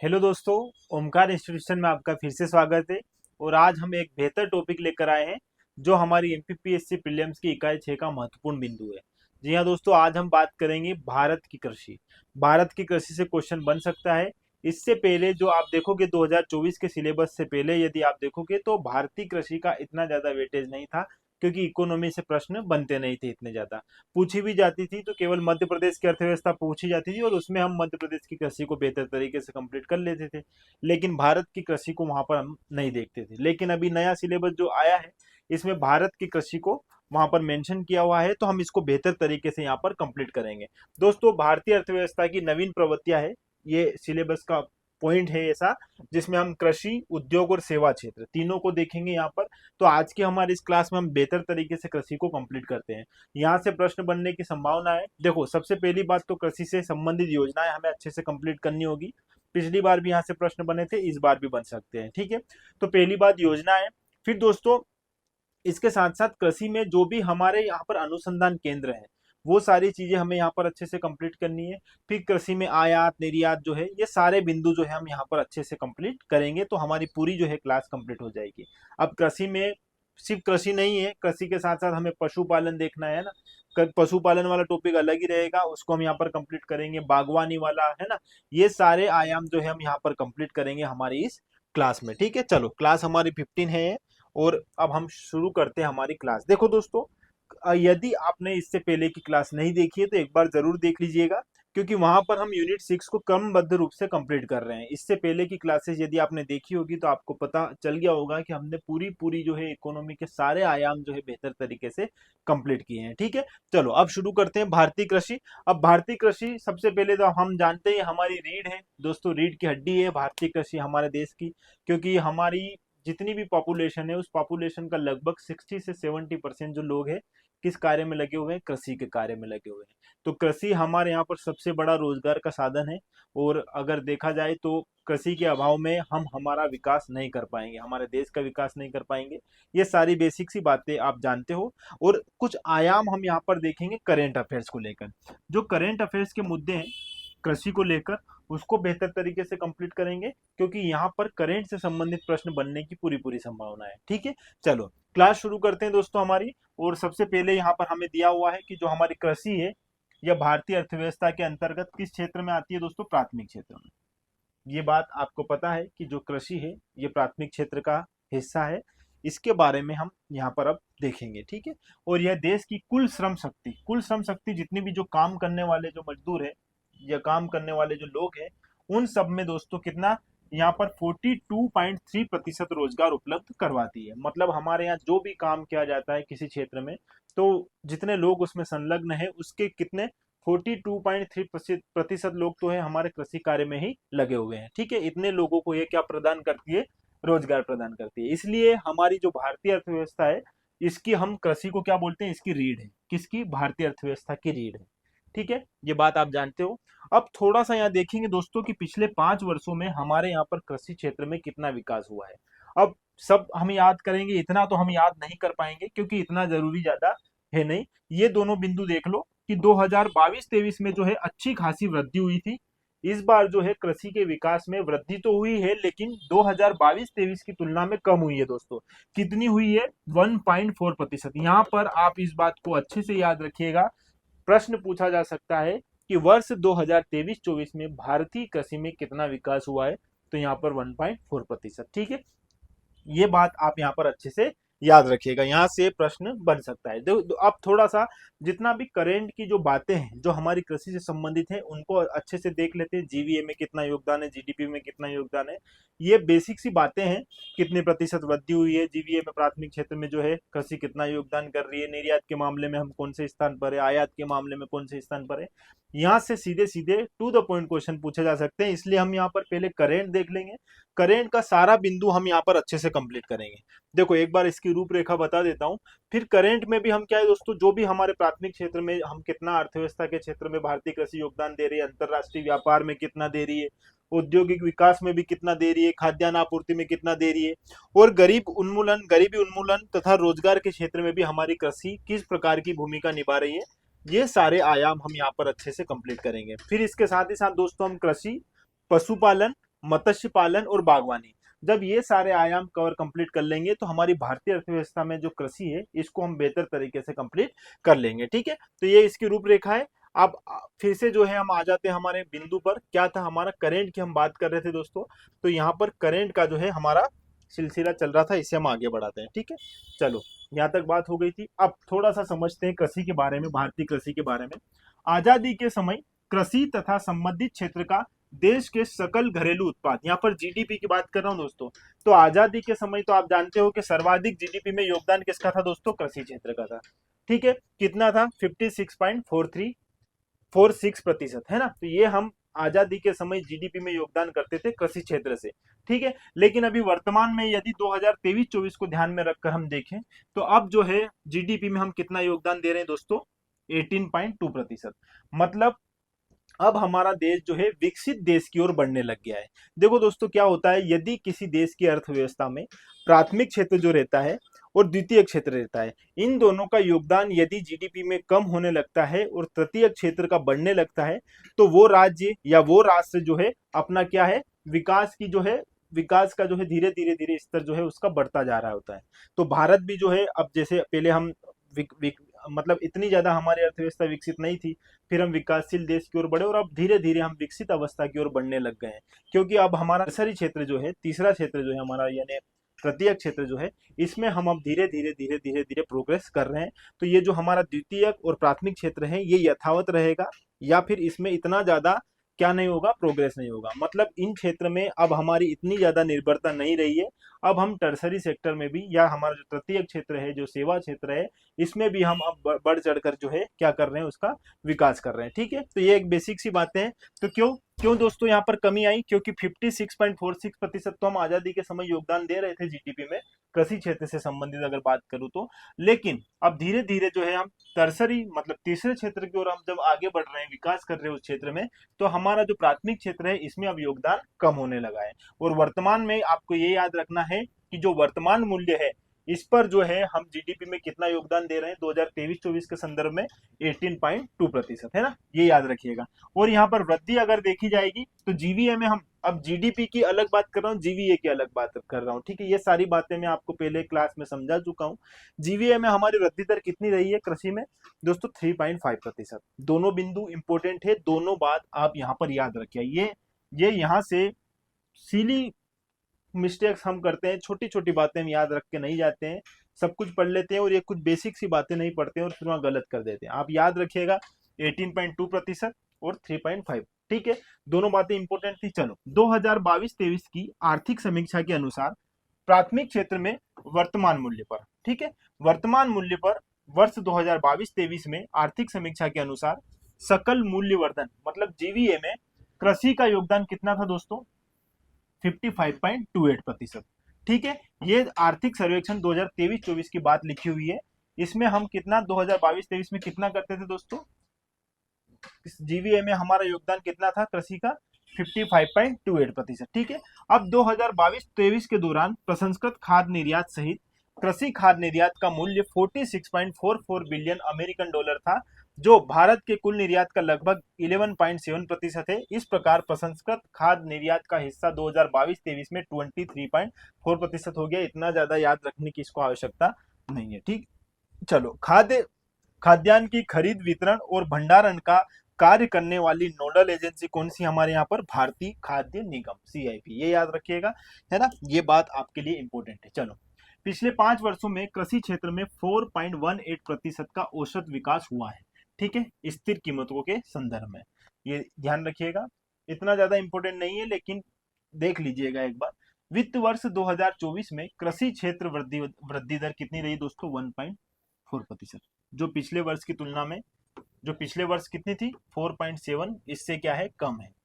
Hello दोस्तों, Omkar institution में आपका फिर से स्वागत है। और आज हम एक बेहतर टॉपिक लेकर आए हैं जो हमारी एमपीपीएससी प्रीलिम्स की इकाई 6 का महत्वपूर्ण बिंदु है। जी हाँ दोस्तों, आज हम बात करेंगे भारत की कृषि। भारत की कृषि से क्वेश्चन बन सकता है। इससे पहले जो आप देखोगे 2024 के सिलेबस से पहले यदि आप देखोगे तो भारतीय कृषि का इतना ज्यादा वेटेज नहीं था, क्योंकि इकोनॉमी से प्रश्न बनते नहीं थे इतने ज्यादा। पूछी भी जाती थी तो केवल मध्य प्रदेश की अर्थव्यवस्था पूछी जाती थी और उसमें हम मध्य प्रदेश की कृषि को बेहतर तरीके से कंप्लीट कर लेते थे। लेकिन भारत की कृषि को वहां पर हम नहीं देखते थे। लेकिन अभी नया सिलेबस जो आया है, इसमें भारत की कृषि को वहां पर मेंशन किया हुआ है, तो हम इसको बेहतर तरीके से यहाँ पर कंप्लीट करेंगे। दोस्तों, भारतीय अर्थव्यवस्था की नवीन प्रवृत्तियां है, ये सिलेबस का पॉइंट है ऐसा, जिसमें हम कृषि, उद्योग और सेवा क्षेत्र तीनों को देखेंगे यहाँ पर। तो आज की हमारी इस क्लास में हम बेहतर तरीके से कृषि को कंप्लीट करते हैं। यहाँ से प्रश्न बनने की संभावना है। देखो, सबसे पहली बात तो कृषि से संबंधित योजनाएं हमें अच्छे से कंप्लीट करनी होगी। पिछली बार भी यहाँ से प्रश्न बने थे, इस बार भी बन सकते हैं। ठीक है, तो पहली बात योजना है। फिर दोस्तों, इसके साथ साथ कृषि में जो भी हमारे यहाँ पर अनुसंधान केंद्र है, वो सारी चीजें हमें यहाँ पर अच्छे से कंप्लीट करनी है। फिर कृषि में आयात निर्यात जो है, ये सारे बिंदु जो है हम यहाँ पर अच्छे से कंप्लीट करेंगे, तो हमारी पूरी जो है क्लास कंप्लीट हो जाएगी। अब कृषि में सिर्फ कृषि नहीं है, कृषि के साथ साथ हमें पशुपालन देखना है ना। पशुपालन वाला टॉपिक अलग ही रहेगा, उसको हम यहाँ पर कंप्लीट करेंगे। बागवानी वाला है ना, ये सारे आयाम जो है हम यहाँ पर कंप्लीट करेंगे हमारी इस क्लास में। ठीक है, चलो, क्लास हमारी 15 है और अब हम शुरू करते हैं हमारी क्लास। देखो दोस्तों, यदि आपने इससे पहले की क्लास नहीं देखी है तो एक बार जरूर देख लीजिएगा, क्योंकि वहां पर हम यूनिट 6 को क्रमबद्ध रूप से कंप्लीट कर रहे हैं। इससे पहले की क्लासेस यदि आपने देखी होगी तो आपको पता चल गया होगा कि हमने पूरी पूरी जो है इकोनॉमी के सारे आयाम जो है बेहतर तरीके से कंप्लीट किए हैं। ठीक है, चलो अब शुरू करते हैं भारतीय कृषि। अब भारतीय कृषि सबसे पहले तो हम जानते हैं हमारी रीढ़ है दोस्तों, रीढ़ की हड्डी है भारतीय कृषि हमारे देश की। क्योंकि हमारी जितनी भी पॉपुलेशन है, उस पॉपुलेशन का लगभग 60 से 70% जो लोग हैं किस कार्य में लगे हुए हैं, कृषि के कार्य में लगे हुए हैं। तो कृषि हमारे यहाँ पर सबसे बड़ा रोजगार का साधन है। और अगर देखा जाए तो कृषि के अभाव में हम हमारा विकास नहीं कर पाएंगे, हमारे देश का विकास नहीं कर पाएंगे। ये सारी बेसिक सी बातें आप जानते हो। और कुछ आयाम हम यहाँ पर देखेंगे करेंट अफेयर्स को लेकर। जो करेंट अफेयर्स के मुद्दे हैं कृषि को लेकर, उसको बेहतर तरीके से कंप्लीट करेंगे, क्योंकि यहाँ पर करंट से संबंधित प्रश्न बनने की पूरी पूरी संभावना है। ठीक है, चलो क्लास शुरू करते हैं दोस्तों हमारी। और सबसे पहले यहाँ पर हमें दिया हुआ है कि जो हमारी कृषि है, यह भारतीय अर्थव्यवस्था के अंतर्गत किस क्षेत्र में आती है दोस्तों, प्राथमिक क्षेत्र में। ये बात आपको पता है कि जो कृषि है ये प्राथमिक क्षेत्र का हिस्सा है। इसके बारे में हम यहाँ पर अब देखेंगे। ठीक है, और यह देश की कुल श्रम शक्ति जितनी भी जो काम करने वाले जो मजदूर है या काम करने वाले जो लोग हैं, उन सब में दोस्तों कितना, यहाँ पर 42.3% रोजगार उपलब्ध करवाती है। मतलब हमारे यहाँ जो भी काम किया जाता है किसी क्षेत्र में, तो जितने लोग उसमें संलग्न है उसके कितने 42.3% लोग तो है हमारे कृषि कार्य में ही लगे हुए हैं। ठीक है, इतने लोगों को ये क्या प्रदान करती है, रोजगार प्रदान करती है। इसलिए हमारी जो भारतीय अर्थव्यवस्था है, इसकी हम कृषि को क्या बोलते हैं, इसकी रीढ़ है। किसकी, भारतीय अर्थव्यवस्था की रीढ़ है। ठीक है, ये बात आप जानते हो। अब थोड़ा सा यहाँ देखेंगे दोस्तों कि पिछले 5 वर्षों में हमारे यहाँ पर कृषि क्षेत्र में कितना विकास हुआ है। अब सब हम याद करेंगे, इतना तो हम याद नहीं कर पाएंगे क्योंकि इतना जरूरी ज्यादा है नहीं। ये दोनों बिंदु देख लो कि 2022-23 में जो है अच्छी खासी वृद्धि हुई थी। इस बार जो है कृषि के विकास में वृद्धि तो हुई है, लेकिन 2022-23 की तुलना में कम हुई है दोस्तों। कितनी हुई है, 1.4%। यहाँ पर आप इस बात को अच्छे से याद रखिएगा। प्रश्न पूछा जा सकता है कि वर्ष 2023-24 में भारतीय कृषि में कितना विकास हुआ है, तो यहाँ पर 1.4%। ठीक है, ये बात आप यहाँ पर अच्छे से याद रखिएगा, यहाँ से प्रश्न बन सकता है। अब थोड़ा सा जितना भी करेंट की जो बातें हैं जो हमारी कृषि से संबंधित है, उनको अच्छे से देख लेते हैं। जीवीए में कितना योगदान है, जीडीपी में कितना योगदान है, ये बेसिक सी बातें हैं। कितने प्रतिशत वृद्धि हुई है जीवीए में, प्राथमिक क्षेत्र में जो है कृषि कितना योगदान कर रही है, निर्यात के मामले में हम कौन से स्थान पर है, आयात के मामले में कौन से स्थान पर है। यहाँ से सीधे सीधे टू द पॉइंट क्वेश्चन पूछे जा सकते हैं, इसलिए हम यहाँ पर पहले करेंट देख लेंगे। करेंट का सारा बिंदु हम यहाँ पर अच्छे से कंप्लीट करेंगे। देखो, एक बार इसकी रूपरेखा बता देता हूँ। फिर करंट में भी हम क्या है दोस्तों, जो भी हमारे प्राथमिक क्षेत्र में हम कितना अर्थव्यवस्था के क्षेत्र में भारतीय कृषि योगदान दे रही है, अंतरराष्ट्रीय व्यापार में कितना दे रही है, औद्योगिक विकास में भी कितना दे रही है, खाद्यान्न आपूर्ति में कितना दे रही है, और गरीबी उन्मूलन तथा रोजगार के क्षेत्र में भी हमारी कृषि किस प्रकार की भूमिका निभा रही है, ये सारे आयाम हम यहाँ पर अच्छे से कंप्लीट करेंगे। फिर इसके साथ ही साथ दोस्तों हम कृषि, पशुपालन, मत्स्य पालन और बागवानी। जब ये सारे आयाम कवर कंप्लीट कर लेंगे तो हमारी भारतीय अर्थव्यवस्था में जो कृषि है इसको हम बेहतर तरीके से कंप्लीट कर लेंगे। ठीक है, तो ये इसकी रूपरेखा है। अब फिर से जो है हम आ जाते हैं हमारे बिंदु पर। क्या था हमारा करेंट की हम बात कर रहे थे दोस्तों, तो यहाँ पर करेंट का जो है हमारा सिलसिला चल रहा था, इससे हम आगे बढ़ाते हैं। ठीक है, चलो यहाँ तक बात हो गई थी। अब थोड़ा सा समझते हैं कृषि के बारे में, भारतीय कृषि के बारे में। आजादी के समय कृषि तथा संबंधित क्षेत्र का देश के सकल घरेलू उत्पाद, यहाँ पर जीडीपी की बात कर रहा हूँ दोस्तों। तो आजादी के समय तो आप जानते हो कि सर्वाधिक जीडीपी में योगदान किसका था दोस्तों, कृषि क्षेत्र का था। ठीक है, कितना था, 56.46% है ना। तो ये हम आजादी के समय जीडीपी में योगदान करते थे कृषि क्षेत्र से। ठीक है, लेकिन अभी वर्तमान में यदि 2023-24 को ध्यान में रखकर हम देखें तो अब जो है जीडीपी में हम कितना योगदान दे रहे हैं दोस्तों, 18.2%। मतलब अब हमारा देश जो है विकसित देश की ओर बढ़ने लग गया है। देखो दोस्तों क्या होता है, यदि किसी देश की अर्थव्यवस्था में प्राथमिक क्षेत्र जो रहता है और द्वितीय क्षेत्र रहता है, इन दोनों का योगदान यदि जीडीपी में कम होने लगता है और तृतीय क्षेत्र का बढ़ने लगता है, तो वो राज्य या वो राष्ट्र जो है अपना क्या है, विकास का जो है धीरे धीरे धीरे स्तर जो है उसका बढ़ता जा रहा होता है। तो भारत भी जो है, अब जैसे पहले हम मतलब इतनी ज्यादा हमारी अर्थव्यवस्था विकसित नहीं थी, फिर हम विकासशील देश की ओर बढ़े और अब धीरे धीरे हम विकसित अवस्था की ओर बढ़ने लग गए हैं। क्योंकि अब हमारा तीसरा क्षेत्र जो है, तीसरा क्षेत्र जो है हमारा, यानी तृतीय क्षेत्र जो है, इसमें हम अब धीरे धीरे धीरे धीरे धीरे प्रोग्रेस कर रहे हैं। तो ये जो हमारा द्वितीय और प्राथमिक क्षेत्र है ये यथावत रहेगा या फिर इसमें इतना ज्यादा क्या नहीं होगा, प्रोग्रेस नहीं होगा। मतलब इन क्षेत्र में अब हमारी इतनी ज्यादा निर्भरता नहीं रही है। अब हम टर्सरी सेक्टर में भी, या हमारा जो तृतीय क्षेत्र है, जो सेवा क्षेत्र है, इसमें भी हम अब बढ़ चढ़कर जो है क्या कर रहे हैं, उसका विकास कर रहे हैं। ठीक है, तो ये एक बेसिक सी बातें हैं। तो क्यों क्यों दोस्तों यहाँ पर कमी आई, क्योंकि 56.46% तो हम आजादी के समय योगदान दे रहे थे जीडीपी में कृषि क्षेत्र से संबंधित अगर बात करूं तो। लेकिन अब धीरे धीरे जो है हम टर्सरी मतलब तीसरे क्षेत्र की ओर हम जब आगे बढ़ रहे हैं, विकास कर रहे हैं उस क्षेत्र में, तो हमारा जो प्राथमिक क्षेत्र है इसमें अब योगदान कम होने लगा है। और वर्तमान में आपको ये याद रखना है कि जो वर्तमान मूल्य है इस पर जो है हम जीडीपी में कितना योगदान दे रहे हैं 2023-24 के संदर्भ में, 18.2% है ना, ये याद रखिएगा। और यहाँ पर वृद्धि अगर देखी जाएगी तो जीवीए में हम, अब जीडीपी की अलग बात कर रहा हूँ, जीवीए की अलग बात कर रहा हूँ। ठीक है, ये सारी बातें मैं आपको पहले क्लास में समझा चुका हूँ। जीवीए में हमारी वृद्धि दर कितनी रही है कृषि में दोस्तों, 3.5%। दोनों बिंदु इंपोर्टेंट है, दोनों बात आप यहाँ पर याद रखिए। ये यहाँ से सीली मिस्टेक्स हम करते हैं, छोटी छोटी बातें हम याद रख के नहीं जाते हैं, सब कुछ पढ़ लेते हैं और ये कुछ बेसिक सी बातें नहीं पढ़ते हैं और फिर वहां गलत कर देते हैं। आप याद रखिएगा 18.2% और 3.5। ठीक है, दोनों बातें इंपॉर्टेंट थी। चलो 2022-23 की आर्थिक समीक्षा के अनुसार प्राथमिक क्षेत्र में वर्तमान मूल्य पर, ठीक है, वर्तमान मूल्य पर वर्ष 2022-23 में आर्थिक समीक्षा के अनुसार सकल मूल्यवर्धन मतलब जीवीए में कृषि का योगदान कितना था दोस्तों, 55.28%। ठीक है, ये आर्थिक सर्वेक्षण 2023-24 की बात लिखी हुई है। इसमें हम कितना 2022-23 में कितना करते थे दोस्तों, जीवीए में हमारा योगदान कितना था कृषि का, 55.28%। ठीक है, अब 2022-23 के दौरान प्रसंस्कृत खाद्य निर्यात सहित कृषि खाद्य निर्यात का मूल्य 46.44 बिलियन अमेरिकन डॉलर था, जो भारत के कुल निर्यात का लगभग 11.7% है। इस प्रकार प्रसंस्कृत खाद्य निर्यात का हिस्सा 2022-23 में 23.4% हो गया। इतना ज्यादा याद रखने की इसको आवश्यकता नहीं है। ठीक, चलो खाद्यान्न की खरीद, वितरण और भंडारण का कार्य करने वाली नोडल एजेंसी कौन सी हमारे यहाँ पर, भारतीय खाद्य निगम, सीआईपी, ये याद रखिएगा, है ना, ये बात आपके लिए इंपॉर्टेंट है। चलो, पिछले 5 वर्षों में कृषि क्षेत्र में 4.18% का औसत विकास हुआ है। ठीक है, स्थिर कीमतों के संदर्भ में, ये ध्यान रखिएगा, इतना ज्यादा इंपॉर्टेंट नहीं है लेकिन देख लीजिएगा एक बार। वित्त वर्ष 2024 में कृषि क्षेत्र वृद्धि दर कितनी रही दोस्तों, 1.4%, जो पिछले वर्ष की तुलना में, जो पिछले वर्ष कितनी थी 4.7, इससे क्या है, कम है।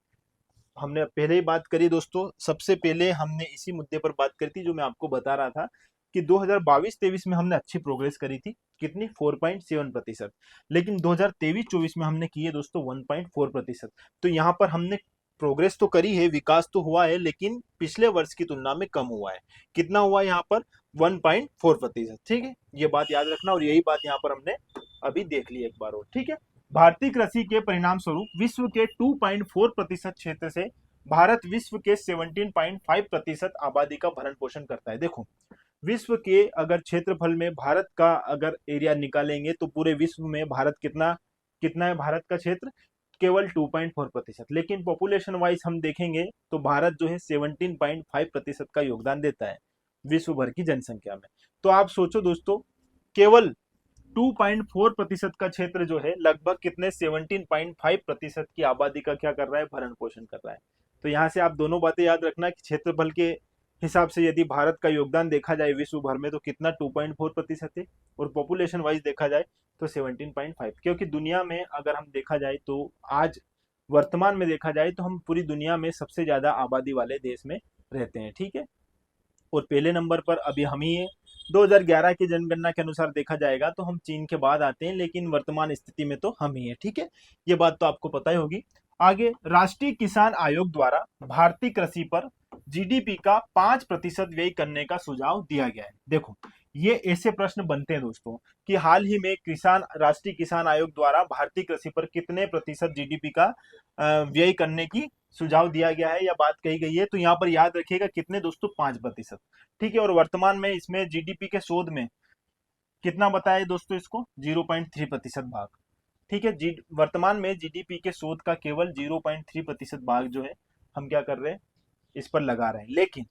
हमने पहले ही बात करी दोस्तों, सबसे पहले हमने इसी मुद्दे पर बात करी थी जो मैं आपको बता रहा था कि 2022-23 में हमने अच्छी प्रोग्रेस करी थी, कितनी, 4.7%, लेकिन 2023-24 में हमने की है दोस्तों 1.4%। तो यहाँ पर हमने प्रोग्रेस तो करी है, विकास तो हुआ है, लेकिन पिछले वर्ष की तुलना में कम हुआ है। कितना हुआ है यहाँ पर, 1.4%। ठीक है, ये बात याद रखना, और यही बात यहाँ पर हमने अभी देख ली एक बार और। ठीक है, भारतीय कृषि के परिणाम स्वरूप विश्व के 2.4% क्षेत्र से भारत विश्व के 17.5% आबादी का भरण पोषण करता है। देखो, विश्व के अगर क्षेत्रफल में भारत का अगर एरिया निकालेंगे तो पूरे विश्व में भारत कितना कितना है, भारत का क्षेत्र केवल 2.4%। लेकिन पॉपुलेशन वाइज हम देखेंगे तो भारत जो है 17.5% का योगदान देता है विश्व भर की जनसंख्या में। तो आप सोचो दोस्तों, केवल 2.4% का क्षेत्र जो है लगभग कितने 17.5% की आबादी का क्या कर रहा है, भरण पोषण कर रहा है। तो यहाँ से आप दोनों बातें याद रखना कि क्षेत्रफल के हिसाब से यदि भारत का योगदान देखा जाए विश्व भर में तो कितना 2.4% है, और पॉपुलेशन वाइज देखा जाए तो 17.5। क्योंकि दुनिया में अगर हम देखा जाए तो आज वर्तमान में देखा जाए तो हम पूरी दुनिया में सबसे ज्यादा आबादी वाले देश में रहते हैं, ठीक है। और पहले नंबर पर अभी हम ही है। 2011 की जनगणना के अनुसार देखा जाएगा तो हम चीन के बाद आते हैं, लेकिन वर्तमान स्थिति में तो हम ही है, ठीक है। ये बात तो आपको पता ही होगी। आगे, राष्ट्रीय किसान आयोग द्वारा भारतीय कृषि पर जीडीपी का 5% व्यय करने का सुझाव दिया गया है। देखो, ये ऐसे प्रश्न बनते हैं दोस्तों कि हाल ही में राष्ट्रीय किसान आयोग द्वारा भारतीय कृषि पर कितने प्रतिशत जीडीपी का व्यय करने की सुझाव दिया गया है या बात कही गई है। तो यहाँ पर याद रखिएगा कितने दोस्तों, 5%, ठीक है। और वर्तमान में इसमें जीडीपी के शोध में कितना बताया दोस्तों, इसको 0.3% भाग, ठीक है। वर्तमान में जीडीपी के शोध का केवल 0.3% भाग जो है हम क्या कर रहे हैं, इस पर लगा रहे हैं। लेकिन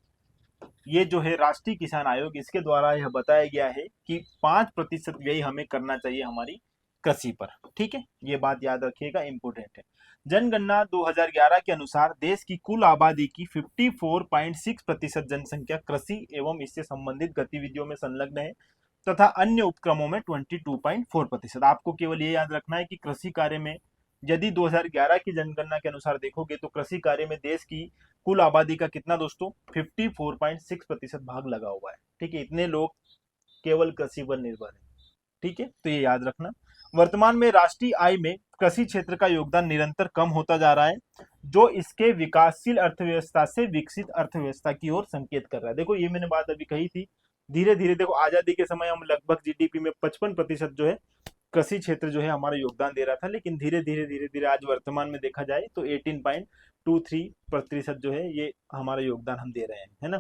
ये जो है राष्ट्रीय किसान आयोग, इसके द्वारा यह बताया गया है कि 5% व्यय हमें करना चाहिए हमारी कृषि पर, ठीक है। ये बात याद रखिएगा, इंपोर्टेंट है। जनगणना 2011 के अनुसार देश की कुल आबादी की 54.6% जनसंख्या कृषि एवं इससे संबंधित गतिविधियों में संलग्न है तथा अन्य उपक्रमों में 22.4%। आपको केवल ये याद रखना है कि कृषि कार्य में यदि 2011 की जनगणना के अनुसार देखोगे तो कृषि कार्य में देश की कुल आबादी का कितना दोस्तों, 54.6% भाग लगा हुआ है, ठीक है। इतने लोग केवल कृषि पर निर्भर है, ठीक है। तो ये याद रखना। वर्तमान में राष्ट्रीय आय में कृषि क्षेत्र का योगदान निरंतर कम होता जा रहा है, जो इसके विकासशील अर्थव्यवस्था से विकसित अर्थव्यवस्था की ओर संकेत कर रहा है। देखो, ये मैंने बात अभी कही थी, धीरे धीरे देखो आजादी के समय हम लगभग जीडीपी में 55% जो है कृषि क्षेत्र जो है हमारा योगदान दे रहा था, लेकिन धीरे धीरे आज वर्तमान में देखा जाए तो 18.23% जो है ये हमारा योगदान हम दे रहे हैं, है ना,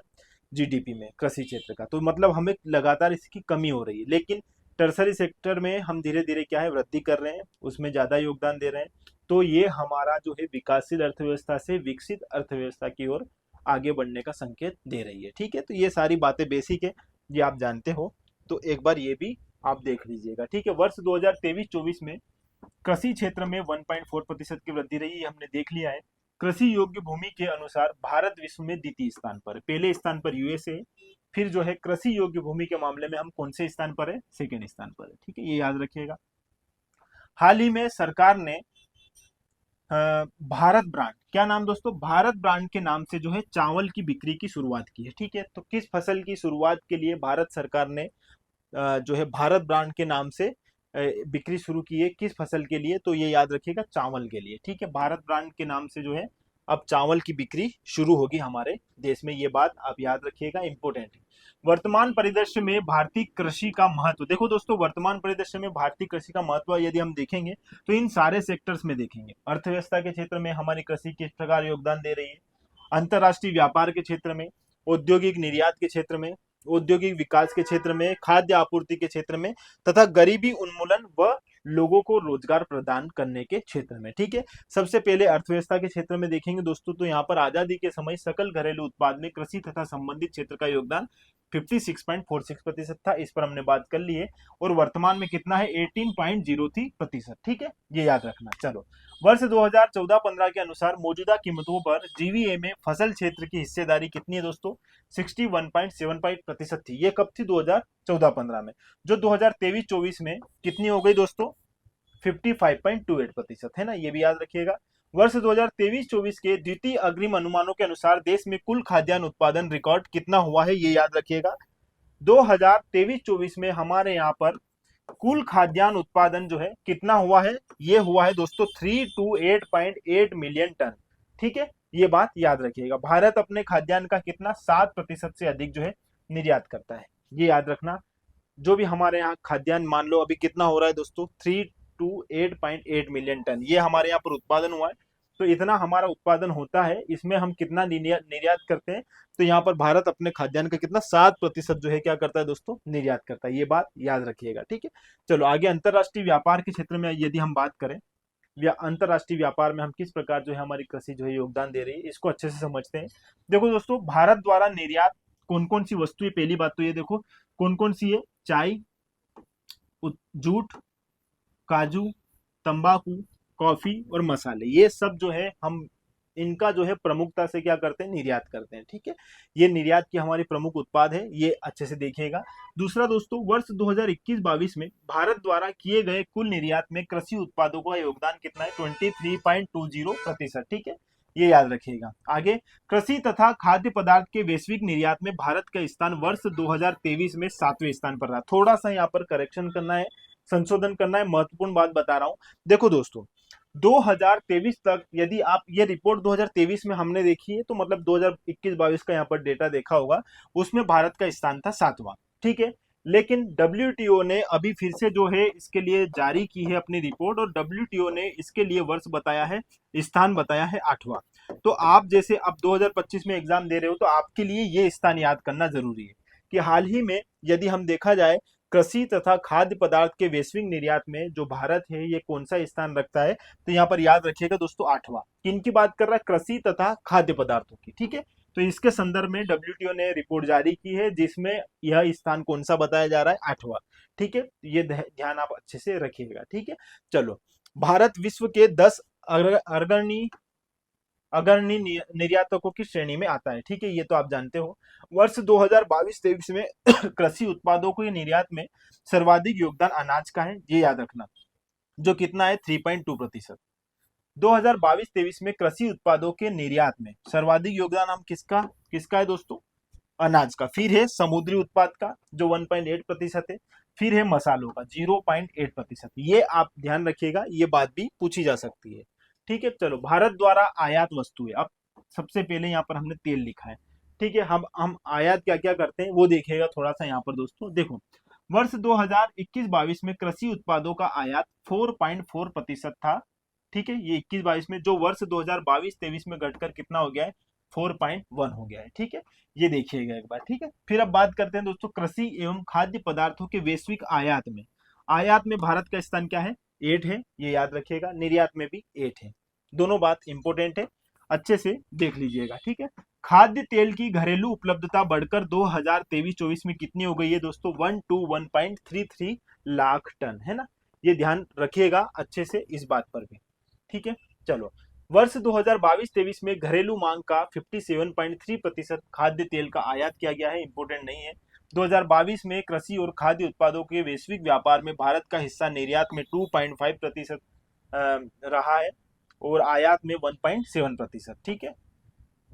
जीडीपी में कृषि क्षेत्र का। तो मतलब हमें लगातार इसकी कमी हो रही है, लेकिन टर्सरी सेक्टर में हम धीरे धीरे क्या है, वृद्धि कर रहे हैं, उसमें ज्यादा योगदान दे रहे हैं। तो ये हमारा जो है विकासशील अर्थव्यवस्था से विकसित अर्थव्यवस्था की ओर आगे बढ़ने का संकेत दे रही है, ठीक है। तो ये सारी बातें बेसिक है, ये आप जानते हो, तो एक बार ये भी आप देख लीजिएगा, ठीक है। वर्ष 2023-24 में कृषि क्षेत्र में 1.4% की वृद्धि रही, हमने देख लिया है। कृषि योग्य भूमि के अनुसार भारत विश्व में द्वितीय स्थान पर, पहले स्थान पर यूएसए, फिर जो है कृषि योग्य भूमि के मामले में हम कौन से स्थान पर है, सेकेंड स्थान पर है, ठीक है। ये याद रखिएगा। हाल ही में सरकार ने भारत ब्रांड, क्या नाम दोस्तों, भारत ब्रांड के नाम से जो है चावल की बिक्री की शुरुआत की है, ठीक है। तो किस फसल की शुरुआत के लिए भारत सरकार ने जो है भारत ब्रांड के नाम से बिक्री शुरू की है, किस फसल के लिए, तो ये याद रखिएगा, चावल के लिए, ठीक है। भारत ब्रांड के नाम से जो है अब चावल की बिक्री शुरू होगी हमारे देश में, ये बात आप याद रखिएगा, इंपोर्टेंट है। वर्तमान परिदृश्य में भारतीय कृषि का महत्व, देखो दोस्तों, वर्तमान परिदृश्य में भारतीय कृषि का महत्व यदि हम देखेंगे तो इन सारे सेक्टर्स में देखेंगे। अर्थव्यवस्था के क्षेत्र में हमारी कृषि किस प्रकार योगदान दे रही है, अंतरराष्ट्रीय व्यापार के क्षेत्र में, औद्योगिक निर्यात के क्षेत्र में, औद्योगिक विकास के क्षेत्र में, खाद्य आपूर्ति के क्षेत्र में, तथा गरीबी उन्मूलन व लोगों को रोजगार प्रदान करने के क्षेत्र में, ठीक है। सबसे पहले अर्थव्यवस्था के क्षेत्र में देखेंगे दोस्तों, तो यहाँ पर आजादी के समय सकल घरेलू उत्पाद में कृषि तथा संबंधित क्षेत्र का योगदान 56.46% था, इस पर हमने बात कर ली है। और वर्तमान में कितना है, 18.03%, ठीक है, ये याद रखना। चलो, वर्ष 2014-15 के अनुसार मौजूदा कीमतों पर जीवीए में फसल क्षेत्र की हिस्सेदारी कितनी है दोस्तों, 61.75% थी। ये कब थी, 2014-15 में। जो 2023-24 में कितनी हो गई दोस्तों, 55.28% है ना, ये भी याद रखिएगा। वर्ष 2023-24 के द्वितीय अग्रिम अनुमानों के अनुसार देश में कुल खाद्यान्न उत्पादन रिकॉर्ड कितना हुआ है, ये याद रखिएगा। 2023-24 में हमारे यहाँ पर कुल खाद्यान्न उत्पादन जो है कितना हुआ है, ये हुआ है दोस्तों 328.8 मिलियन टन, ठीक है। ये बात याद रखिएगा। भारत अपने खाद्यान्न का कितना 7% से अधिक जो है निर्यात करता है, ये याद रखना। जो भी हमारे यहाँ खाद्यान्न मान लो अभी कितना हो रहा है दोस्तों, 328.8 मिलियन टन, ये हमारे यहाँ पर उत्पादन हुआ है। तो इतना हमारा उत्पादन होता है, इसमें हम कितना निर्यात करते हैं, तो यहाँ पर भारत अपने खाद्यान्न का कितना 7% जो है क्या करता है दोस्तों, निर्यात करता है। ये बात याद रखिएगा, ठीक है। चलो आगे अंतरराष्ट्रीय व्यापार के क्षेत्र में यदि हम बात करें, अंतरराष्ट्रीय व्यापार में हम किस प्रकार जो है हमारी कृषि जो है योगदान दे रही है, इसको अच्छे से समझते हैं। देखो दोस्तों, भारत द्वारा निर्यात कौन कौन सी वस्तुएं, पहली बात तो ये देखो कौन कौन सी है, चाय, जूट, काजू, तंबाकू, कॉफी और मसाले, ये सब जो है हम इनका जो है प्रमुखता से क्या करते हैं, निर्यात करते हैं, ठीक है। ये निर्यात की हमारी प्रमुख उत्पाद है, ये अच्छे से देखिएगा। दूसरा दोस्तों, वर्ष 2021-22 में भारत द्वारा किए गए कुल निर्यात में कृषि उत्पादों का योगदान कितना है, 23.20%, ठीक है, ये याद रखिएगा। आगे, कृषि तथा खाद्य पदार्थ के वैश्विक निर्यात में भारत का स्थान वर्ष 2023 में 7वें स्थान पर रहा। थोड़ा सा यहाँ पर करेक्शन करना है, संशोधन करना है, महत्वपूर्ण बात बता रहा हूं। देखो दोस्तों, 2023 तक यदि आप ये रिपोर्ट 2023 में हमने देखी है, तो मतलब 2021-22 का यहाँ पर डेटा देखा होगा, उसमें भारत का स्थान था 7वां, ठीक है। लेकिन WTO ने अभी फिर से जो है इसके लिए जारी की है अपनी रिपोर्ट, और WTO ने इसके लिए वर्ष बताया है, स्थान बताया है 8वां। तो आप जैसे अब 2025 में एग्जाम दे रहे हो, तो आपके लिए ये स्थान याद करना जरूरी है कि हाल ही में यदि हम देखा जाए कृषि तथा खाद्य पदार्थ के वैश्विक निर्यात में जो भारत है ये कौन सा स्थान रखता है, तो यहाँ पर याद रखिएगा दोस्तों 8वां। किनकी बात कर रहा है, कृषि तथा खाद्य पदार्थों की, ठीक है। तो इसके संदर्भ में WTO ने रिपोर्ट जारी की है जिसमें यह स्थान कौन सा बताया जा रहा है, 8वां, ठीक है। ये ध्यान आप अच्छे से रखिएगा, ठीक है। चलो, भारत विश्व के 10 अग्रणी निर्यातकों की श्रेणी में आता है, ठीक है, ये तो आप जानते हो। वर्ष 2022-23 में कृषि उत्पादों को निर्यात में सर्वाधिक योगदान अनाज का है, ये याद रखना, जो कितना है 3.2%। 2022-23 में कृषि उत्पादों के निर्यात में सर्वाधिक योगदान हम किसका किसका है दोस्तों, अनाज का। फिर है समुद्री उत्पाद का जो 1.8% है। फिर है मसालों का 0.8%। ये आप ध्यान रखिएगा, ये बात भी पूछी जा सकती है, ठीक है। चलो, भारत द्वारा आयात वस्तुएं, अब सबसे पहले यहाँ पर हमने तेल लिखा है, ठीक है। हम आयात क्या क्या करते हैं वो देखिएगा थोड़ा सा यहाँ पर दोस्तों। देखो, वर्ष 2021-22 में कृषि उत्पादों का आयात 4.4% था, ठीक है। ये 21-22 में, जो वर्ष 2022-23 में घटकर कितना हो गया है, 4.1 हो गया है, ठीक है। ये देखिएगा एक बार, ठीक है। फिर अब बात करते हैं दोस्तों कृषि एवं खाद्य पदार्थों के वैश्विक आयात में। आयात में भारत का स्थान क्या है, 8 है, ये याद रखिएगा। निर्यात में भी 8 है, दोनों बात इंपोर्टेंट है, अच्छे से देख लीजिएगा, ठीक है। खाद्य तेल की घरेलू उपलब्धता बढ़कर 2023-24 में कितनी हो गई है दोस्तों, 121.33 लाख टन, है ना। ये ध्यान रखिएगा अच्छे से इस बात पर भी, ठीक है। चलो, वर्ष 2022-23 में घरेलू मांग का 57.3% खाद्य तेल का आयात किया गया है, इंपोर्टेंट नहीं है। 2022 में कृषि और खाद्य उत्पादों के वैश्विक व्यापार में भारत का हिस्सा निर्यात में 2.5% रहा है, और आयात में 1.7%, ठीक है।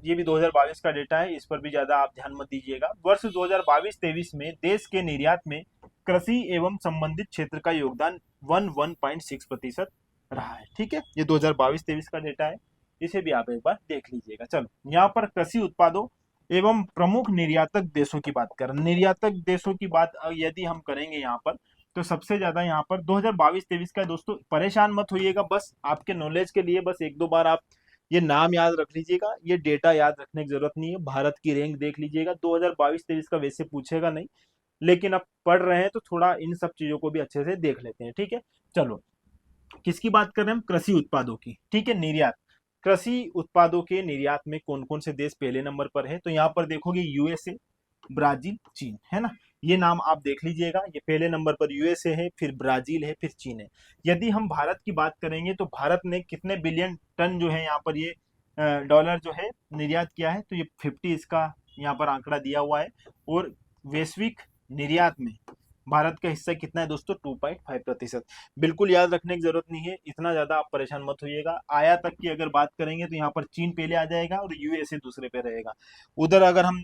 ये भी 2022 का डेटा है, इस पर भी ज्यादा आप ध्यान मत दीजिएगा। वर्ष 2022-23 में देश के निर्यात में कृषि एवं संबंधित क्षेत्र का योगदान 11.6% रहा है, ठीक है। ये 2022-23 का डेटा है, इसे भी आप एक बार देख लीजिएगा। चलो, यहाँ पर कृषि उत्पादों एवं प्रमुख निर्यातक देशों की बात करें, निर्यातक देशों की बात यदि हम करेंगे यहाँ पर, तो सबसे ज्यादा यहाँ पर 2022-23 का दोस्तों, परेशान मत होइएगा, बस आपके नॉलेज के लिए बस 1-2 बार आप ये नाम याद रख लीजिएगा, ये डेटा याद रखने की जरूरत नहीं है। भारत की रैंक देख लीजिएगा, 2022-23 का वैसे पूछेगा नहीं, लेकिन अब पढ़ रहे हैं तो थोड़ा इन सब चीजों को भी अच्छे से देख लेते हैं, ठीक है। चलो, किसकी बात कर रहे हैं हम, कृषि उत्पादों की, ठीक है। निर्यात, कृषि उत्पादों के निर्यात में कौन कौन से देश पहले नंबर पर है, तो यहाँ पर देखोगे USA, ब्राजील, चीन, है ना। ये नाम आप देख लीजिएगा, ये पहले नंबर पर USA है, फिर ब्राजील है, फिर चीन है। यदि हम भारत की बात करेंगे तो भारत ने कितने बिलियन टन जो है यहाँ पर ये डॉलर जो है निर्यात किया है, तो ये 50 इसका यहाँ पर आंकड़ा दिया हुआ है। और वैश्विक निर्यात में भारत का हिस्सा कितना है दोस्तों, 2.5%। बिल्कुल याद रखने की जरूरत नहीं है, इतना ज्यादा आप परेशान मत होइएगा। आयात तक की अगर बात करेंगे तो यहाँ पर चीन पहले आ जाएगा और USA दूसरे पे रहेगा। उधर अगर हम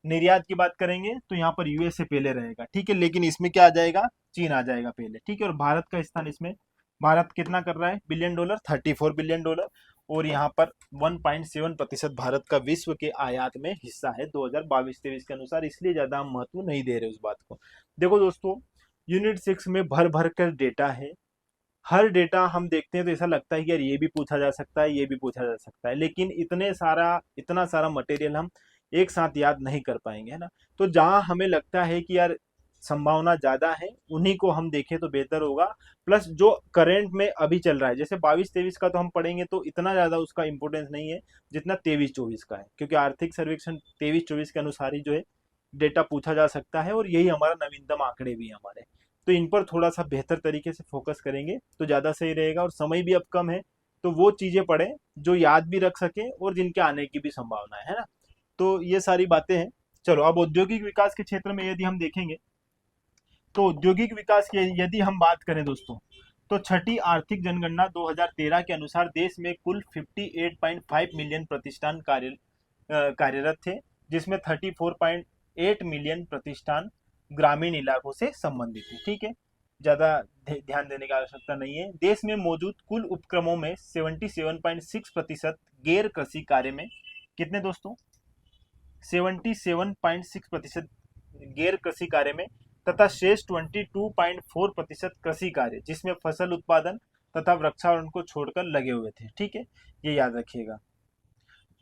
निर्यात की बात करेंगे तो यहाँ पर USA पहले रहेगा, ठीक है। लेकिन इसमें क्या आ जाएगा, चीन आ जाएगा पहले, ठीक है। और भारत का स्थान इसमें, भारत कितना कर रहा है बिलियन डॉलर, 34 बिलियन डॉलर, और यहाँ पर 1.7% भारत का विश्व के आयात में हिस्सा है 2022-23 के अनुसार, इसलिए ज्यादा हम महत्व नहीं दे रहे उस बात को। देखो दोस्तों, यूनिट 6 में भर भर कर डेटा है, हर डेटा हम देखते हैं तो ऐसा लगता है कि यार ये भी पूछा जा सकता है, ये भी पूछा जा सकता है, लेकिन इतना सारा मटेरियल हम एक साथ याद नहीं कर पाएंगे, है ना। तो जहाँ हमें लगता है कि यार संभावना ज्यादा है, उन्हीं को हम देखें तो बेहतर होगा। प्लस जो करंट में अभी चल रहा है, जैसे 22-23 का तो हम पढ़ेंगे तो इतना ज्यादा उसका इंपॉर्टेंस नहीं है जितना 23-24 का है, क्योंकि आर्थिक सर्वेक्षण 23-24 के अनुसार ही जो है डेटा पूछा जा सकता है, और यही हमारा नवीनतम आंकड़े भी है हमारे। तो इन पर थोड़ा सा बेहतर तरीके से फोकस करेंगे तो ज़्यादा सही रहेगा, और समय भी अब कम है, तो वो चीज़ें पढ़ें जो याद भी रख सकें और जिनके आने की भी संभावना है ना। तो ये सारी बातें हैं। चलो अब औद्योगिक विकास के क्षेत्र में यदि हम देखेंगे, तो औद्योगिक विकास की यदि हम बात करें दोस्तों, तो छठी आर्थिक जनगणना 2013 के अनुसार देश में कुल 58.5 मिलियन प्रतिष्ठान कार्यरत थे, जिसमें 34.8 मिलियन प्रतिष्ठान ग्रामीण इलाकों से संबंधित है। ठीक है, ज्यादा ध्यान देने की आवश्यकता नहीं है। देश में मौजूद कुल उपक्रमों में 77.6% गैर कृषि कार्य में, कितने दोस्तों, 77.6% गैर कृषि कार्य में, तथा शेष 22.4% कृषि कार्य जिसमें फसल उत्पादन तथा वृक्षारोपण को छोड़कर लगे हुए थे। ठीक है, ये याद रखिएगा।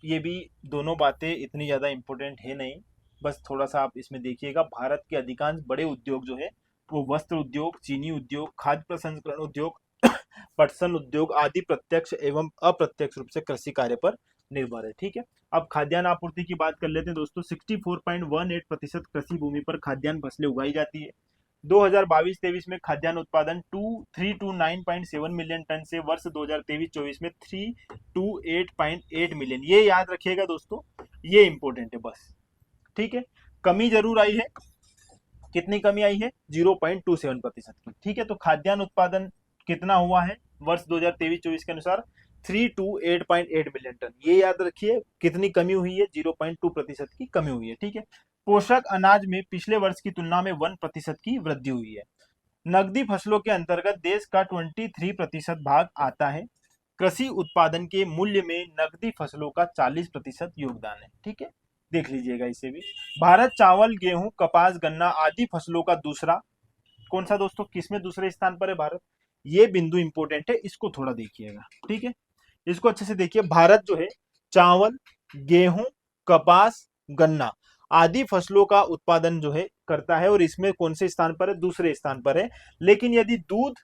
ये भी दोनों बातें इतनी ज़्यादा इम्पोर्टेंट है नहीं, बस थोड़ा सा आप इसमें देखिएगा। भारत के अधिकांश बड़े उद्योग जो है वो वस्त्र उद्योग, चीनी उद्योग, खाद्य प्रसंस्करण उद्योग, पटसन उद्योग आदि प्रत्यक्ष एवं अप्रत्यक्ष रूप से कृषि कार्य पर निर्भर है। ठीक है, अब खाद्यान्न आपूर्ति की बात कर लेते हैं दोस्तों। 64.18% कृषि भूमि पर खाद्यान्न फसलें उगाई जाती है। 2022-23 में खाद्यान्न उत्पादन 329.7 मिलियन टन से वर्ष 2023-24 में 328.8 मिलियन। ये याद रखिएगा दोस्तों, ये इंपॉर्टेंट है बस। ठीक है, कमी जरूर आई है, कितनी कमी आई है, 0.27% की। ठीक है, तो खाद्यान्न उत्पादन कितना हुआ है वर्ष 2023-24 के अनुसार, 328.8 मिलियन टन। ये याद रखिए, कितनी कमी हुई है, 0.2% की कमी हुई है। ठीक है, पोषक अनाज में पिछले वर्ष की तुलना में 1% की वृद्धि हुई है। नकदी फसलों के अंतर्गत देश का 23% भाग आता है। कृषि उत्पादन के मूल्य में नकदी फसलों का 40% योगदान है। ठीक है, देख लीजिएगा इसे भी। भारत चावल, गेहूं, कपास, गन्ना आदि फसलों का दूसरा, कौन सा दोस्तों, किसमें दूसरे स्थान पर है भारत, ये बिंदु इंपॉर्टेंट है, इसको थोड़ा देखिएगा। ठीक है, इसको अच्छे से देखिए। भारत जो है चावल, गेहूं, कपास, गन्ना आदि फसलों का उत्पादन जो है करता है, और इसमें कौन से स्थान पर है, दूसरे स्थान पर है। लेकिन यदि दूध,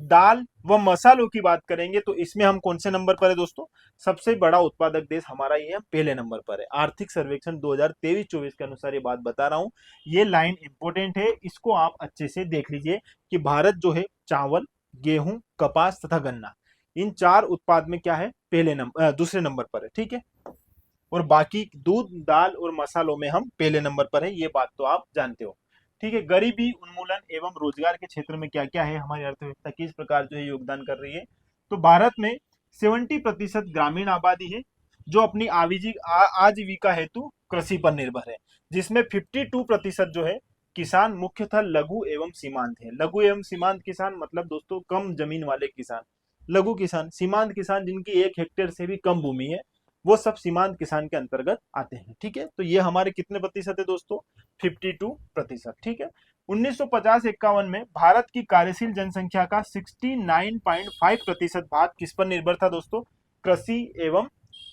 दाल व मसालों की बात करेंगे तो इसमें हम कौन से नंबर पर है दोस्तों, सबसे बड़ा उत्पादक देश हमारा ही है, पहले नंबर पर है। आर्थिक सर्वेक्षण 2023-24 के अनुसार ये बात बता रहा हूं, ये लाइन इंपॉर्टेंट है, इसको आप अच्छे से देख लीजिए कि भारत जो है चावल, गेहूं, कपास तथा गन्ना, इन चार उत्पाद में क्या है, दूसरे नंबर पर है। ठीक है, और बाकी दूध, दाल और मसालों में हम पहले नंबर पर है, ये बात तो आप जानते हो। ठीक है, गरीबी उन्मूलन एवं रोजगार के क्षेत्र में क्या क्या है, हमारी अर्थव्यवस्था किस प्रकार जो है योगदान कर रही है। तो भारत में 70% ग्रामीण आबादी है जो अपनी आजीविका हेतु कृषि पर निर्भर है, जिसमें 52% जो है किसान मुख्यतः लघु एवं सीमांत है। लघु एवं सीमांत किसान मतलब दोस्तों कम जमीन वाले किसान लघु किसान, सीमांत किसान जिनकी 1 हेक्टेयर से भी कम भूमि है, वो सब सीमांत किसान के अंतर्गत आते हैं। ठीक है, तो ये हमारे कितने प्रतिशत है दोस्तों, 52%। ठीक है, 1950-51 में भारत की कार्यशील जनसंख्या का 69.5% भाग किस पर निर्भर था दोस्तों, कृषि एवं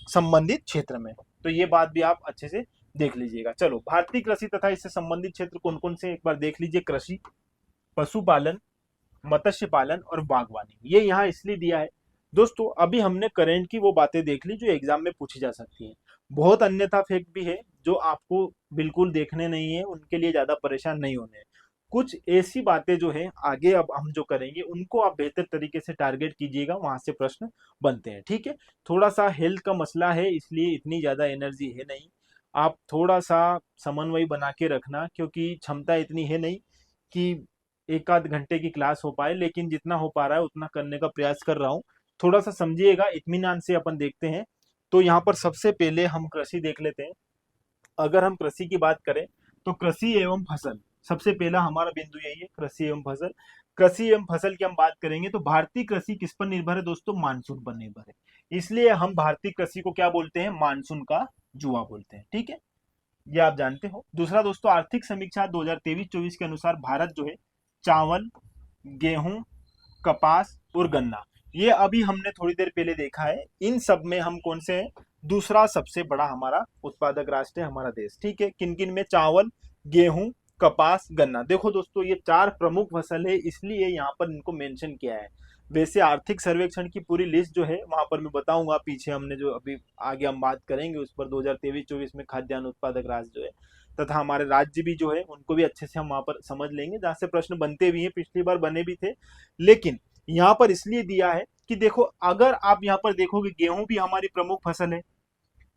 संबंधित क्षेत्र में। तो ये बात भी आप अच्छे से देख लीजिएगा। चलो, भारतीय कृषि तथा इससे संबंधित क्षेत्र कौन कौन से एक बार देख लीजिए। कृषि, पशुपालन, मत्स्य पालन और बागवानी, ये यहाँ इसलिए दिया है दोस्तों। अभी हमने करंट की वो बातें देख ली जो एग्जाम में पूछी जा सकती हैं। बहुत अन्यथा फैक्ट भी है जो आपको बिल्कुल देखने नहीं है, उनके लिए ज्यादा परेशान नहीं होने हैं। कुछ ऐसी बातें जो है आगे अब हम जो करेंगे उनको आप बेहतर तरीके से टारगेट कीजिएगा, वहां से प्रश्न बनते हैं। ठीक है, थोड़ा सा हेल्थ का मसला है इसलिए इतनी ज्यादा एनर्जी है नहीं, आप थोड़ा सा समन्वय बना के रखना, क्योंकि क्षमता इतनी है नहीं कि एक आध घंटे की क्लास हो पाए, लेकिन जितना हो पा रहा है उतना करने का प्रयास कर रहा हूँ। थोड़ा सा समझिएगा, इत्मीनान से अपन देखते हैं। तो यहाँ पर सबसे पहले हम कृषि देख लेते हैं। अगर हम कृषि की बात करें तो कृषि एवं फसल, सबसे पहला हमारा बिंदु यही है, कृषि एवं फसल। कृषि एवं फसल की हम बात करेंगे तो भारतीय कृषि किस पर निर्भर है दोस्तों, मानसून पर निर्भर है। इसलिए हम भारतीय कृषि को क्या बोलते हैं, मानसून का जुआ बोलते हैं। ठीक है, ये आप जानते हो। दूसरा दोस्तों, आर्थिक समीक्षा 2023-24 के अनुसार भारत जो है चावल, गेहूं, कपास, और गन्ना। ये अभी हमने थोड़ी देर पहले देखा है। इन सब में हम कौन से हैं? दूसरा सबसे बड़ा हमारा उत्पादक राष्ट्र है हमारा देश। ठीक है, किन किन में? चावल, गेहूं, कपास, गन्ना। देखो दोस्तों, ये चार प्रमुख फसल है, इसलिए यहाँ पर इनको मेंशन किया है। वैसे आर्थिक सर्वेक्षण की पूरी लिस्ट जो है वहां पर मैं बताऊंगा, पीछे हमने जो अभी आगे हम बात करेंगे उस पर 2023-24 में खाद्यान्न उत्पादक राष्ट्र जो है तथा हमारे राज्य भी जो है उनको भी अच्छे से हम वहां पर समझ लेंगे, जहां से प्रश्न बनते भी हैं, पिछली बार बने भी थे। लेकिन यहाँ पर इसलिए दिया है कि देखो, अगर आप यहाँ पर देखोगे, गेहूं भी हमारी प्रमुख फसल है,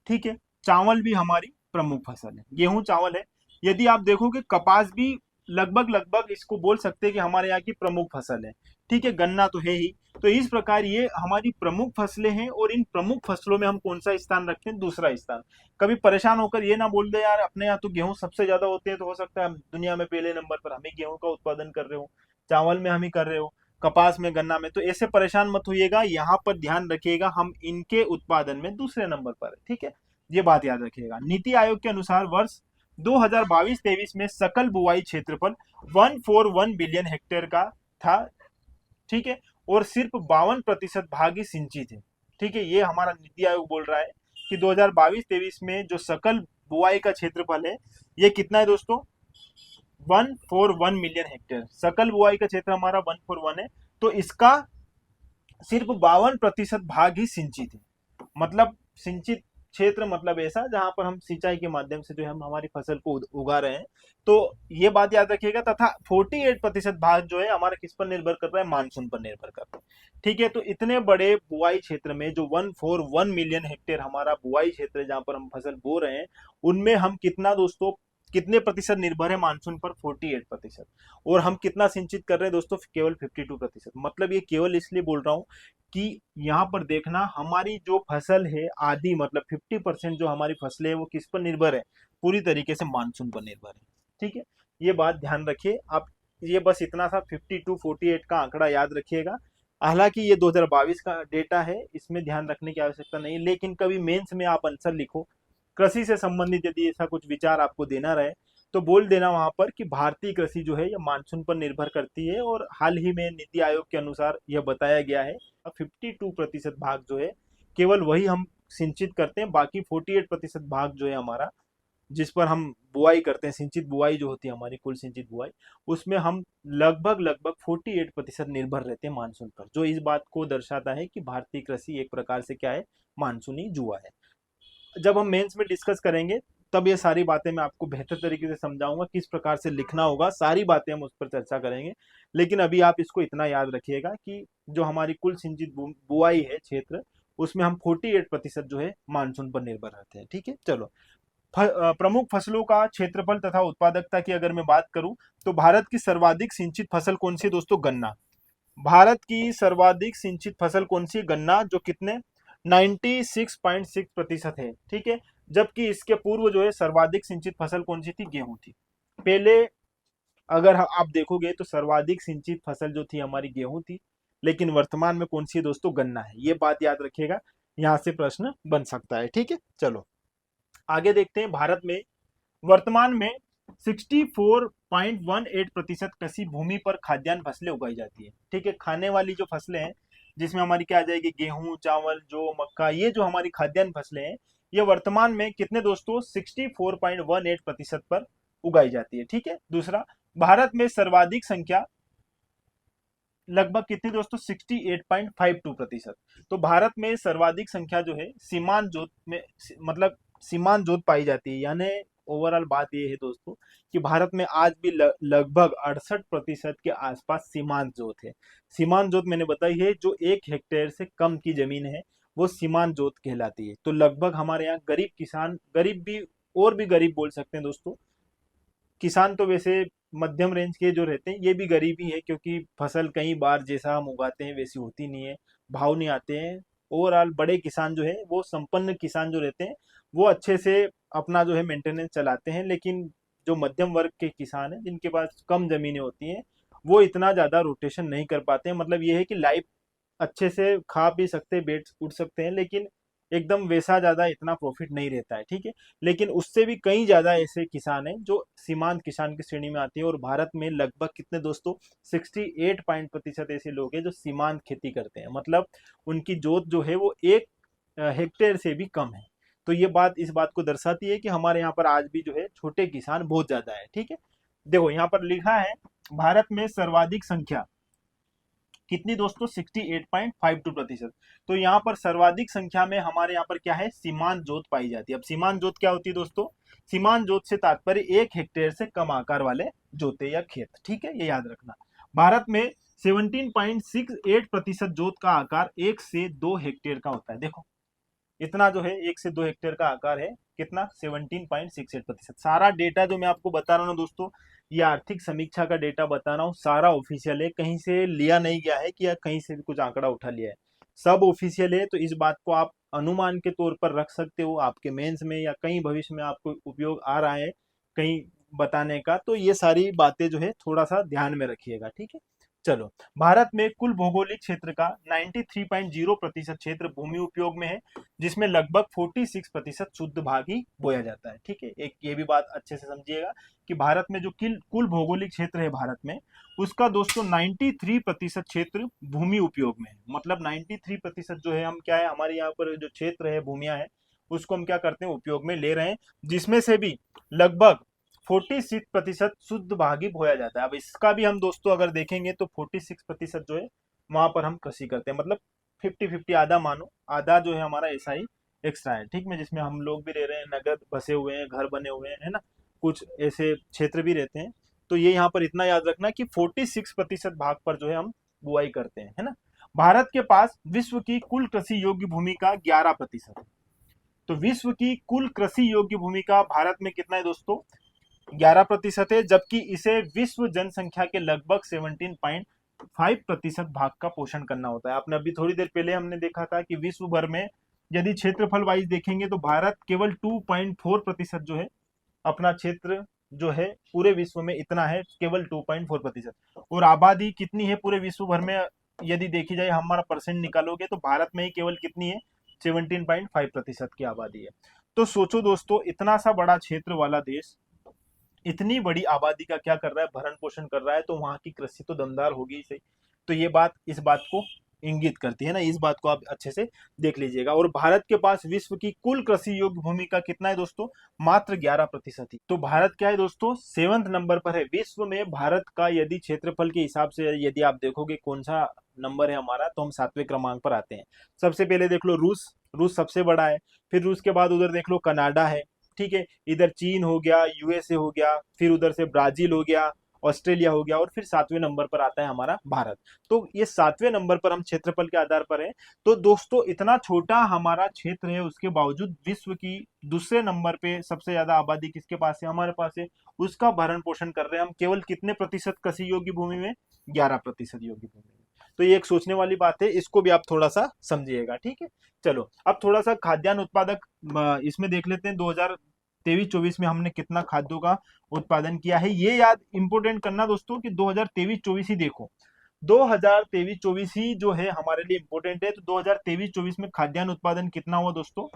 ठीक है, चावल भी हमारी प्रमुख फसल है, गेहूं चावल है। यदि आप देखोगे, कपास भी लगभग लगभग इसको बोल सकते हैं कि हमारे यहाँ की प्रमुख फसल है। ठीक है, गन्ना तो है ही। तो इस प्रकार ये हमारी प्रमुख फसलें हैं, और इन प्रमुख फसलों में हम कौन सा स्थान रखते हैं? दूसरा स्थान। कभी परेशान होकर ये ना बोल दे यार अपने यहाँ तो गेहूं सबसे ज्यादा होते हैं, तो हो सकता है हम दुनिया में पहले नंबर पर हम ही गेहूं का उत्पादन कर रहे हो, चावल में हम ही कर रहे हो, कपास में, गन्ना में। तो ऐसे परेशान मत होइएगा, यहाँ पर ध्यान रखिएगा हम इनके उत्पादन में दूसरे नंबर पर है। ठीक है, ये बात याद रखिएगा। नीति आयोग के अनुसार वर्ष 2022-23 में सकल बुआई क्षेत्रफल 141 बिलियन हेक्टेयर का था। ठीक है, और सिर्फ 52% भाग ही सिंचित है। ठीक है, ये हमारा नीति आयोग बोल रहा है कि 2022-23 में जो सकल बुआई का क्षेत्रफल है, ये कितना है दोस्तों? 141 मिलियन हेक्टेयर। सकल बुआई का क्षेत्र हमारा 141 है, तो इसका सिर्फ 52% भाग ही सिंचित है। मतलब सिंचित क्षेत्र मतलब ऐसा जहां पर हम सिंचाई के माध्यम से जो है हम हमारी फसल को उगा रहे हैं। तो ये बात याद रखिएगा। तथा 48% भाग जो है हमारा किस पर निर्भर कर रहा है? मानसून पर निर्भर कर रहा है। ठीक है, तो इतने बड़े बुआई क्षेत्र में जो 141 मिलियन हेक्टेयर हमारा बुआई क्षेत्र है जहां पर हम फसल बो रहे हैं, उनमें हम कितना दोस्तों, कितने प्रतिशत निर्भर है मानसून पर? 48%। और हम कितना सिंचित कर रहे हैं दोस्तों? केवल 52%। मतलब ये केवल इसलिए बोल रहा हूं कि यहाँ पर देखना, हमारी जो फसल है आधी, मतलब 50% जो हमारी फसलें है वो किस पर निर्भर है? पूरी तरीके से मानसून पर निर्भर है। ठीक है, ये बात ध्यान रखिए आप। ये बस इतना सा 52-48 का आंकड़ा याद रखिएगा। हालांकि ये 2022 का डेटा है, इसमें ध्यान रखने की आवश्यकता नहीं, लेकिन कभी मेंस में आप आंसर लिखो, कृषि से संबंधित यदि ऐसा कुछ विचार आपको देना रहे, तो बोल देना वहां पर कि भारतीय कृषि जो है ये मानसून पर निर्भर करती है, और हाल ही में नीति आयोग के अनुसार यह बताया गया है 52% भाग जो है केवल वही हम सिंचित करते हैं। बाकी 48% भाग जो है हमारा, जिस पर हम बुआई करते हैं, सिंचित बुआई जो होती है हमारी, कुल सिंचित बुआई, उसमें हम लगभग लगभग 48% निर्भर रहते हैं मानसून पर, जो इस बात को दर्शाता है कि भारतीय कृषि एक प्रकार से क्या है? मानसूनी जुआ है। जब हम मेंस में डिस्कस करेंगे तब ये सारी बातें मैं आपको बेहतर तरीके से समझाऊंगा, किस प्रकार से लिखना होगा, सारी बातें हम उस पर चर्चा करेंगे। लेकिन अभी आप इसको इतना याद रखिएगा कि जो हमारी कुल सिंचित बुआई है क्षेत्र, उसमें हम 48% जो है मानसून पर निर्भर रहते हैं। ठीक है, चलो। प्रमुख फसलों का क्षेत्रफल तथा उत्पादकता की अगर मैं बात करूं, तो भारत की सर्वाधिक सिंचित फसल कौन सी है दोस्तों? गन्ना। भारत की सर्वाधिक सिंचित फसल कौन सी? गन्ना, जो कितने? 96.6% है। ठीक है, जबकि इसके पूर्व जो है सर्वाधिक सिंचित फसल कौन सी थी? गेहूं थी। पहले अगर आप देखोगे तो सर्वाधिक सिंचित फसल जो थी हमारी गेहूं थी, लेकिन वर्तमान में कौन सी है दोस्तों? गन्ना है। ये बात याद रखिएगा, यहां से प्रश्न बन सकता है। ठीक है, चलो आगे देखते हैं। भारत में वर्तमान में 64.18% कृषि भूमि पर खाद्यान्न फसलें उगाई जाती है। ठीक है, खाने वाली जो फसलें हैं, जिसमें हमारी क्या आ जाएगी? गेहूं, चावल, जौ, मक्का, ये जो हमारी खाद्यान्न फसलें हैं, ये वर्तमान में कितने दोस्तों? 64.18% पर उगाई जाती है। ठीक है, दूसरा, भारत में सर्वाधिक संख्या लगभग कितनी दोस्तों? 68.52%। तो भारत में सर्वाधिक संख्या जो है सीमांत जोत में, मतलब सीमांत जोत पाई जाती है। यानी ओवरऑल बात यह है दोस्तों कि भारत में आज भी लगभग 68% के आसपास सीमांत जोत है। सीमांत जोत मैंने बताई है, जो 1 हेक्टेयर से कम की जमीन है वो सीमांत जोत कहलाती है। तो लगभग हमारे यहाँ गरीब किसान, गरीब भी और भी गरीब बोल सकते हैं दोस्तों, किसान तो वैसे मध्यम रेंज के जो रहते हैं ये भी गरीब ही है, क्योंकि फसल कई बार जैसा हम उगाते हैं वैसी होती नहीं है, भाव नहीं आते हैं। ओवरऑल बड़े किसान जो है, वो संपन्न किसान जो रहते हैं, वो अच्छे से अपना जो है मेंटेनेंस चलाते हैं। लेकिन जो मध्यम वर्ग के किसान हैं, जिनके पास कम जमीनें होती हैं, वो इतना ज्यादा रोटेशन नहीं कर पाते हैं। मतलब ये है कि लाइफ अच्छे से खा पी सकते हैं, बैठ उठ सकते हैं, लेकिन एकदम वैसा ज्यादा इतना प्रॉफिट नहीं रहता है, ठीक है। लेकिन उससे भी कई ज्यादा ऐसे किसान हैं जो सीमांत किसान की श्रेणी में आते हैं, और भारत में लगभग कितने दोस्तों 68% ऐसे लोग हैं जो सीमांत खेती करते हैं, मतलब उनकी जोत जो है वो 1 हेक्टेयर से भी कम है। तो ये बात इस बात को दर्शाती है कि हमारे यहाँ पर आज भी जो है छोटे किसान बहुत ज्यादा है, ठीक है। देखो यहाँ पर लिखा है भारत में सर्वाधिक संख्या कितनी दोस्तों 68.52%। तो यहाँ पर सर्वाधिक संख्या में हमारे यहाँ पर क्या है, सीमांत जोत पाई जाती है। अब सीमांत जोत क्या होती है दोस्तों, सीमांत जोत से तात्पर्य 1 हेक्टेयर से कम आकार वाले जोते या खेत, ठीक है, ये याद रखना। भारत में 17.68% जोत का आकार 1 से 2 हेक्टेयर का होता है। देखो इतना जो है 1 से 2 हेक्टेयर का आकार है, कितना 17.68%। सारा डेटा जो मैं आपको बता रहा हूँ दोस्तों, ये आर्थिक समीक्षा का डेटा बता रहा हूँ, सारा ऑफिशियल है, कहीं से लिया नहीं गया है कि या कहीं से भी कुछ आंकड़ा उठा लिया है, सब ऑफिशियल है। तो इस बात को आप अनुमान के तौर पर रख सकते हो, आपके मेंस में या कहीं भविष्य में आपको उपयोग आ रहा है कहीं बताने का, तो ये सारी बातें जो है थोड़ा सा ध्यान में रखिएगा, ठीक है। चलो, भारत में कुल भौगोलिक क्षेत्र का 93.0% क्षेत्र भूमि उपयोग में है, जिसमें लगभग 46% शुद्ध भाग ही बोया जाता है, ठीक है। एक ये भी बात अच्छे से समझिएगा कि भारत में जो कुल भौगोलिक क्षेत्र है भारत में, उसका दोस्तों 93% क्षेत्र भूमि उपयोग में है। मतलब 93% जो है हम क्या है, हमारे यहाँ पर जो क्षेत्र है भूमिया है, उसको हम क्या करते हैं, उपयोग में ले रहे हैं, जिसमें से भी लगभग 46% शुद्ध भाग ही बोया जाता है। अब इसका भी हम दोस्तों अगर देखेंगे तो 46% जो है वहां पर हम कृषि करते हैं, मतलब 50-50, आधा मानो, आधा जो है हमारा ऐसा ही एक्स्ट्रा है, ठीक है, जिसमें हम लोग भी रह रहे हैं, नगद बसे हुए हैं, घर बने हुए हैं, है ना, कुछ ऐसे क्षेत्र भी रहते हैं। तो ये यहाँ पर इतना याद रखना कि 46% भाग पर जो है हम बुआई करते हैं, है ना। भारत के पास विश्व की कुल कृषि योग्य भूमि का 11% है। तो विश्व की कुल कृषि योग्य भूमि का भारत में कितना है दोस्तों, 11% है, जबकि इसे विश्व जनसंख्या के लगभग 17.5% भाग का पोषण करना होता है। आपने अभी थोड़ी देर पहले हमने देखा था कि विश्व भर में यदि क्षेत्रफल वाइज देखेंगे तो भारत केवल 2.4% जो है अपना क्षेत्र जो है पूरे विश्व में इतना है, केवल 2.4%। और आबादी कितनी है पूरे विश्व भर में, यदि देखी जाए हमारा परसेंट निकालोगे तो भारत में ही केवल कितनी है, 17.5% की आबादी है। तो सोचो दोस्तों, इतना सा बड़ा क्षेत्र वाला देश इतनी बड़ी आबादी का क्या कर रहा है, भरण पोषण कर रहा है, तो वहां की कृषि तो दमदार होगी ही सही। तो ये बात इस बात को इंगित करती है ना, इस बात को आप अच्छे से देख लीजिएगा। और भारत के पास विश्व की कुल कृषि योग्य भूमि का कितना है दोस्तों, मात्र 11% ही। तो भारत क्या है दोस्तों, 7वें नंबर पर है विश्व में। भारत का यदि क्षेत्रफल के हिसाब से यदि आप देखोगे कौन सा नंबर है हमारा, तो हम 7वें क्रमांक पर आते हैं। सबसे पहले देख लो रूस, रूस सबसे बड़ा है। फिर रूस के बाद उधर देख लो कनाडा है, ठीक है, इधर चीन हो गया, यूएसए हो गया, फिर उधर से ब्राजील हो गया, ऑस्ट्रेलिया हो गया, और फिर 7वें नंबर पर आता है हमारा भारत। तो ये 7वें नंबर पर हम क्षेत्रफल के आधार पर है। तो दोस्तों इतना छोटा हमारा क्षेत्र है, उसके बावजूद विश्व की दूसरे नंबर पे सबसे ज्यादा आबादी किसके पास है, हमारे पास है। उसका भरण पोषण कर रहे हैं हम केवल कितने प्रतिशत कृषि योग्य भूमि में, 11% योग्य भूमि में। तो ये एक सोचने वाली बात है, इसको भी आप थोड़ा सा समझिएगा, ठीक है। चलो, अब थोड़ा सा खाद्यान्न उत्पादक इसमें देख लेते हैं, 2023-24 में हमने कितना खाद्यों का उत्पादन किया है। ये याद इंपोर्टेंट करना दोस्तों कि 2023-24 ही देखो, 2023-24 ही जो है हमारे लिए इंपोर्टेंट है। तो 2023-24 में खाद्यान्न उत्पादन कितना हुआ दोस्तों,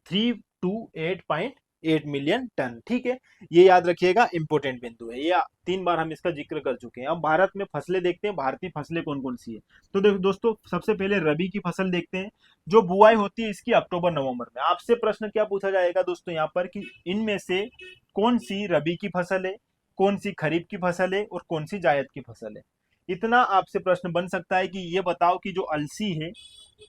328.8 मिलियन टन, ठीक है। ये याद रखिएगा, इंपोर्टेंट बिंदु है ये, 3 बार हम इसका जिक्र कर चुके हैं। अब भारत में फसलें देखते हैं, भारतीय फसलें कौन कौन सी है। तो देखो दोस्तों, सबसे पहले रबी की फसल देखते हैं, जो बुआई होती है इसकी अक्टूबर नवंबर में। आपसे प्रश्न क्या पूछा जाएगा दोस्तों यहाँ पर कि इनमें से कौन सी रबी की फसल है, कौन सी खरीफ की फसल है, और कौन सी जायद की फसल है। इतना आपसे प्रश्न बन सकता है कि ये बताओ कि जो अलसी है,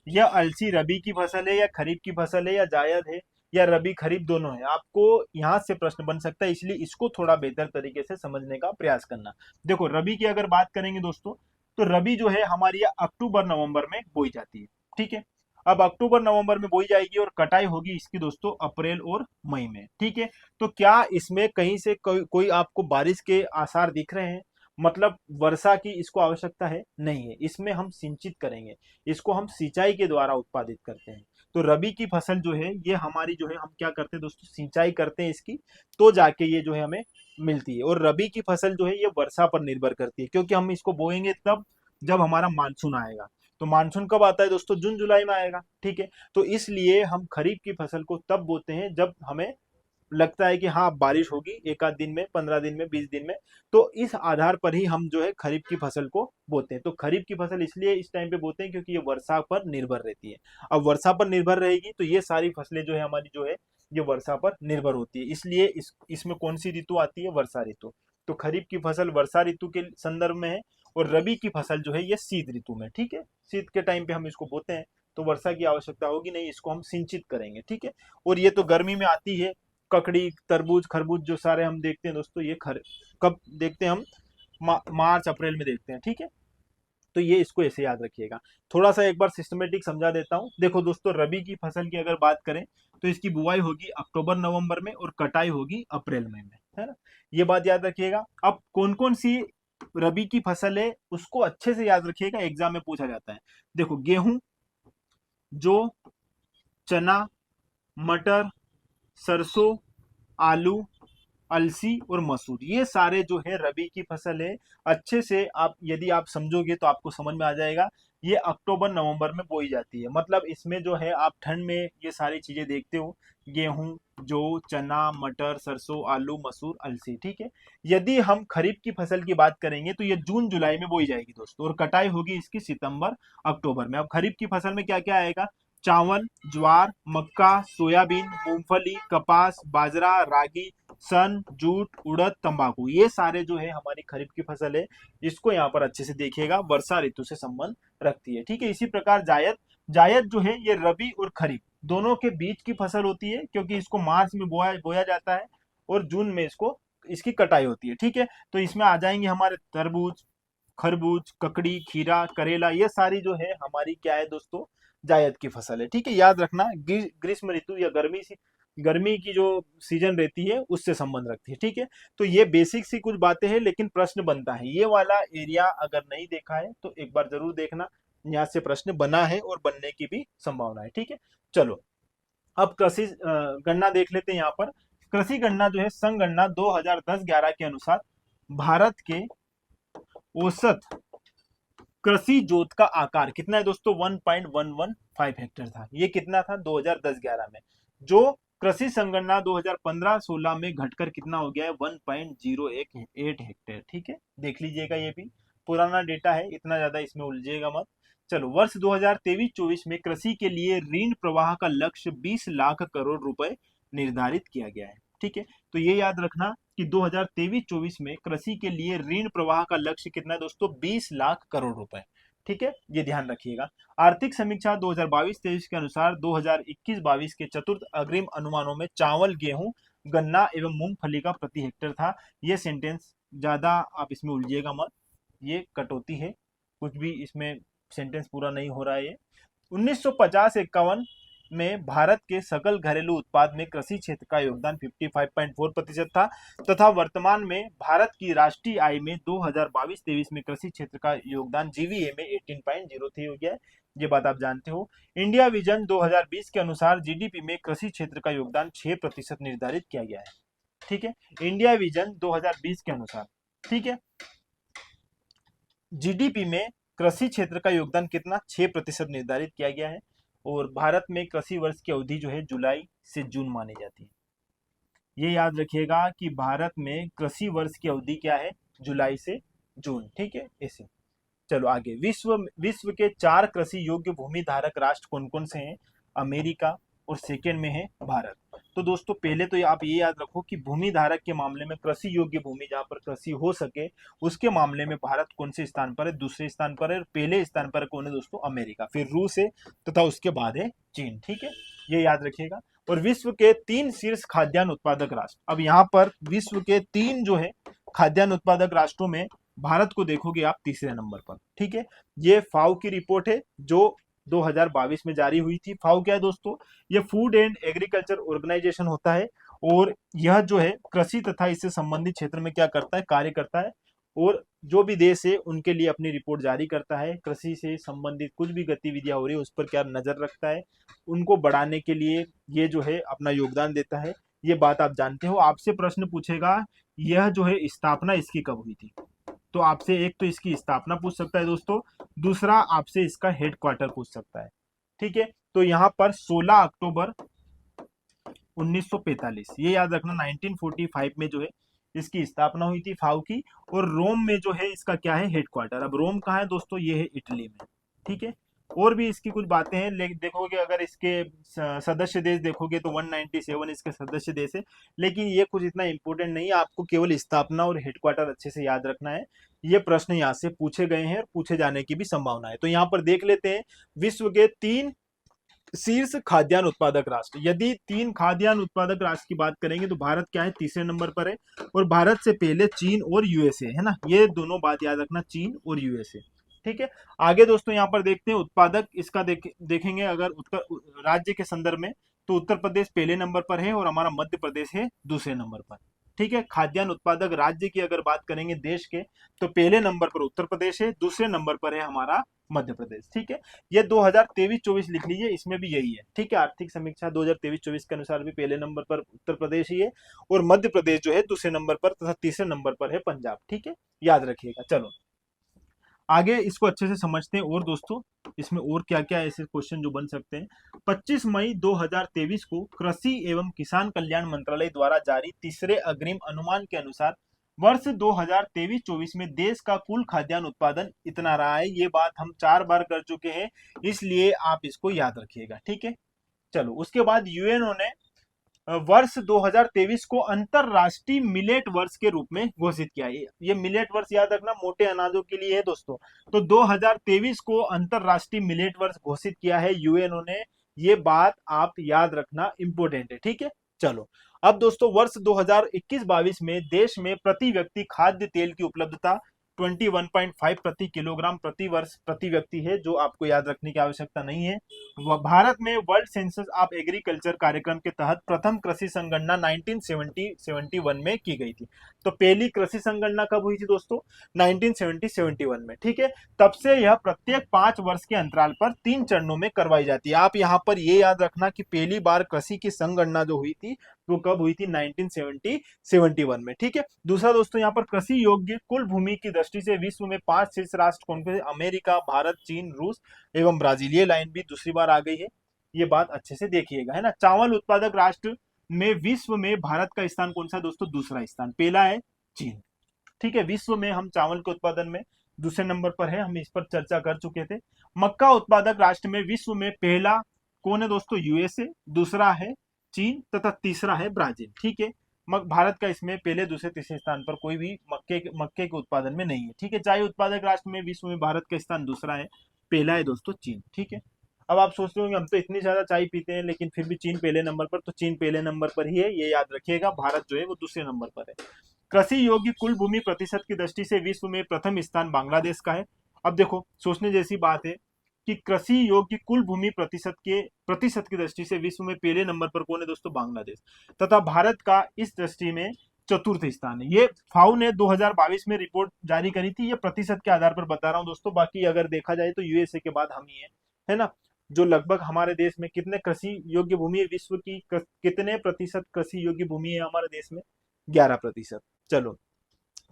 यह अलसी रबी की फसल है या खरीफ की फसल है या जायद है या रबी खरीफ दोनों है। आपको यहाँ से प्रश्न बन सकता है, इसलिए इसको थोड़ा बेहतर तरीके से समझने का प्रयास करना। देखो रबी की अगर बात करेंगे दोस्तों, तो रबी जो है हमारी अक्टूबर नवंबर में बोई जाती है, ठीक है। अब अक्टूबर नवंबर में बोई जाएगी और कटाई होगी इसकी दोस्तों अप्रैल और मई में, ठीक है। तो क्या इसमें कहीं से कोई आपको बारिश के आसार दिख रहे हैं, मतलब वर्षा की इसको आवश्यकता है, नहीं है। इसमें हम सिंचित करेंगे, इसको हम सिंचाई के द्वारा उत्पादित करते हैं। तो रबी की फसल जो है ये हमारी जो है हम क्या करते हैं दोस्तों, सिंचाई करते हैं इसकी, तो जाके ये जो है हमें मिलती है। और रबी की फसल जो है ये वर्षा पर निर्भर करती है, क्योंकि हम इसको बोएंगे तब जब हमारा मानसून आएगा। तो मानसून कब आता है दोस्तों? जून जुलाई में आएगा। ठीक है, तो इसलिए हम खरीफ की फसल को तब बोते हैं जब हमें लगता है कि हाँ बारिश होगी एक आध दिन में, 15 दिन में, 20 दिन में। तो इस आधार पर ही हम जो है खरीफ की फसल को बोते हैं। तो खरीफ की फसल इसलिए इस टाइम पे बोते हैं क्योंकि ये वर्षा पर निर्भर रहती है। अब वर्षा पर निर्भर रहेगी तो ये सारी फसलें जो है हमारी जो है ये वर्षा पर निर्भर होती है। इसलिए इसमें कौन सी ऋतु आती है? वर्षा ऋतु। तो खरीफ की फसल वर्षा ऋतु के संदर्भ में है और रबी की फसल जो है ये शीत ऋतु में। ठीक है, शीत के टाइम पे हम इसको बोते हैं तो वर्षा की आवश्यकता होगी नहीं, इसको हम सिंचित करेंगे। ठीक है, और ये तो गर्मी में आती है। ककड़ी, तरबूज, खरबूज जो सारे हम देखते हैं दोस्तों ये कब देखते हैं हम? मार्च अप्रैल में देखते हैं। ठीक है, तो ये इसको ऐसे याद रखिएगा। थोड़ा सा एक बार सिस्टमेटिक समझा देता हूँ। देखो दोस्तों, रबी की फसल की अगर बात करें तो इसकी बुआई होगी अक्टूबर नवंबर में और कटाई होगी अप्रैल मई में, है ना? ये बात याद रखिएगा। अब कौन कौन सी रबी की फसल है उसको अच्छे से याद रखिएगा, एग्जाम में पूछा जाता है। देखो, गेहूं, जौ, चना, मटर, सरसों, आलू, अलसी और मसूर, ये सारे जो है रबी की फसल है। अच्छे से आप यदि आप समझोगे तो आपको समझ में आ जाएगा। ये अक्टूबर नवंबर में बोई जाती है। मतलब इसमें जो है आप ठंड में ये सारी चीजें देखते हो, गेहूं, जौ, चना, मटर, सरसों, आलू, मसूर, अलसी। ठीक है, यदि हम खरीफ की फसल की बात करेंगे तो ये जून जुलाई में बोई जाएगी दोस्तों और कटाई होगी इसकी सितंबर अक्टूबर में। अब खरीफ की फसल में क्या क्या आएगा? चावल, ज्वार, मक्का, सोयाबीन, मूंगफली, कपास, बाजरा, रागी, सन, जूट, उड़द, तंबाकू, ये सारे जो है हमारी खरीफ की फसल है। इसको यहाँ पर अच्छे से देखिएगा, वर्षा ऋतु से संबंध रखती है। ठीक है, इसी प्रकार जायद, जायद जो है ये रबी और खरीफ दोनों के बीच की फसल होती है क्योंकि इसको मार्च में बोया जाता है और जून में इसको इसकी कटाई होती है। ठीक है, तो इसमें आ जाएंगे हमारे तरबूज, खरबूज, ककड़ी, खीरा, करेला, ये सारी जो है हमारी क्या है दोस्तों? जायद की फसल है। ठीक है, याद रखना ग्रीष्म ऋतु या गर्मी की जो सीजन रहती है उससे संबंध रखती है। ठीक है, तो ये बेसिक सी कुछ बातें हैं, लेकिन प्रश्न बनता है। ये वाला एरिया अगर नहीं देखा है तो एक बार जरूर देखना, यहाँ से प्रश्न बना है और बनने की भी संभावना है। ठीक है, चलो अब कृषि गणना देख लेते हैं। यहाँ पर कृषि गणना जो है संगणना 2010-11 के अनुसार भारत के औसत कृषि जोत का आकार कितना है दोस्तों? 1.115 हेक्टेयर था। ये कितना था 2010-11 में? जो कृषि संगणना 2015-16 में घटकर कितना हो गया है? 1.018 हेक्टेयर। ठीक है, देख लीजिएगा, ये भी पुराना डेटा है, इतना ज्यादा इसमें उलझिएगा मत। चलो, वर्ष 2023-24 में कृषि के लिए ऋण प्रवाह का लक्ष्य 20 लाख करोड़ रुपए निर्धारित किया गया है। ठीक है, तो ये याद रखना कि 2023-24 में कृषि के लिए ऋण प्रवाह का लक्ष्य कितना है दोस्तों? 20 लाख करोड़ रुपए। ठीक है, ये ध्यान रखिएगा। आर्थिक समीक्षा 2022-23 के अनुसार 2021-22 के चतुर्थ अग्रिम अनुमानों में चावल, गेहूं, गन्ना एवं मूंगफली का प्रति हेक्टेयर था। ये सेंटेंस ज्यादा आप इसमें उलझिएगा मत, ये कटौती है, कुछ भी इसमें सेंटेंस पूरा नहीं हो रहा है। 1950-51 में भारत के सकल घरेलू उत्पाद में कृषि क्षेत्र का योगदान 55.4% था तथा वर्तमान में भारत की राष्ट्रीय आय में 2022-23 में कृषि क्षेत्र का योगदान जीवीए में 18.03 हो गया है। ये बात आप जानते हो। इंडिया विजन 2020 के अनुसार जीडीपी में कृषि क्षेत्र का योगदान 6% निर्धारित किया गया है। ठीक है, इंडिया विजन 2020 के अनुसार, ठीक है, जीडीपी में कृषि क्षेत्र का योगदान कितना? 6% निर्धारित किया गया है। और भारत में कृषि वर्ष की अवधि जो है जुलाई से जून मानी जाती है। ये याद रखिएगा कि भारत में कृषि वर्ष की अवधि क्या है? जुलाई से जून। ठीक है, ऐसे। चलो आगे, विश्व के 4 कृषि योग्य भूमि धारक राष्ट्र कौन कौन से हैं? अमेरिका और सेकेंड में है भारत। तो दोस्तों पहले तो आप ये याद रखो कि भूमि धारक के मामले में कृषि योग्य भूमि जहां पर कृषि हो सके उसके मामले में भारत कौन से स्थान पर है? दूसरे स्थान पर है। पहले स्थान पर कौन है दोस्तों? अमेरिका, फिर रूस है तथा उसके बाद है चीन। ठीक है, ये याद रखिएगा। और विश्व के 3 शीर्ष खाद्यान्न उत्पादक राष्ट्र, अब यहाँ पर विश्व के 3 जो है खाद्यान्न उत्पादक राष्ट्रों में भारत को देखोगे आप तीसरे नंबर पर। ठीक है, ये फाओ की रिपोर्ट है जो 2022 में जारी हुई थी। फाओ क्या है दोस्तों? ये फूड एंड एग्रीकल्चर ऑर्गेनाइजेशन होता है और यह जो है कृषि तथा इससे संबंधित क्षेत्र में क्या करता है? कार्य करता है और जो भी देश है उनके लिए अपनी रिपोर्ट जारी करता है। कृषि से संबंधित कुछ भी गतिविधियां हो रही है उस पर क्या नजर रखता है, उनको बढ़ाने के लिए ये जो है अपना योगदान देता है। ये बात आप जानते हो। आपसे प्रश्न पूछेगा यह जो है स्थापना इसकी कब हुई थी? तो आपसे एक तो इसकी स्थापना पूछ सकता है दोस्तों, दूसरा आपसे इसका हेडक्वार्टर पूछ सकता है। ठीक है, तो यहाँ पर 16 अक्टूबर 1945, ये याद रखना, 1945 में जो है इसकी स्थापना हुई थी फाव की। और रोम में जो है इसका क्या है, हेडक्वार्टर। अब रोम कहाँ है दोस्तों, ये है इटली में। ठीक है, और भी इसकी कुछ बातें हैं, लेकिन देखोगे अगर इसके सदस्य देश देखोगे तो 197 इसके सदस्य देश है, लेकिन ये कुछ इतना इंपॉर्टेंट नहीं है, आपको केवल स्थापना और हेडक्वार्टर अच्छे से याद रखना है। ये प्रश्न यहाँ से पूछे गए हैं और पूछे जाने की भी संभावना है। तो यहाँ पर देख लेते हैं विश्व के 3 शीर्ष खाद्यान्न उत्पादक राष्ट्र। यदि 3 खाद्यान्न उत्पादक राष्ट्र की बात करेंगे तो भारत क्या है, तीसरे नंबर पर है। और भारत से पहले चीन और यूएसए है ना, ये दोनों बात याद रखना, चीन और यूएसए। ठीक है, आगे दोस्तों यहाँ पर देखते हैं उत्पादक इसका देखेंगे अगर उत्तर राज्य के संदर्भ में, तो उत्तर प्रदेश पहले नंबर पर है और हमारा मध्य प्रदेश है दूसरे नंबर पर। ठीक है, खाद्यान्न उत्पादक राज्य की अगर बात करेंगे देश के, तो पहले नंबर पर उत्तर प्रदेश है, दूसरे नंबर पर है हमारा मध्य प्रदेश। ठीक है, ये 2023-24 लिख लीजिए, इसमें भी यही है। ठीक है, आर्थिक समीक्षा 2023-24 के अनुसार भी पहले नंबर पर उत्तर प्रदेश ही है और मध्य प्रदेश जो है दूसरे नंबर पर तथा तीसरे नंबर पर है पंजाब। ठीक है, याद रखिएगा। चलो आगे इसको अच्छे से समझते हैं। और दोस्तों इसमें और क्या क्या ऐसे क्वेश्चन जो बन सकते हैं। 25 मई 2023 को कृषि एवं किसान कल्याण मंत्रालय द्वारा जारी तीसरे अग्रिम अनुमान के अनुसार वर्ष 2023-24 में देश का कुल खाद्यान्न उत्पादन इतना रहा है। ये बात हम 4 बार कर चुके हैं, इसलिए आप इसको याद रखिएगा। ठीक है, चलो उसके बाद यूएनओ ने वर्ष 2023 को अंतरराष्ट्रीय मिलेट वर्ष के रूप में घोषित किया है। ये मिलेट वर्ष याद रखना मोटे अनाजों के लिए है दोस्तों। तो 2023 को अंतरराष्ट्रीय मिलेट वर्ष घोषित किया है यूएनओ ने, ये बात आप याद रखना इंपॉर्टेंट है। ठीक है, चलो अब दोस्तों वर्ष 2021-22 में देश में प्रति व्यक्ति खाद्य तेल की उपलब्धता 21.5 प्रति किलोग्राम प्रति वर्ष प्रति व्यक्ति है, जो आपको याद रखने की आवश्यकता नहीं है। भारत में वर्ल्ड सेंसस ऑफ एग्रीकल्चर कार्यक्रम के तहत प्रथम कृषि संगणना 1970-71 में की गई थी। तो पहली कृषि संगणना कब हुई थी दोस्तों, 1970-71 में। ठीक है, तब से यह प्रत्येक 5 वर्ष के अंतराल पर 3 चरणों में करवाई जाती है। आप यहाँ पर ये याद रखना कि पहली बार कृषि की संगणना जो हुई थी वो कब हुई थी, 1970-71 में। ठीक है, दूसरा दोस्तों यहाँ पर कृषि योग्य कुल भूमि की दृष्टि से विश्व में 5 शीर्ष राष्ट्र कौन से, अमेरिका, भारत, चीन, रूस एवं ब्राजील। ये लाइन भी दूसरी बार आ गई है, ये बात अच्छे से देखिएगा, है ना। चावल उत्पादक राष्ट्र में विश्व में भारत का स्थान कौन सा दोस्तों, दूसरा स्थान, पहला है चीन। ठीक है, विश्व में हम चावल के उत्पादन में दूसरे नंबर पर है, हम इस पर चर्चा कर चुके थे। मक्का उत्पादक राष्ट्र में विश्व में पहला कौन है दोस्तों, यूएसए, दूसरा है चीन तथा तीसरा है ब्राजील। ठीक है, भारत का इसमें पहले दूसरे तीसरे स्थान पर कोई भी मक्के के उत्पादन में नहीं है। ठीक है, चाय उत्पादक राष्ट्र में विश्व में भारत का स्थान दूसरा है, पहला है दोस्तों चीन। ठीक है, अब आप सोचते होंगे हम तो इतनी ज्यादा चाय पीते हैं लेकिन फिर भी चीन पहले नंबर पर, तो चीन पहले नंबर पर ही है, ये याद रखिएगा। भारत जो है वो दूसरे नंबर पर है। कृषि योग्य कुल भूमि प्रतिशत की दृष्टि से विश्व में प्रथम स्थान बांग्लादेश का है। अब देखो सोचने जैसी बात है कि कृषि योग्य कुल भूमि प्रतिशत की दृष्टि से विश्व में पहले नंबर पर कौन है दोस्तों, बांग्लादेश, तथा भारत का इस दृष्टि में चतुर्थ स्थान है। ये फाओ ने 2022 में रिपोर्ट जारी करी थी, ये प्रतिशत के आधार पर बता रहा हूं दोस्तों। बाकी अगर देखा जाए तो यूएसए के बाद हम ही है ना, जो लगभग हमारे देश में कितने कृषि योग्य भूमि है, विश्व की कितने प्रतिशत कृषि योग्य भूमि है हमारे देश में, 11%। चलो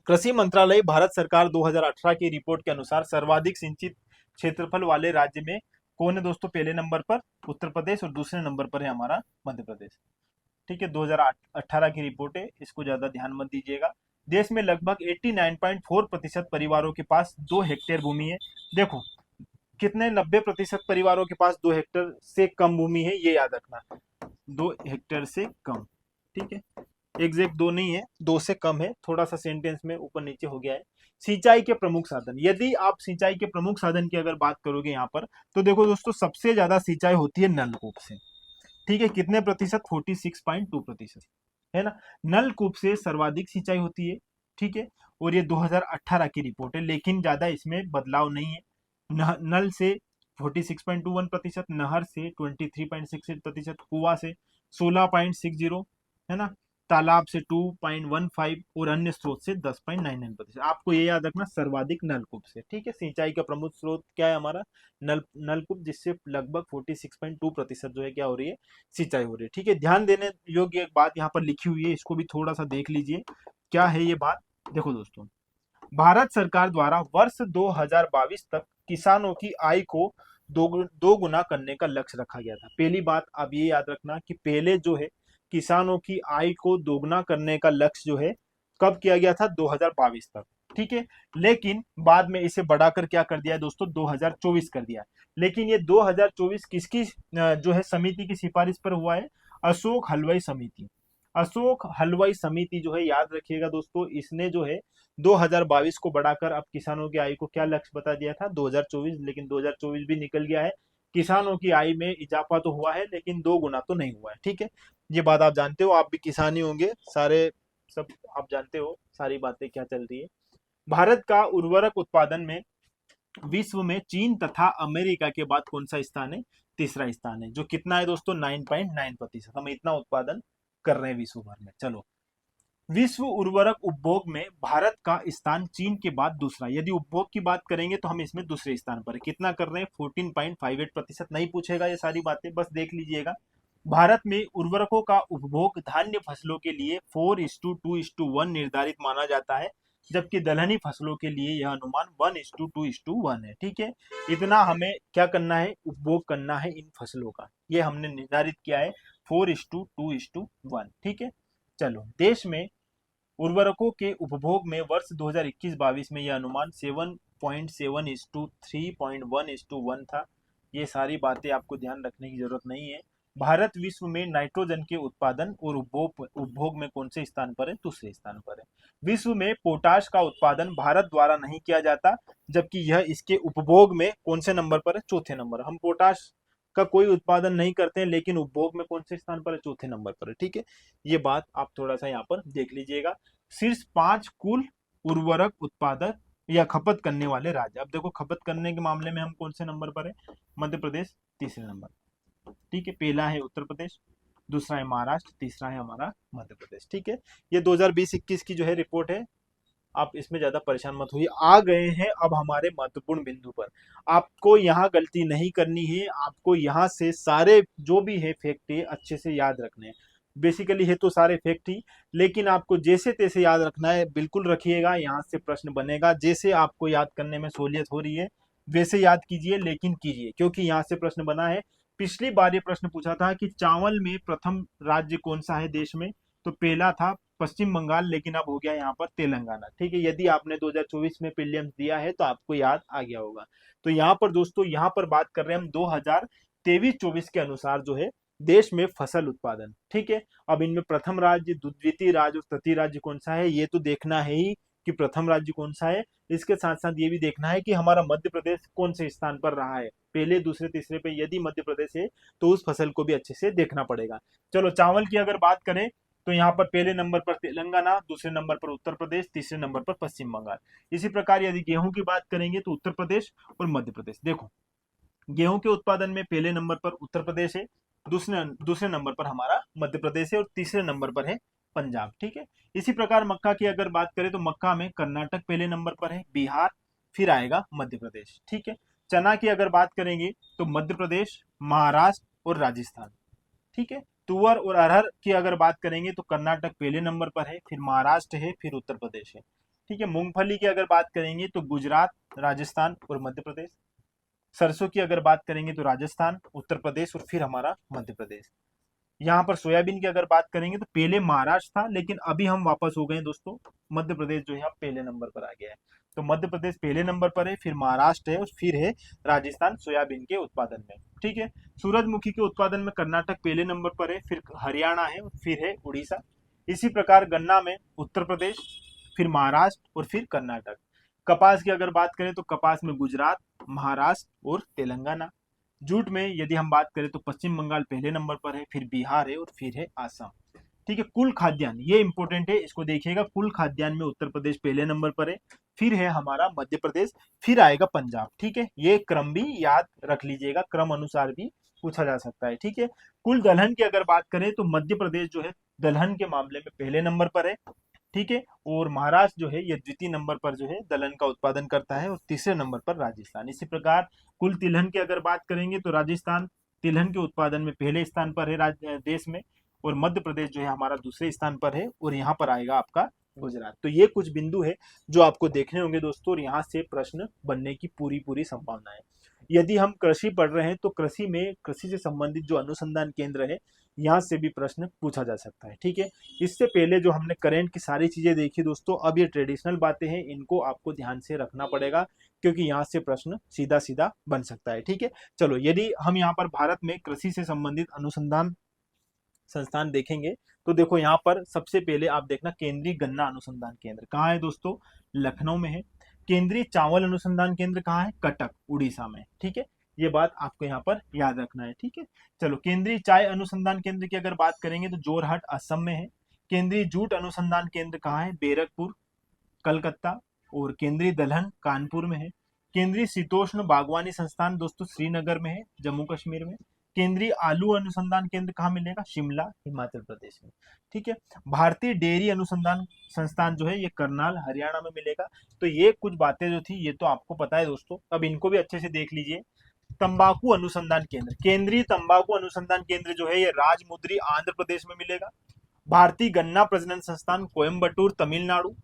कृषि मंत्रालय भारत सरकार 2018 की रिपोर्ट के अनुसार सर्वाधिक सिंचित क्षेत्रफल वाले राज्य में कौन है दोस्तों, पहले नंबर पर उत्तर प्रदेश और दूसरे नंबर पर है हमारा मध्य प्रदेश। ठीक है, 2018 की रिपोर्ट है, इसको ज्यादा ध्यान मत दीजिएगा। देश में लगभग 89.4% परिवारों के पास 2 हेक्टेयर भूमि है। देखो कितने, 90% परिवारों के पास 2 हेक्टेयर से कम भूमि है, ये याद रखना, 2 हेक्टेयर से कम। ठीक है, एग्जैक्ट 2 नहीं है, 2 से कम है, थोड़ा सा सेंटेंस में ऊपर नीचे हो गया है। सिंचाई के प्रमुख साधन, यदि आप सिंचाई के प्रमुख साधन की अगर बात करोगे यहाँ पर, तो देखो दोस्तों सबसे ज्यादा सिंचाई होती है नलकूप से। ठीक है, कितने प्रतिशत, 46.2% है ना, नलकूप से सर्वाधिक सिंचाई होती है। ठीक है, और ये 2018 की रिपोर्ट है, लेकिन ज्यादा इसमें बदलाव नहीं है। नल से 46.21%, नहर से 23.68%, कुआं से 16.60, है ना, तालाब से 2.15 और अन्य स्रोत से 10.99%। आपको ये याद रखना, सर्वाधिक नलकूप से। ठीक है, सिंचाई का प्रमुख स्रोत क्या है हमारा, नलकूप, जिससे लगभग 46.2% जो है क्या हो रही है, सिंचाई हो रही है। ठीक है, ध्यान देने योग्य एक बात यहाँ पर लिखी हुई है, इसको भी थोड़ा सा देख लीजिए, क्या है ये बात। देखो दोस्तों, भारत सरकार द्वारा वर्ष 2022 तक किसानों की आय को दो गुना करने का लक्ष्य रखा गया था। पहली बात आप ये याद रखना कि पहले जो है किसानों की आय को दोगुना करने का लक्ष्य जो है कब किया गया था, 2022 तक, ठीक है। लेकिन बाद में इसे बढ़ाकर क्या कर दिया दोस्तों, 2024 कर दिया। लेकिन ये 2024 किसकी जो है समिति की सिफारिश पर हुआ है, अशोक हलवाई समिति। अशोक हलवाई समिति जो है, याद रखिएगा दोस्तों, इसने जो है 2022 को बढ़ाकर अब किसानों की आय को क्या लक्ष्य बता दिया था, 2024। लेकिन 2024 भी निकल गया है, किसानों की आय में इजाफा तो हुआ है लेकिन दो गुना तो नहीं हुआ है, ठीक है। ये बात आप जानते हो, आप भी किसान ही होंगे सारे, सब आप जानते हो सारी बातें क्या चल रही है। भारत का उर्वरक उत्पादन में विश्व में चीन तथा अमेरिका के बाद कौन सा स्थान है, तीसरा स्थान है। जो कितना है दोस्तों, 9.9%। हम इतना उत्पादन कर रहे हैं विश्व भर में। चलो, विश्व उर्वरक उपभोग में भारत का स्थान चीन के बाद दूसरा। यदि उपभोग की बात करेंगे तो हम इसमें दूसरे स्थान पर है। कितना कर रहे हैं, 14.58%। नहीं पूछेगा ये सारी बातें, बस देख लीजिएगा। भारत में उर्वरकों का उपभोग धान्य फसलों के लिए 4:2:1 निर्धारित माना जाता है, जबकि दलहनी फसलों के लिए यह अनुमान 1:2:1 है, ठीक है। इतना हमें क्या करना है, उपभोग करना है इन फसलों का, ये हमने निर्धारित किया है 4:2:1, ठीक है। चलो, देश में उर्वरकों के उपभोग में वर्ष 2021-22 में यह अनुमान 7.7:3.1:1 था। ये सारी बातें आपको ध्यान रखने की जरूरत नहीं है। भारत विश्व में नाइट्रोजन के उत्पादन और उपभोग में कौन से स्थान पर है, दूसरे स्थान पर है। विश्व में पोटाश का उत्पादन भारत द्वारा नहीं किया जाता, जबकि यह इसके उपभोग में कौन से नंबर पर है, चौथे नंबर। हम पोटाश का कोई उत्पादन नहीं करते हैं, लेकिन उपभोग में कौन से स्थान पर है, चौथे नंबर पर है, ठीक है। ये बात आप थोड़ा सा यहाँ पर देख लीजिएगा। शीर्ष 5 कुल उर्वरक उत्पादक या खपत करने वाले राज्य। अब देखो, खपत करने के मामले में हम कौन से नंबर पर है, मध्य प्रदेश तीसरे नंबर, ठीक है। पहला है उत्तर प्रदेश, दूसरा है महाराष्ट्र, तीसरा है हमारा मध्य प्रदेश, ठीक है। ये 2020-21 की जो है रिपोर्ट है, आप इसमें ज्यादा परेशान मत होइए। आ गए हैं अब हमारे महत्वपूर्ण बिंदु पर। आपको यहाँ गलती नहीं करनी है, आपको यहाँ से सारे जो भी है फैक्ट है अच्छे से याद रखने हैं। बेसिकली है तो सारे फैक्ट ही, लेकिन आपको जैसे तैसे याद रखना है, बिल्कुल रखिएगा। यहाँ से प्रश्न बनेगा, जैसे आपको याद करने में सहूलियत हो रही है वैसे याद कीजिए, लेकिन कीजिए, क्योंकि यहाँ से प्रश्न बना है। पिछली बार ये प्रश्न पूछा था कि चावल में प्रथम राज्य कौन सा है देश में, तो पहला था पश्चिम बंगाल, लेकिन अब हो गया यहाँ पर तेलंगाना, ठीक है। यदि आपने 2024 में प्रीलिम्स दिया है तो आपको याद आ गया होगा। तो यहाँ पर दोस्तों, यहाँ पर बात कर रहे हैं हम 2023-24 के अनुसार जो है देश में फसल उत्पादन, ठीक है। अब इनमें प्रथम राज्य, द्वितीय राज्य और तृतीय राज्य कौन सा है, ये तो देखना है ही कि प्रथम राज्य कौन सा है। इसके साथ साथ ये भी देखना है कि हमारा मध्य प्रदेश कौन से स्थान पर रहा है, पहले दूसरे तीसरे पे। यदि मध्य प्रदेश है तो उस फसल को भी अच्छे से देखना पड़ेगा। चलो, चावल की अगर बात करें तो यहाँ पर पहले नंबर पर तेलंगाना, दूसरे नंबर पर उत्तर प्रदेश, तीसरे नंबर पर पश्चिम बंगाल। इसी प्रकार यदि गेहूं की बात करेंगे तो उत्तर प्रदेश और मध्य प्रदेश। देखो, गेहूं के उत्पादन में पहले नंबर पर उत्तर प्रदेश है, दूसरे नंबर पर हमारा मध्य प्रदेश है और तीसरे नंबर पर है पंजाब, ठीक है। इसी प्रकार मक्का की अगर बात करें तो मक्का में कर्नाटक पहले नंबर पर है, बिहार, फिर आएगा मध्य प्रदेश, ठीक है। चना की अगर बात करेंगे तो मध्य प्रदेश, महाराष्ट्र और राजस्थान, ठीक है। तुअर और अरहर की अगर बात करेंगे तो कर्नाटक पहले नंबर पर है, फिर महाराष्ट्र है, फिर उत्तर प्रदेश है, ठीक है। मूंगफली की अगर बात करेंगे तो गुजरात, राजस्थान और मध्य प्रदेश। सरसों की अगर बात करेंगे तो राजस्थान, उत्तर प्रदेश और फिर हमारा मध्य प्रदेश। यहाँ पर सोयाबीन की अगर बात करेंगे तो पहले महाराष्ट्र था, लेकिन अभी हम वापस हो गए दोस्तों, मध्य प्रदेश जो है पहले नंबर पर आ गया है। तो मध्य प्रदेश पहले नंबर पर है, फिर महाराष्ट्र है और फिर है राजस्थान सोयाबीन के उत्पादन में, ठीक है। सूरजमुखी के उत्पादन में कर्नाटक पहले नंबर पर है, फिर हरियाणा है और फिर है उड़ीसा। इसी प्रकार गन्ना में उत्तर प्रदेश, फिर महाराष्ट्र और फिर कर्नाटक। कपास की अगर बात करें तो कपास में गुजरात, महाराष्ट्र और तेलंगाना। जूट में यदि हम बात करें तो पश्चिम बंगाल पहले नंबर पर है, फिर बिहार है और फिर है आसाम, ठीक है। कुल खाद्यान्न, ये इंपॉर्टेंट है, इसको देखिएगा। कुल खाद्यान्न में उत्तर प्रदेश पहले नंबर पर है, फिर है हमारा मध्य प्रदेश, फिर आएगा पंजाब, ठीक है। ये क्रम भी याद रख लीजिएगा, क्रम अनुसार भी पूछा जा सकता है, ठीक है। कुल दलहन की अगर बात करें तो मध्य प्रदेश जो है दलहन के मामले में पहले नंबर पर है, ठीक है। और महाराष्ट्र जो है ये द्वितीय नंबर पर जो है दलहन का उत्पादन करता है और तीसरे नंबर पर राजस्थान। इसी प्रकार कुल तिलहन की अगर बात करेंगे तो राजस्थान तिलहन के उत्पादन में पहले स्थान पर है देश में, और मध्य प्रदेश जो है हमारा दूसरे स्थान पर है, और यहाँ पर आएगा आपका गुजरात। तो ये कुछ बिंदु है जो आपको देखने होंगे दोस्तों, और यहाँ से प्रश्न बनने की पूरी पूरी संभावना है। यदि हम कृषि पढ़ रहे हैं तो कृषि में कृषि से संबंधित जो अनुसंधान केंद्र है यहाँ से भी प्रश्न पूछा जा सकता है। ठीक है, इससे पहले जो हमने करंट की सारी चीजें देखी दोस्तों, अब ये ट्रेडिशनल बातें हैं, इनको आपको ध्यान से रखना पड़ेगा क्योंकि यहाँ से प्रश्न सीधा सीधा बन सकता है। ठीक है, चलो यदि हम यहाँ पर भारत में कृषि से संबंधित अनुसंधान संस्थान देखेंगे तो देखो यहाँ पर सबसे पहले आप देखना केंद्रीय गन्ना अनुसंधान केंद्र कहाँ है दोस्तों, लखनऊ में है। केंद्रीय चावल अनुसंधान केंद्र कहाँ है, कटक उड़ीसा में। ठीक है, ये बात आपको यहाँ पर याद रखना है। ठीक है, चलो केंद्रीय चाय अनुसंधान केंद्र की अगर बात करेंगे तो जोरहाट असम में है। केंद्रीय जूट अनुसंधान केंद्र कहाँ है, बैरकपुर कलकत्ता। और केंद्रीय दलहन कानपुर में है। केंद्रीय शीतोष्ण बागवानी संस्थान दोस्तों श्रीनगर में है, जम्मू कश्मीर में। केंद्रीय आलू अनुसंधान केंद्र कहाँ मिलेगा, शिमला हिमाचल प्रदेश में। ठीक है, भारतीय डेयरी अनुसंधान संस्थान जो है ये करनाल हरियाणा में मिलेगा। तो ये कुछ बातें जो थी ये तो आपको पता है दोस्तों, अब इनको भी अच्छे से देख लीजिए। तंबाकू अनुसंधान केंद्र, केंद्रीय तंबाकू अनुसंधान केंद्र जो है ये राजमुद्री आंध्र प्रदेश में मिलेगा। भारतीय गन्ना प्रजनन संस्थान कोयम्बटूर तमिलनाडु,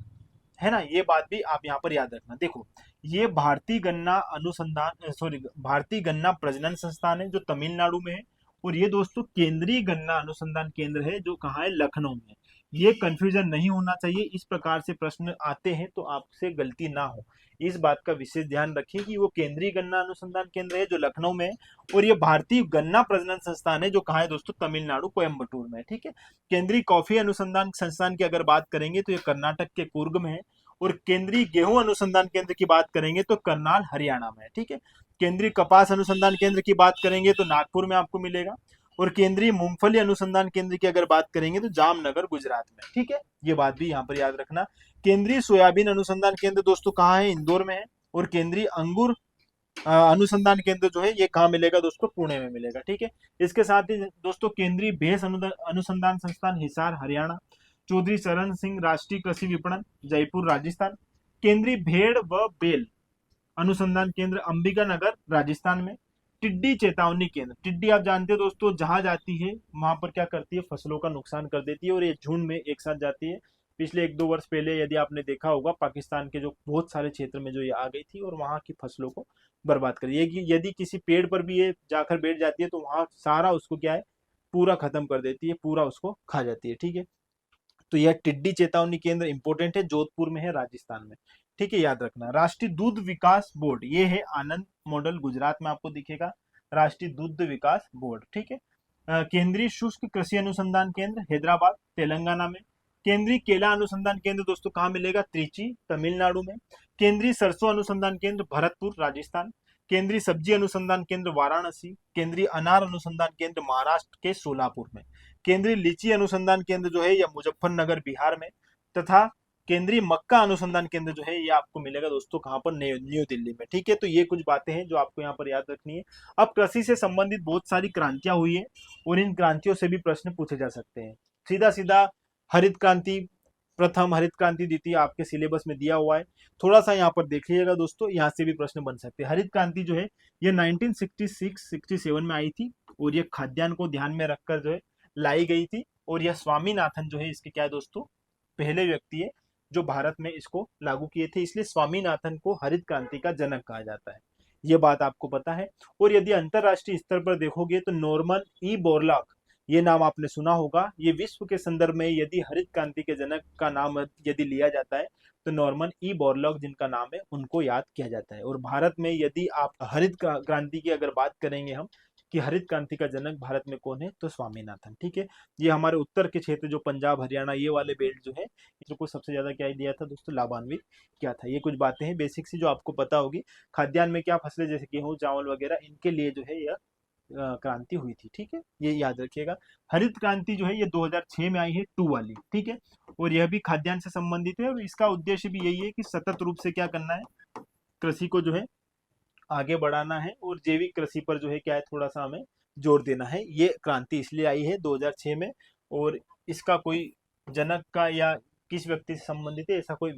है ना, ये बात भी आप यहाँ पर याद रखना। देखो ये भारतीय गन्ना अनुसंधान भारतीय गन्ना प्रजनन संस्थान है जो तमिलनाडु में है, और ये दोस्तों केंद्रीय गन्ना अनुसंधान केंद्र है जो कहाँ है, लखनऊ में। ये कंफ्यूजन नहीं होना चाहिए, इस प्रकार से प्रश्न आते हैं तो आपसे गलती ना हो, इस बात का विशेष ध्यान रखिए कि वो केंद्रीय गन्ना अनुसंधान केंद्र है जो लखनऊ में है, और ये भारतीय गन्ना प्रजनन संस्थान है जो कहाँ है दोस्तों, तमिलनाडु कोयम्बटूर में। ठीक है, केंद्रीय कॉफी अनुसंधान संस्थान की अगर बात करेंगे तो ये कर्नाटक के कुर्ग में है। और केंद्रीय गेहूं अनुसंधान केंद्र की बात करेंगे तो करनाल हरियाणा में है। ठीक है, केंद्रीय कपास अनुसंधान केंद्र की बात करेंगे तो नागपुर में आपको मिलेगा। और केंद्रीय मूंगफली अनुसंधान केंद्र की अगर बात करेंगे तो जामनगर गुजरात में। ठीक है, ये बात भी यहाँ पर याद रखना। केंद्रीय सोयाबीन अनुसंधान केंद्र दोस्तों कहाँ है, इंदौर में है। और केंद्रीय अंगूर अनुसंधान केंद्र जो है ये कहाँ मिलेगा दोस्तों, पुणे में मिलेगा। ठीक है, इसके साथ ही दोस्तों केंद्रीय भैंस अनुसंधान संस्थान हिसार हरियाणा। चौधरी चरण सिंह राष्ट्रीय कृषि विपणन जयपुर राजस्थान। केंद्रीय भेड़ व बेल अनुसंधान केंद्र अंबिका नगर राजस्थान में। टिड्डी चेतावनी केंद्र, टिड्डी आप जानते हो दोस्तों जहां जाती है वहां पर क्या करती है, फसलों का नुकसान कर देती है और ये झुंड में एक साथ जाती है। पिछले 1-2 वर्ष पहले यदि आपने देखा होगा पाकिस्तान के जो बहुत सारे क्षेत्र में जो ये आ गई थी और वहां की फसलों को बर्बाद कर, ये यदि किसी पेड़ पर भी ये जाकर बैठ जाती है तो वहां सारा उसको क्या है, पूरा खत्म कर देती है, पूरा उसको खा जाती है। ठीक है, तो यह टिड्डी चेतावनी केंद्र इंपोर्टेंट है, जोधपुर में है राजस्थान में। ठीक है, याद रखना। राष्ट्रीय दूध विकास बोर्ड ये है आनंद मॉडल गुजरात में आपको दिखेगा, राष्ट्रीय दूध विकास बोर्ड। ठीक है, केंद्रीय शुष्क कृषि अनुसंधान केंद्र हैदराबाद तेलंगाना में। केंद्रीय केला अनुसंधान केंद्र दोस्तों कहाँ मिलेगा, त्रिची तमिलनाडु में। केंद्रीय सरसों अनुसंधान केंद्र भरतपुर राजस्थान। केंद्रीय सब्जी अनुसंधान केंद्र वाराणसी। केंद्रीय अनार अनुसंधान केंद्र महाराष्ट्र के सोलापुर में। केंद्रीय लीची अनुसंधान केंद्र जो है यह मुजफ्फरनगर बिहार में। तथा केंद्रीय मक्का अनुसंधान केंद्र जो है ये आपको मिलेगा दोस्तों कहाँ पर, न्यू दिल्ली में। ठीक है, तो ये कुछ बातें हैं जो आपको यहाँ पर याद रखनी है। अब कृषि से संबंधित बहुत सारी क्रांतियां हुई है और इन क्रांतियों से भी प्रश्न पूछे जा सकते हैं। सीधा सीधा हरित क्रांति, प्रथम हरित क्रांति द्वितीय आपके सिलेबस में दिया हुआ है, थोड़ा सा यहाँ पर देख लीजिएगा दोस्तों, यहाँ से भी प्रश्न बन सकते हैं। हरित क्रांति जो है ये 1966-67 में आई थी और ये खाद्यान्न को ध्यान में रखकर जो है लाई गई थी, और यह स्वामीनाथन जो है इसके क्या है दोस्तों, पहले व्यक्ति है जो भारत में इसको लागू किए थे, इसलिए स्वामीनाथन को हरित क्रांति का जनक कहा जाता है, ये बात आपको पता है। और यदि अंतरराष्ट्रीय स्तर पर देखोगे तो नॉर्मन ई बोरलॉग, ये नाम आपने सुना होगा, ये विश्व के संदर्भ में यदि हरित क्रांति के जनक का नाम यदि लिया जाता है तो नॉर्मन ई बोरलॉग जिनका नाम है उनको याद किया जाता है। और भारत में यदि आप हरित क्रांति की अगर बात करेंगे हम कि हरित क्रांति का जनक भारत में कौन है, तो स्वामीनाथन। ठीक है, ये हमारे उत्तर के क्षेत्र जो पंजाब हरियाणा ये वाले बेल्ट जो है इसको सबसे ज्यादा क्या दिया था दोस्तों, लाभान्वित क्या था। ये कुछ बातें हैं बेसिक सी जो आपको पता होगी। खाद्यान्न में क्या फसलें जैसे गेहूं चावल वगैरह, इनके लिए जो है यह क्रांति हुई थी। ठीक है, ये याद रखिएगा। हरित क्रांति जो है ये 2006 में आई है, 2 वाली। ठीक है, और यह भी खाद्यान्न से संबंधित है और इसका उद्देश्य भी यही है कि सतत रूप से क्या करना है, कृषि को जो है आगे बढ़ाना है और जैविक कृषि पर जो है क्या है, थोड़ा सा हमें जोर देना है। ये क्रांति इसलिए आई है 2006 में, और इसका कोई जनक का या किस व्यक्ति से संबंधित है ऐसा कोई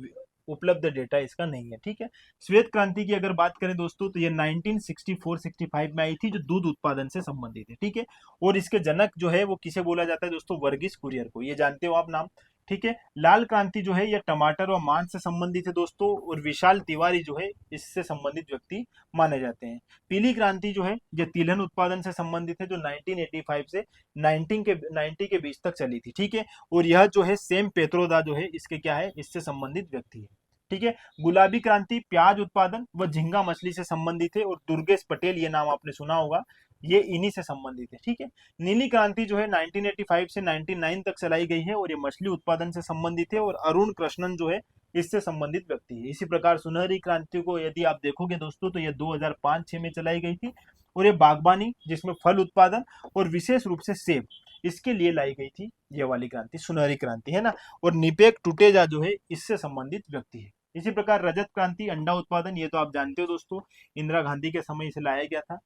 उपलब्ध डेटा इसका नहीं है। ठीक है, श्वेत क्रांति की अगर बात करें दोस्तों तो ये 1964-65 में आई थी जो दूध उत्पादन से संबंधित है। ठीक है, और इसके जनक जो है वो किसे बोला जाता है दोस्तों, वर्गीस कुरियन को। ये जानते हो आप नाम, ठीक है। लाल क्रांति जो है यह टमाटर और मांस से संबंधित है दोस्तों, और विशाल तिवारी जो है इससे संबंधित व्यक्ति माने जाते हैं। पीली क्रांति जो है यह तिलहन उत्पादन से संबंधित है, जो 1985 से 90 के बीच तक चली थी, ठीक है। और यह जो है सेम पेत्रोदा जो है इसके क्या है, इससे संबंधित व्यक्ति है, ठीक है। गुलाबी क्रांति प्याज उत्पादन व झींगा मछली से संबंधित है, और दुर्गेश पटेल ये नाम आपने सुना होगा, ये इन्हीं से संबंधित है, ठीक है। नीली क्रांति जो है 1985 से 99 तक चलाई गई है, और ये मछली उत्पादन से संबंधित है, और अरुण कृष्णन जो है इससे संबंधित व्यक्ति है। इसी प्रकार सुनहरी क्रांति को यदि आप देखोगे दोस्तों तो ये 2005-6 में चलाई गई थी, और ये बागबानी जिसमें फल उत्पादन और विशेष रूप से सेब इसके लिए लाई गई थी, ये वाली क्रांति सुनहरी क्रांति है ना। और निपेक टुटेजा जो है इससे संबंधित व्यक्ति है। इसी प्रकार रजत क्रांति अंडा उत्पादन, ये तो आप जानते हो दोस्तों, इंदिरा गांधी के समय इसे लाया गया था।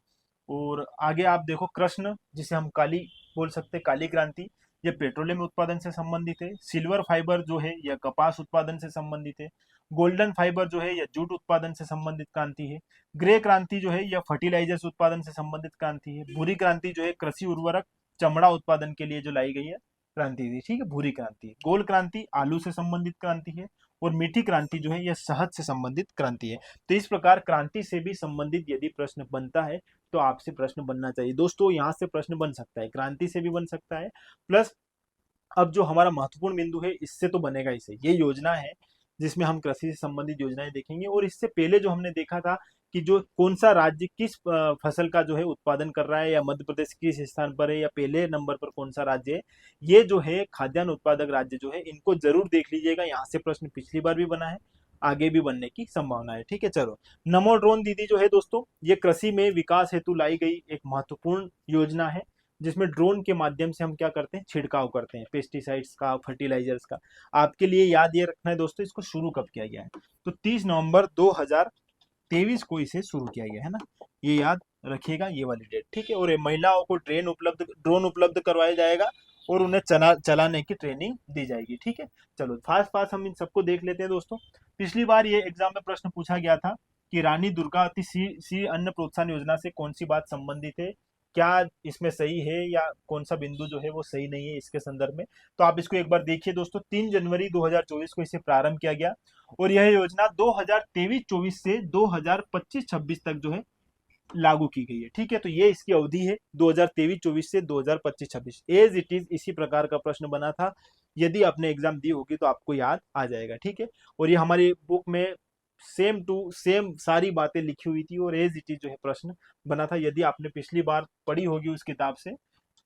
और आगे आप देखो कृष्ण, जिसे हम काली बोल सकते हैं, काली क्रांति, यह पेट्रोलियम उत्पादन से संबंधित है। सिल्वर फाइबर जो है यह कपास उत्पादन से संबंधित है। गोल्डन फाइबर जो है यह जूट उत्पादन से संबंधित क्रांति है। ग्रे क्रांति जो है यह फर्टिलाइजर्स उत्पादन से संबंधित क्रांति है। भूरी क्रांति जो है कृषि उर्वरक चमड़ा उत्पादन के लिए जो लाई गई है क्रांति थी, ठीक है, भूरी क्रांति। गोल क्रांति आलू से संबंधित क्रांति है। और मीठी क्रांति जो है यह शहद से संबंधित क्रांति है। तो इस प्रकार क्रांति से भी संबंधित यदि प्रश्न बनता है तो आपसे प्रश्न बनना चाहिए दोस्तों। यहाँ से प्रश्न बन सकता है, क्रांति से भी बन सकता है, प्लस अब जो हमारा महत्वपूर्ण बिंदु है इससे तो बनेगा ही सही। ये योजना है जिसमें हम कृषि से संबंधित योजनाएं देखेंगे। और इससे पहले जो हमने देखा था कि जो कौन सा राज्य किस फसल का जो है उत्पादन कर रहा है, या मध्य प्रदेश किस स्थान पर है, या पहले नंबर पर कौन सा राज्य है, ये जो है खाद्यान्न उत्पादक राज्य जो है इनको जरूर देख लीजिएगा। यहाँ से प्रश्न पिछली बार भी बना है, आगे भी बनने की संभावना है, ठीक है। चलो, नमो ड्रोन दीदी जो है दोस्तों, ये कृषि में विकास हेतु लाई गई एक महत्वपूर्ण योजना है, जिसमें ड्रोन के माध्यम से हम क्या करते हैं, छिड़काव करते हैं पेस्टिसाइड्स का, फर्टिलाइजर्स का। आपके लिए याद ये रखना है दोस्तों, इसको शुरू कब किया गया है, तो 30 नवंबर 2023 को इसे शुरू किया गया है ना, ये याद रखिएगा ये वाली डेट, ठीक है। और महिलाओं को ड्रोन उपलब्ध करवाया जाएगा, और उन्हें चलाने की ट्रेनिंग दी जाएगी, ठीक है। चलो फास्ट फास्ट हम इन सबको देख लेते हैं दोस्तों। पिछली बार ये एग्जाम में प्रश्न पूछा गया था कि रानी दुर्गावती सी अन्न प्रोत्साहन योजना से कौन सी बात संबंधित है, क्या इसमें सही है, या कौन सा बिंदु जो है वो सही नहीं है इसके संदर्भ में। तो आप इसको एक बार देखिए दोस्तों। 3 जनवरी 2024 को इसे प्रारंभ किया गया, और यह योजना 2023-24 से 2025-26 तक जो है लागू की गई है, ठीक है। तो ये इसकी अवधि है 2023-24 से 2025-26, एज इट इज इसी प्रकार का प्रश्न बना था। यदि आपने एग्जाम दी होगी तो आपको याद आ जाएगा, ठीक है। और ये हमारी बुक में सेम टू सेम सारी बातें लिखी हुई थी, और एज इट इज जो है प्रश्न बना था। यदि आपने पिछली बार पढ़ी होगी उस किताब से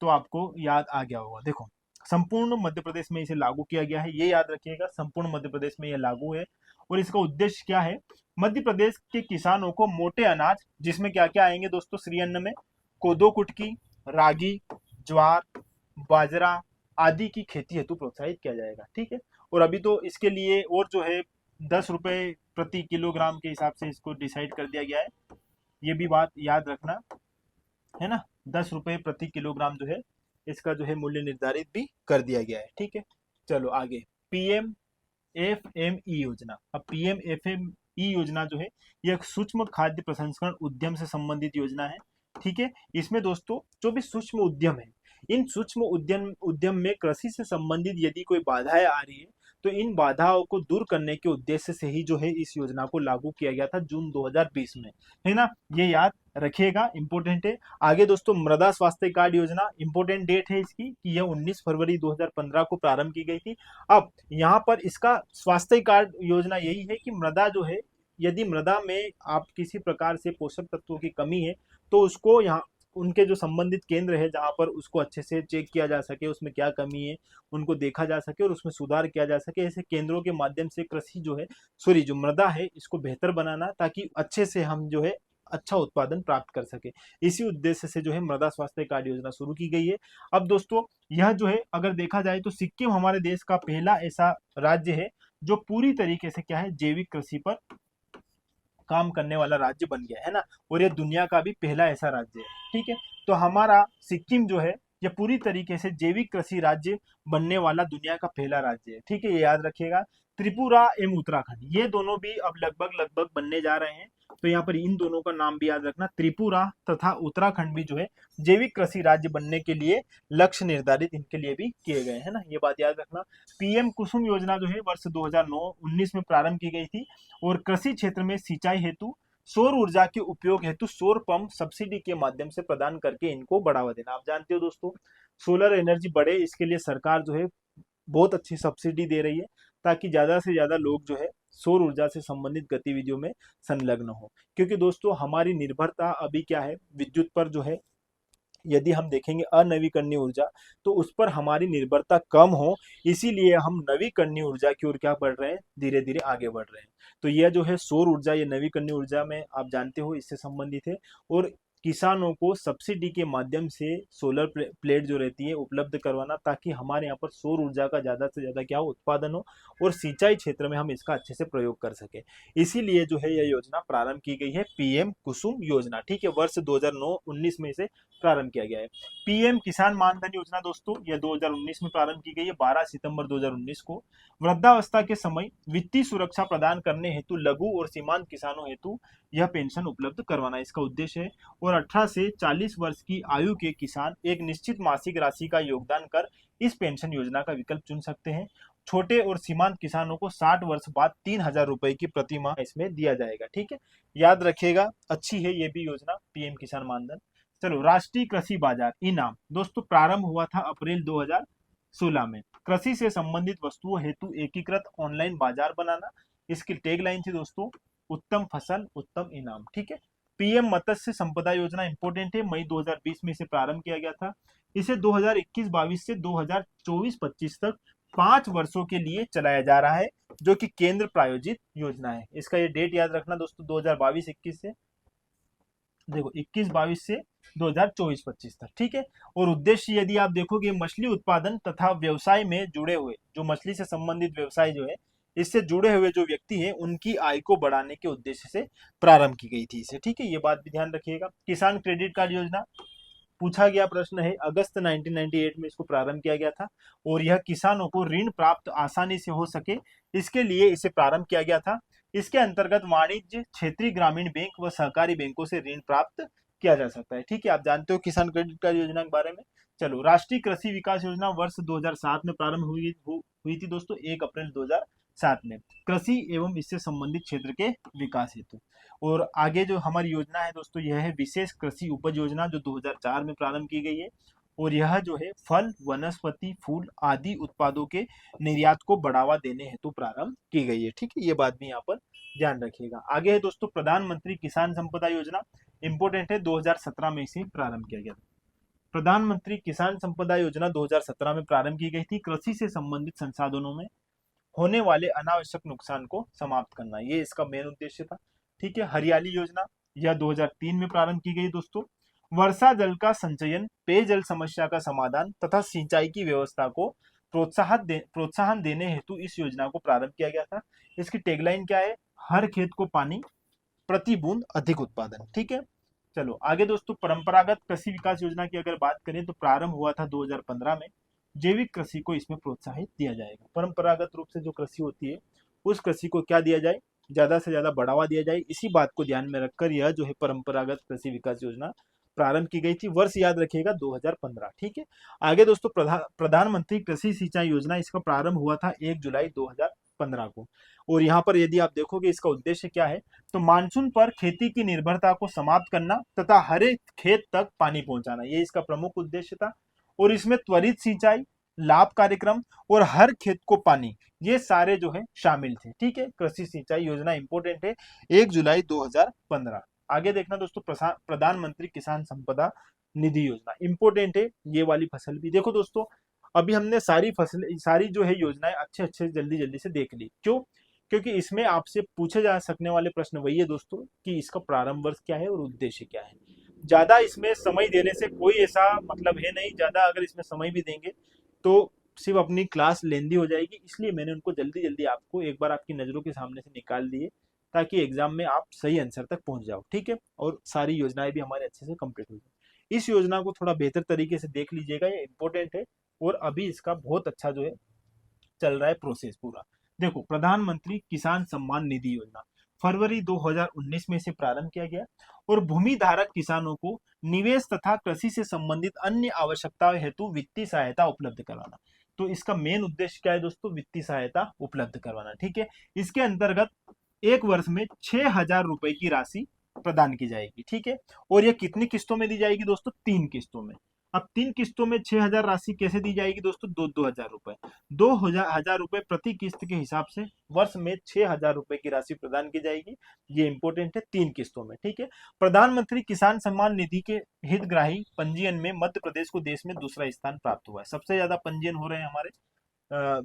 तो आपको याद आ गया होगा। देखो, संपूर्ण मध्य प्रदेश में इसे लागू किया गया है, ये याद रखिएगा, संपूर्ण मध्य प्रदेश में यह लागू है। और इसका उद्देश्य क्या है, मध्य प्रदेश के किसानों को मोटे अनाज, जिसमें क्या क्या आएंगे दोस्तों, श्री अन्न में कोदो कुटकी, रागी, ज्वार, बाजरा आदि की खेती हेतु प्रोत्साहित किया जाएगा, ठीक है। और अभी तो इसके लिए और जो है 10 रुपए प्रति किलोग्राम के हिसाब से इसको डिसाइड कर दिया गया है, ये भी बात याद रखना है ना। 10 रुपए प्रति किलोग्राम जो है इसका जो है मूल्य निर्धारित भी कर दिया गया है, ठीक है। चलो आगे, पीएम एफएमई योजना। अब पीएम एफएमई योजना जो है यह सूक्ष्म खाद्य प्रसंस्करण उद्यम से संबंधित योजना है, ठीक है। इसमें दोस्तों जो भी सूक्ष्म उद्यम है, इन सूक्ष्म उद्यम में कृषि से संबंधित यदि कोई बाधाएं आ रही है तो इन बाधाओं को दूर करने के उद्देश्य से ही जो है इस योजना को लागू किया गया था जून 2020 में, है ना। ये याद रखिएगा, इंपोर्टेंट है। आगे दोस्तों, मृदा स्वास्थ्य कार्ड योजना, इंपोर्टेंट डेट है इसकी कि यह 19 फरवरी 2015 को प्रारंभ की गई थी। अब यहाँ पर इसका स्वास्थ्य कार्ड योजना यही है कि मृदा जो है, यदि मृदा में आप किसी प्रकार से पोषक तत्वों की कमी है तो उसको यहाँ उनके जो संबंधित केंद्र है जहाँ पर उसको अच्छे से चेक किया जा सके, उसमें क्या कमी है उनको देखा जा सके और उसमें सुधार किया जा सके। ऐसे केंद्रों के माध्यम से कृषि जो है, जो मृदा है इसको बेहतर बनाना, ताकि अच्छे से हम जो है अच्छा उत्पादन प्राप्त कर सके। इसी उद्देश्य से जो है मृदा स्वास्थ्य कार्ड योजना शुरू की गई है। अब दोस्तों, यह जो है अगर देखा जाए तो सिक्किम हमारे देश का पहला ऐसा राज्य है जो पूरी तरीके से क्या है, जैविक कृषि पर काम करने वाला राज्य बन गया है ना। और ये दुनिया का भी पहला ऐसा राज्य है, ठीक है। तो हमारा सिक्किम जो है ये पूरी तरीके से जैविक कृषि राज्य बनने वाला दुनिया का पहला राज्य है, ठीक है, ये याद रखिएगा। त्रिपुरा एवं उत्तराखंड, ये दोनों भी अब लगभग बनने जा रहे हैं। तो यहाँ पर इन दोनों का नाम भी याद रखना। त्रिपुरा तथा उत्तराखंड भी जो है जैविक कृषि राज्य बनने के लिए लक्ष्य निर्धारित इनके लिए भी किए गए हैं ना, ये बात याद रखना। पीएम कुसुम योजना जो है वर्ष 2009-19 में प्रारंभ की गई थी और कृषि क्षेत्र में सिंचाई हेतु सौर ऊर्जा के उपयोग हेतु सौर पंप सब्सिडी के माध्यम से प्रदान करके इनको बढ़ावा देना। आप जानते हो दोस्तों, सोलर एनर्जी बढ़े इसके लिए सरकार जो है बहुत अच्छी सब्सिडी दे रही है, ताकि ज्यादा से ज्यादा लोग जो है सौर ऊर्जा से संबंधित गतिविधियों में संलग्न हो। क्योंकि दोस्तों हमारी निर्भरता अभी क्या है, विद्युत पर जो है, यदि हम देखेंगे अनवीकरणीय ऊर्जा तो उस पर हमारी निर्भरता कम हो, इसीलिए हम नवीकरणीय ऊर्जा की ओर क्या बढ़ रहे हैं, धीरे धीरे आगे बढ़ रहे हैं। तो यह जो है सौर ऊर्जा, ये नवीकरणीय ऊर्जा में आप जानते हो इससे संबंधित है। और किसानों को सब्सिडी के माध्यम से सोलर प्लेट जो रहती है उपलब्ध करवाना, ताकि हमारे यहाँ पर सौर ऊर्जा का ज्यादा से ज्यादा क्या हो, उत्पादन हो और सिंचाई क्षेत्र में हम इसका अच्छे से प्रयोग कर सके। इसीलिए जो है यह योजना प्रारंभ की गई है, पीएम कुसुम योजना। ठीक है, वर्ष 2009-19 में इसे प्रारंभ किया गया है। पीएम किसान मानधन योजना दोस्तों यह 2019 में प्रारंभ की गई है, 12 सितंबर 2019 को। वृद्धावस्था के समय वित्तीय सुरक्षा प्रदान करने हेतु लघु और सीमांत किसानों हेतु यह पेंशन उपलब्ध करवाना इसका उद्देश्य है। और 18 से 40 वर्ष की आयु के किसान एक निश्चित मासिक राशि का योगदान कर इस पेंशन योजना का विकल्प चुन सकते हैं। छोटे और सीमांत किसानों को 60 वर्ष बाद 3,000 रुपए की प्रति माह इसमें दिया जाएगा। ठीक है, याद रखिएगा, अच्छी है ये भी योजना पीएम किसान मानधन। चलो, राष्ट्रीय कृषि बाजार इनाम दोस्तों प्रारंभ हुआ था अप्रैल 2016 में। कृषि से संबंधित वस्तुओं हेतु एकीकृत ऑनलाइन बाजार बनाना, इसकी टैगलाइन थी दोस्तों, उत्तम फसल उत्तम इनाम। ठीक है, पीएम मत्स्य संपदा योजना इंपोर्टेंट है, मई 2020 में इसे प्रारंभ किया गया था। इसे 2021-22 से 2024-25 तक 5 वर्षों के लिए चलाया जा रहा है, जो कि केंद्र प्रायोजित योजना है। इसका ये डेट याद रखना दोस्तों, 2022-21 से, देखो 21-22 से 2024-25 तक। ठीक है, और उद्देश्य यदि आप देखोगे मछली उत्पादन तथा व्यवसाय में जुड़े हुए, जो मछली से संबंधित व्यवसाय जो है, इससे जुड़े हुए जो व्यक्ति हैं उनकी आय को बढ़ाने के उद्देश्य से प्रारंभ की गई थी इसे। ठीक है, ये बात भी ध्यान रखिएगा। किसान क्रेडिट कार्ड योजना पूछा गया प्रश्न है, अगस्त 1998 में इसको प्रारंभ किया गया था और यह किसानों को ऋण प्राप्त आसानी से हो सके, इसके लिए इसे प्रारंभ किया गया था। इसके अंतर्गत वाणिज्य, क्षेत्रीय ग्रामीण बैंक व सहकारी बैंकों से ऋण प्राप्त किया जा सकता है। ठीक है, आप जानते हो किसान क्रेडिट कार्ड योजना के बारे में। चलो, राष्ट्रीय कृषि विकास योजना वर्ष 2007 में प्रारंभ हुई थी दोस्तों, 1 अप्रैल 2007 में, कृषि एवं इससे संबंधित क्षेत्र के विकास हेतु। और आगे जो हमारी योजना है दोस्तों, यह है विशेष कृषि उपज योजना, जो 2004 में प्रारंभ की गई है। और यह जो है फल, वनस्पति, फूल आदि उत्पादों के निर्यात को बढ़ावा देने हेतु प्रारंभ की गई है। ठीक है, ये बात भी यहाँ पर ध्यान रखिएगा। आगे है दोस्तों प्रधानमंत्री किसान संपदा योजना, इंपोर्टेंट है, 2017 में इसे प्रारंभ किया गया था। प्रधानमंत्री किसान संपदा योजना 2017 में प्रारंभ की गई थी। कृषि से संबंधित संसाधनों में होने वाले अनावश्यक नुकसान को समाप्त करना, ये इसका मेन उद्देश्य था। ठीक है, हरियाली योजना यह 2003 में प्रारंभ की गई दोस्तों। वर्षा जल का संचयन, पेयजल समस्या का समाधान तथा सिंचाई की व्यवस्था को प्रोत्साहन देने हेतु इस योजना को प्रारंभ किया गया था। इसकी टैगलाइन क्या है, हर खेत को पानी, प्रति बूंद अधिक उत्पादन। ठीक है, चलो आगे दोस्तों, परंपरागत कृषि विकास योजना की अगर बात करें तो प्रारंभ हुआ था 2015 में। जैविक कृषि को इसमें प्रोत्साहित दिया जाएगा। परंपरागत रूप से जो कृषि होती है उस कृषि को क्या दिया जाए, ज्यादा से ज्यादा बढ़ावा दिया जाए। इसी बात को ध्यान में रखकर यह जो है परंपरागत कृषि विकास योजना प्रारंभ की गई थी। वर्ष याद रखिएगा 2015। ठीक है, आगे दोस्तों प्रधानमंत्री कृषि सिंचाई योजना, इसका प्रारंभ हुआ था 1 जुलाई 2015 को। और यहाँ पर यदि आप देखोगे इसका उद्देश्य क्या है, तो मानसून पर खेती की निर्भरता को समाप्त करना तथा हर एक खेत तक पानी पहुंचाना, ये इसका प्रमुख उद्देश्य था। और इसमें त्वरित सिंचाई, लाभ कार्यक्रम और हर खेत को पानी, ये सारे जो है शामिल थे। ठीक है, कृषि सिंचाई योजना इंपोर्टेंट है, 1 जुलाई 2015। आगे देखना दोस्तों, प्रधानमंत्री किसान संपदा निधि योजना इंपोर्टेंट है, ये वाली फसल भी देखो दोस्तों। अभी हमने सारी जो है योजनाएं अच्छे अच्छे जल्दी जल्दी से देख ली। क्यों? क्योंकि इसमें आपसे पूछे जा सकने वाले प्रश्न वही है दोस्तों कि इसका प्रारंभ वर्ष क्या है और उद्देश्य क्या है। ज्यादा इसमें समय देने से कोई ऐसा मतलब है नहीं, ज्यादा अगर इसमें समय भी देंगे तो सिर्फ अपनी क्लास लेंदी हो जाएगी, इसलिए मैंने उनको जल्दी जल्दी आपको एक बार आपकी नजरों के सामने से निकाल दिए, ताकि एग्जाम में आप सही आंसर तक पहुंच जाओ। ठीक है, और सारी योजनाएं भी हमारे अच्छे से कंप्लीट हो जाए। इस योजना को थोड़ा बेहतर तरीके से देख लीजिएगा, ये इंपॉर्टेंट है और अभी इसका बहुत अच्छा जो है चल रहा है प्रोसेस पूरा। देखो, प्रधानमंत्री किसान सम्मान निधि योजना, फरवरी 2019 में इसे प्रारंभ किया गया। और भूमि धारक किसानों को निवेश तथा कृषि से संबंधित अन्य आवश्यकताओं हेतु वित्तीय सहायता उपलब्ध करवाना। तो इसका मेन उद्देश्य क्या है दोस्तों? वित्तीय सहायता उपलब्ध करवाना। ठीक है, इसके अंतर्गत एक वर्ष में 6,000 रुपए की राशि प्रदान की जाएगी। ठीक है, और यह कितनी किस्तों में दी जाएगी दोस्तों? 3 किस्तों में। अब 3 किस्तों में 6,000 राशि कैसे दी जाएगी दोस्तों? 2,000 रुपए, 2,000 रुपए प्रति किस्त के हिसाब से वर्ष में 6,000 रुपए की राशि प्रदान की जाएगी। ये इंपॉर्टेंट है, 3 किस्तों में। ठीक है, प्रधानमंत्री किसान सम्मान निधि के हितग्राही पंजीयन में मध्य प्रदेश को देश में दूसरा स्थान प्राप्त हुआ है। सबसे ज्यादा पंजीयन हो रहे हैं हमारे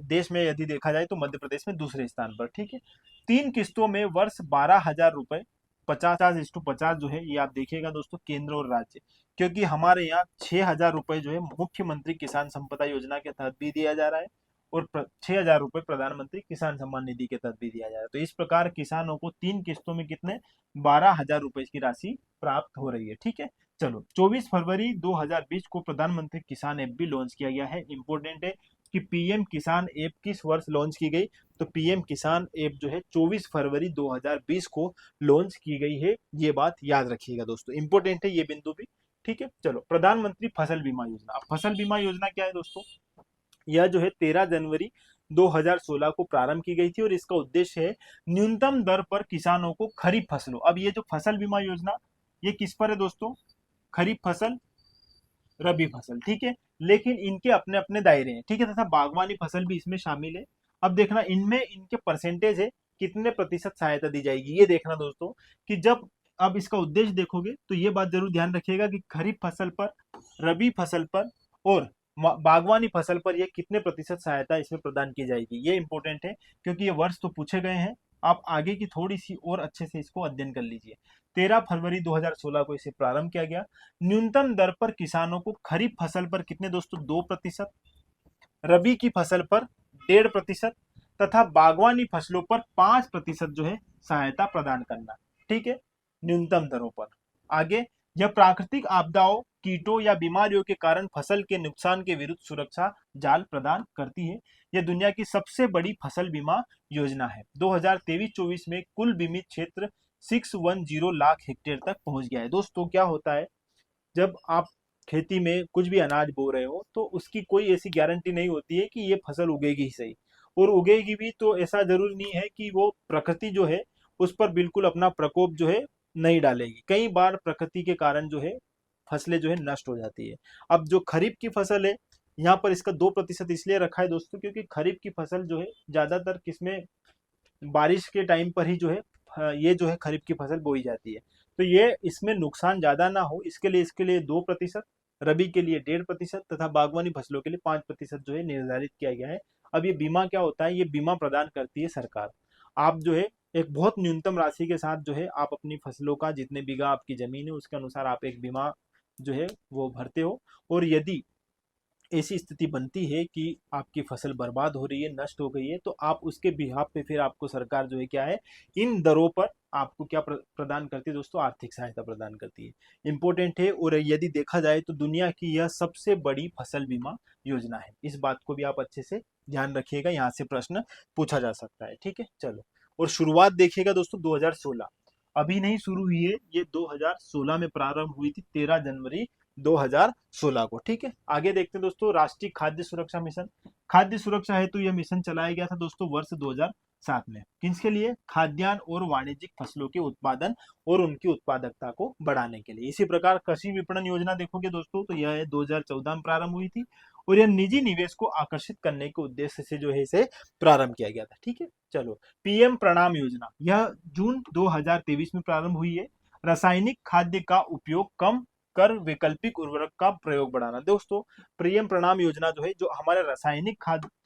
देश में, यदि देखा जाए तो मध्य प्रदेश में दूसरे स्थान पर। ठीक है, 3 किस्तों में वर्ष 12,000 रुपए, 50/50 जो है ये आप देखिएगा दोस्तों, केंद्र और राज्य, क्योंकि हमारे यहाँ 6,000 रुपए जो है मुख्यमंत्री किसान संपदा योजना के तहत भी दिया जा रहा है और 6,000 रुपए प्रधानमंत्री किसान सम्मान निधि के तहत भी दिया जा रहा है। तो इस प्रकार किसानों को 3 किस्तों में कितने 12,000 रुपए की राशि प्राप्त हो रही है। ठीक है, चलो 24 फरवरी 2020 को प्रधानमंत्री किसान ऐप भी लॉन्च किया गया है। इंपोर्टेंट है कि पीएम किसान ऐप किस वर्ष लॉन्च की गई? तो पीएम किसान ऐप जो है 24 फरवरी 2020 को लॉन्च की गई है। ये बात याद रखिएगा दोस्तों, इंपोर्टेंट है ये बिंदु भी। ठीक है, चलो प्रधानमंत्री फसल बीमा योजना। अब फसल बीमा योजना क्या है दोस्तों? यह जो है 13 जनवरी 2016 को प्रारंभ की गई थी और इसका उद्देश्य है न्यूनतम दर पर किसानों को खरीफ फसलों, अब ये जो फसल बीमा योजना ये किस पर है दोस्तों? खरीफ फसल, रबी फसल। ठीक है, लेकिन इनके अपने अपने दायरे हैं। ठीक है, तथा बागवानी फसल भी इसमें शामिल है। अब देखना इनमें इनके परसेंटेज है, कितने प्रतिशत सहायता दी जाएगी ये देखना दोस्तों, कि जब अब इसका उद्देश्य देखोगे तो ये बात जरूर ध्यान रखिएगा कि खरीफ फसल पर, रबी फसल पर और बागवानी फसल पर ये कितने प्रतिशत सहायता इसमें प्रदान की जाएगी, ये इंपॉर्टेंट है, क्योंकि ये वर्ष तो पूछे गए हैं। आप आगे की थोड़ी सी और अच्छे से इसको अध्ययन कर लीजिए। 13 फरवरी 2016 को इसे प्रारंभ किया गया। न्यूनतम दर पर किसानों को खरीफ फसल पर कितने दोस्तों? 2%, रबी की फसल पर 1.5% तथा बागवानी फसलों पर 5% जो है सहायता प्रदान करना। ठीक है, न्यूनतम दरों पर। आगे, यह प्राकृतिक आपदाओं, कीटों या बीमारियों के कारण फसल के नुकसान के विरुद्ध सुरक्षा जाल प्रदान करती है। यह दुनिया की सबसे बड़ी फसल बीमा योजना है। 2023-24 में कुल बीमित क्षेत्र 610 लाख हेक्टेयर तक पहुंच गया है। दोस्तों क्या होता है, जब आप खेती में कुछ भी अनाज बो रहे हो तो उसकी कोई ऐसी गारंटी नहीं होती है कि ये फसल उगेगी ही सही, और उगेगी भी तो ऐसा जरूरी नहीं है कि वो प्रकृति जो है उस पर बिल्कुल अपना प्रकोप जो है नहीं डालेगी। कई बार प्रकृति के कारण जो है फसलें जो है नष्ट हो जाती है। अब जो खरीफ की फसल है, यहाँ पर इसका 2% इसलिए रखा है दोस्तों, क्योंकि खरीफ की फसल जो है ज्यादातर किसमें, बारिश के टाइम पर ही जो है ये जो है खरीफ की फसल बोई जाती है। तो ये इसमें नुकसान ज्यादा ना हो इसके लिए 2%, रबी के लिए 1.5% तथा बागवानी फसलों के लिए 5% जो है निर्धारित किया गया है। अब ये बीमा क्या होता है? ये बीमा प्रदान करती है सरकार। आप जो है एक बहुत न्यूनतम राशि के साथ जो है आप अपनी फसलों का, जितने बीघा आपकी जमीन है उसके अनुसार आप एक बीमा जो है वो भरते हो, और यदि ऐसी स्थिति बनती है कि आपकी फसल बर्बाद हो रही है, नष्ट हो गई है, तो आप उसके बिहाफ पे फिर आपको सरकार जो है क्या है, इन दरों पर आपको क्या प्रदान करती है दोस्तों? आर्थिक सहायता प्रदान करती है। इंपॉर्टेंट है, और यदि देखा जाए तो दुनिया की यह सबसे बड़ी फसल बीमा योजना है। इस बात को भी आप अच्छे से ध्यान रखिएगा, यहाँ से प्रश्न पूछा जा सकता है। ठीक है, चलो, और शुरुआत देखिएगा दोस्तों 2016, अभी नहीं शुरू हुई है, ये 2016 में प्रारंभ हुई थी, 13 जनवरी 2016 को। ठीक है, आगे देखते हैं दोस्तों, राष्ट्रीय खाद्य सुरक्षा मिशन। खाद्य सुरक्षा हेतु यह मिशन चलाया गया था दोस्तों वर्ष 2007 में। किसके लिए? खाद्यान्न और वाणिज्यिक फसलों के उत्पादन और उनकी उत्पादकता को बढ़ाने के लिए। इसी प्रकार कृषि विपणन योजना देखोगे दोस्तों तो यह 2014 में प्रारंभ हुई थी, और यह निजी निवेश को आकर्षित करने के उद्देश्य से जो है इसे प्रारंभ किया गया था। ठीक है, चलो, पीएम प्रणाम योजना, यह जून 2023 में प्रारंभ हुई है। रासायनिक खाद्य का उपयोग कम कर वैकल्पिक उर्वरक का प्रयोग बढ़ाना। दोस्तों पीएम प्रणाम योजना जो है, जो हमारे रासायनिक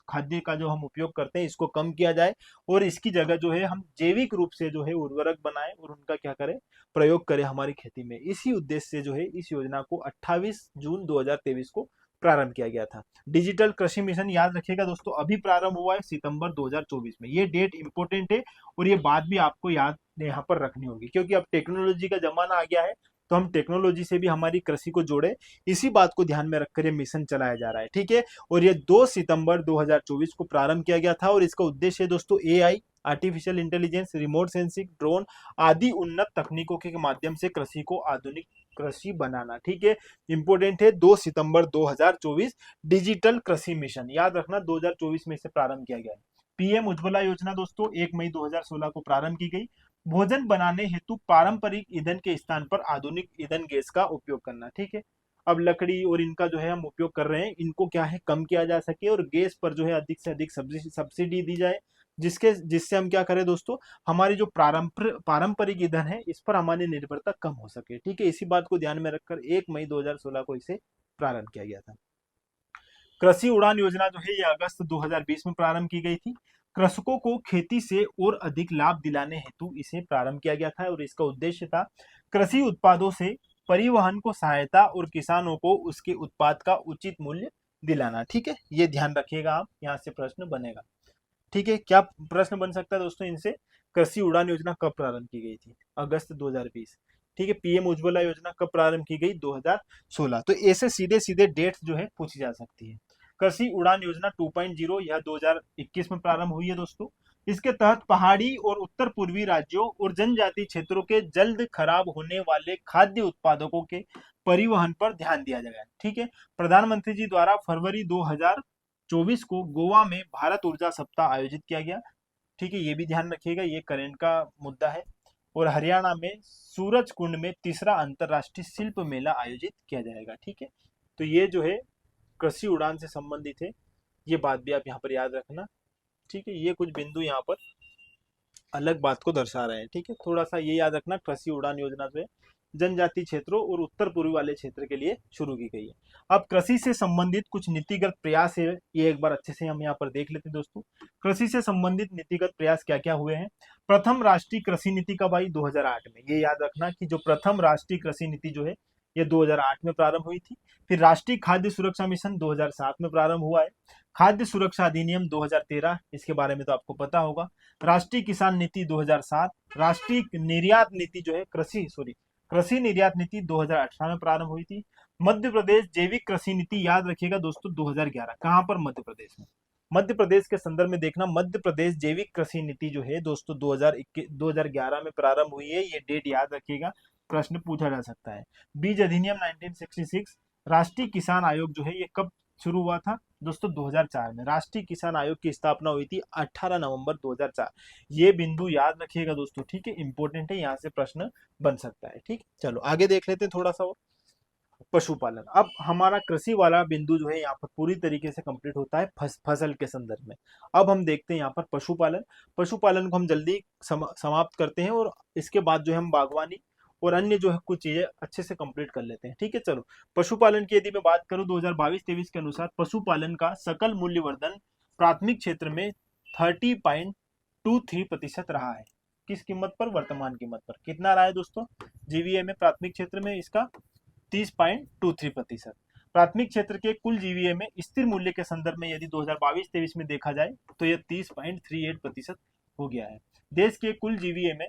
खाद्य का जो हम उपयोग करते हैं इसको कम किया जाए, और इसकी जगह जो है हम जैविक रूप से जो है उर्वरक बनाएं और उनका क्या करें, प्रयोग करें हमारी खेती में। इसी उद्देश्य से जो है इस योजना को 28 जून 2023 को प्रारंभ किया गया था। डिजिटल कृषि मिशन याद रखिएगा दोस्तों, अभी प्रारंभ हुआ है सितंबर 2024 में। ये डेट इंपॉर्टेंट है, और ये बात भी आपको याद यहाँ पर रखनी होगी, क्योंकि अब टेक्नोलॉजी का जमाना आ गया है, तो हम टेक्नोलॉजी से भी हमारी कृषि को जोड़े, इसी बात को ध्यान में रखकर ये मिशन चलाया जा रहा है। ठीक है, और ये 2 सितंबर 2024 को प्रारंभ किया गया था, और इसका उद्देश्य है दोस्तों AI artificial intelligence, remote sensing, drone आदि उन्नत तकनीकों के माध्यम से कृषि को आधुनिक कृषि बनाना। ठीक है, इंपोर्टेंट है 2 सितंबर 2024 डिजिटल कृषि मिशन, याद रखना 2024 में इसे प्रारंभ किया गया है। पीएम उज्ज्वला योजना दोस्तों 1 मई 2016 को प्रारंभ की गई। भोजन बनाने हेतु पारंपरिक ईंधन के स्थान पर आधुनिक ईंधन गैस का उपयोग करना। ठीक है, अब लकड़ी और इनका जो है हम उपयोग कर रहे हैं, इनको क्या है कम किया जा सके और गैस पर जो है अधिक से अधिक सब्सिडी दी जाए, जिससे हम क्या करें दोस्तों, हमारी जो पारंपरिक ईंधन है इस पर हमारी निर्भरता कम हो सके। ठीक है, इसी बात को ध्यान में रखकर 1 मई 2016 को इसे प्रारंभ किया गया था। कृषि उड़ान योजना जो है ये अगस्त 2020 में प्रारंभ की गई थी। कृषकों को खेती से और अधिक लाभ दिलाने हेतु इसे प्रारंभ किया गया था और इसका उद्देश्य था कृषि उत्पादों से परिवहन को सहायता और किसानों को उसके उत्पाद का उचित मूल्य दिलाना। ठीक है, ये ध्यान रखिएगा आप, यहाँ से प्रश्न बनेगा। ठीक है, क्या प्रश्न बन सकता है दोस्तों इनसे, कृषि उड़ान योजना कब प्रारंभ की गई थी, अगस्त 2020। ठीक है, पीएम उज्ज्वला योजना कब प्रारंभ की गई, 2016। तो ऐसे सीधे सीधे डेट्स जो है पूछी जा सकती है। कृषि उड़ान योजना 2.0 यह 2021 में प्रारंभ हुई है दोस्तों। इसके तहत पहाड़ी और उत्तर पूर्वी राज्यों और जनजातीय क्षेत्रों के जल्द खराब होने वाले खाद्य उत्पादकों के परिवहन पर ध्यान दिया जाएगा। ठीक है, प्रधानमंत्री जी द्वारा फरवरी 2024 को गोवा में भारत ऊर्जा सप्ताह आयोजित किया गया। ठीक है, ये भी ध्यान रखिएगा, ये करंट का मुद्दा है। और हरियाणा में सूरज कुंड में तीसरा अंतरराष्ट्रीय शिल्प मेला आयोजित किया जाएगा। ठीक है, तो ये जो है कृषि उड़ान से संबंधित है, ये बात भी आप यहाँ पर याद रखना। ठीक है, ये कुछ बिंदु यहाँ पर अलग बात को दर्शा रहे हैं। ठीक है, थोड़ा सा ये याद रखना, कृषि उड़ान योजना जो है जनजातीय क्षेत्रों और उत्तर पूर्वी वाले क्षेत्र के लिए शुरू की गई है। अब कृषि से संबंधित कुछ नीतिगत प्रयास है, ये एक बार अच्छे से हम यहाँ पर देख लेते हैं दोस्तों। कृषि से संबंधित नीतिगत प्रयास क्या क्या हुए हैं। प्रथम राष्ट्रीय कृषि नीति कब आई, 2008 में। ये याद रखना कि जो प्रथम राष्ट्रीय कृषि नीति जो है ये 2008 में प्रारंभ हुई थी। फिर राष्ट्रीय खाद्य सुरक्षा मिशन 2007 में प्रारंभ हुआ है। खाद्य सुरक्षा अधिनियम 2013, इसके बारे में तो आपको पता होगा। राष्ट्रीय किसान नीति 2007, राष्ट्रीय निर्यात नीति जो है कृषि निर्यात नीति 2018 में प्रारंभ हुई थी। मध्य प्रदेश जैविक कृषि नीति याद रखिएगा दोस्तों 2011, कहां पर, मध्य प्रदेश में। मध्य प्रदेश के संदर्भ में देखना, मध्य प्रदेश जैविक कृषि नीति जो है दोस्तों 2011 में प्रारंभ हुई है, ये डेट याद रखिएगा, प्रश्न पूछा जा सकता है। बीज अधिनियम 1966। राष्ट्रीय किसान आयोग जो है ये कब शुरू हुआ था दोस्तों, 2004 में। राष्ट्रीय किसान आयोग की स्थापना हुई थी 18 नवंबर 2004। ये बिंदु याद रखिएगा दोस्तों। ठीक है, इंपॉर्टेंट है, यहाँ से प्रश्न बन सकता है। ठीक, चलो आगे देख लेते हैं थोड़ा सा और। पशुपालन, अब हमारा कृषि वाला बिंदु जो है यहाँ पर पूरी तरीके से कंप्लीट होता है फसल के संदर्भ में। अब हम देखते हैं यहाँ पर पशुपालन। पशुपालन को हम जल्दी समाप्त करते हैं और इसके बाद जो है हम बागवानी और अन्य जो है कुछ चीजें अच्छे से कंप्लीट कर लेते हैं। ठीक है, चलो पशुपालन की यदि मैं बात करूं 2022-23 के अनुसार पशुपालन का सकल मूल्यवर्धन प्राथमिक क्षेत्र में 30.23% रहा है। किस कीमत पर, वर्तमान कीमत पर कितना रहा है दोस्तों, जीवीए में प्राथमिक क्षेत्र में इसका 30.23%। प्राथमिक क्षेत्र के कुल जीवीए में स्थिर मूल्य के संदर्भ में यदि 2022-23 में देखा जाए तो यह 30.38% हो गया है। देश के कुल जीवीए में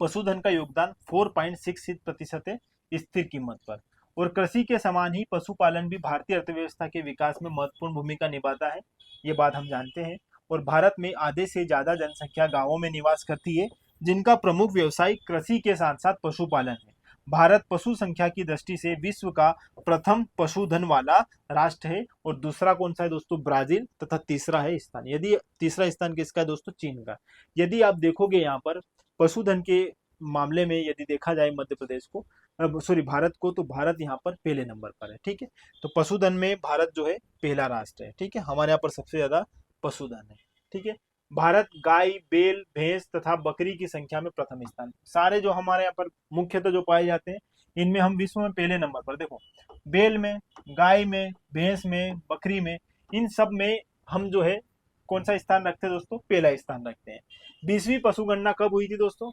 पशुधन का योगदान 4.66% है स्थिर कीमत पर। और कृषि के समान ही पशुपालन भी भारतीय अर्थव्यवस्था के विकास में महत्वपूर्ण भूमिका निभाता है, ये बात हम जानते हैं। और भारत में आधे से ज्यादा जनसंख्या गांवों में निवास करती है, जिनका प्रमुख व्यवसाय कृषि के साथ साथ पशुपालन है। भारत पशु संख्या की दृष्टि से विश्व का प्रथम पशुधन वाला राष्ट्र है। और दूसरा कौन सा है दोस्तों, ब्राजील, तथा तीसरा है स्थान, यदि तीसरा स्थान किसका है दोस्तों, चीन का। यदि आप देखोगे यहाँ पर पशुधन के मामले में यदि देखा जाए मध्य प्रदेश को, भारत को, तो भारत यहाँ पर पहले नंबर पर है। ठीक है, तो पशुधन में भारत जो है पहला राष्ट्र है। ठीक है, हमारे यहाँ पर सबसे ज्यादा पशुधन है। ठीक है, भारत गाय, बैल, भैंस तथा बकरी की संख्या में प्रथम स्थान। सारे जो हमारे यहाँ पर मुख्यतः जो पाए जाते हैं इनमें हम विश्व में पहले नंबर पर। देखो बैल में, गाय में, भैंस में, बकरी में, इन सब में हम जो है कौन सा स्थान रखते हैं दोस्तों, पहला स्थान रखते हैं। 20वीं पशुगणना कब हुई थी दोस्तों,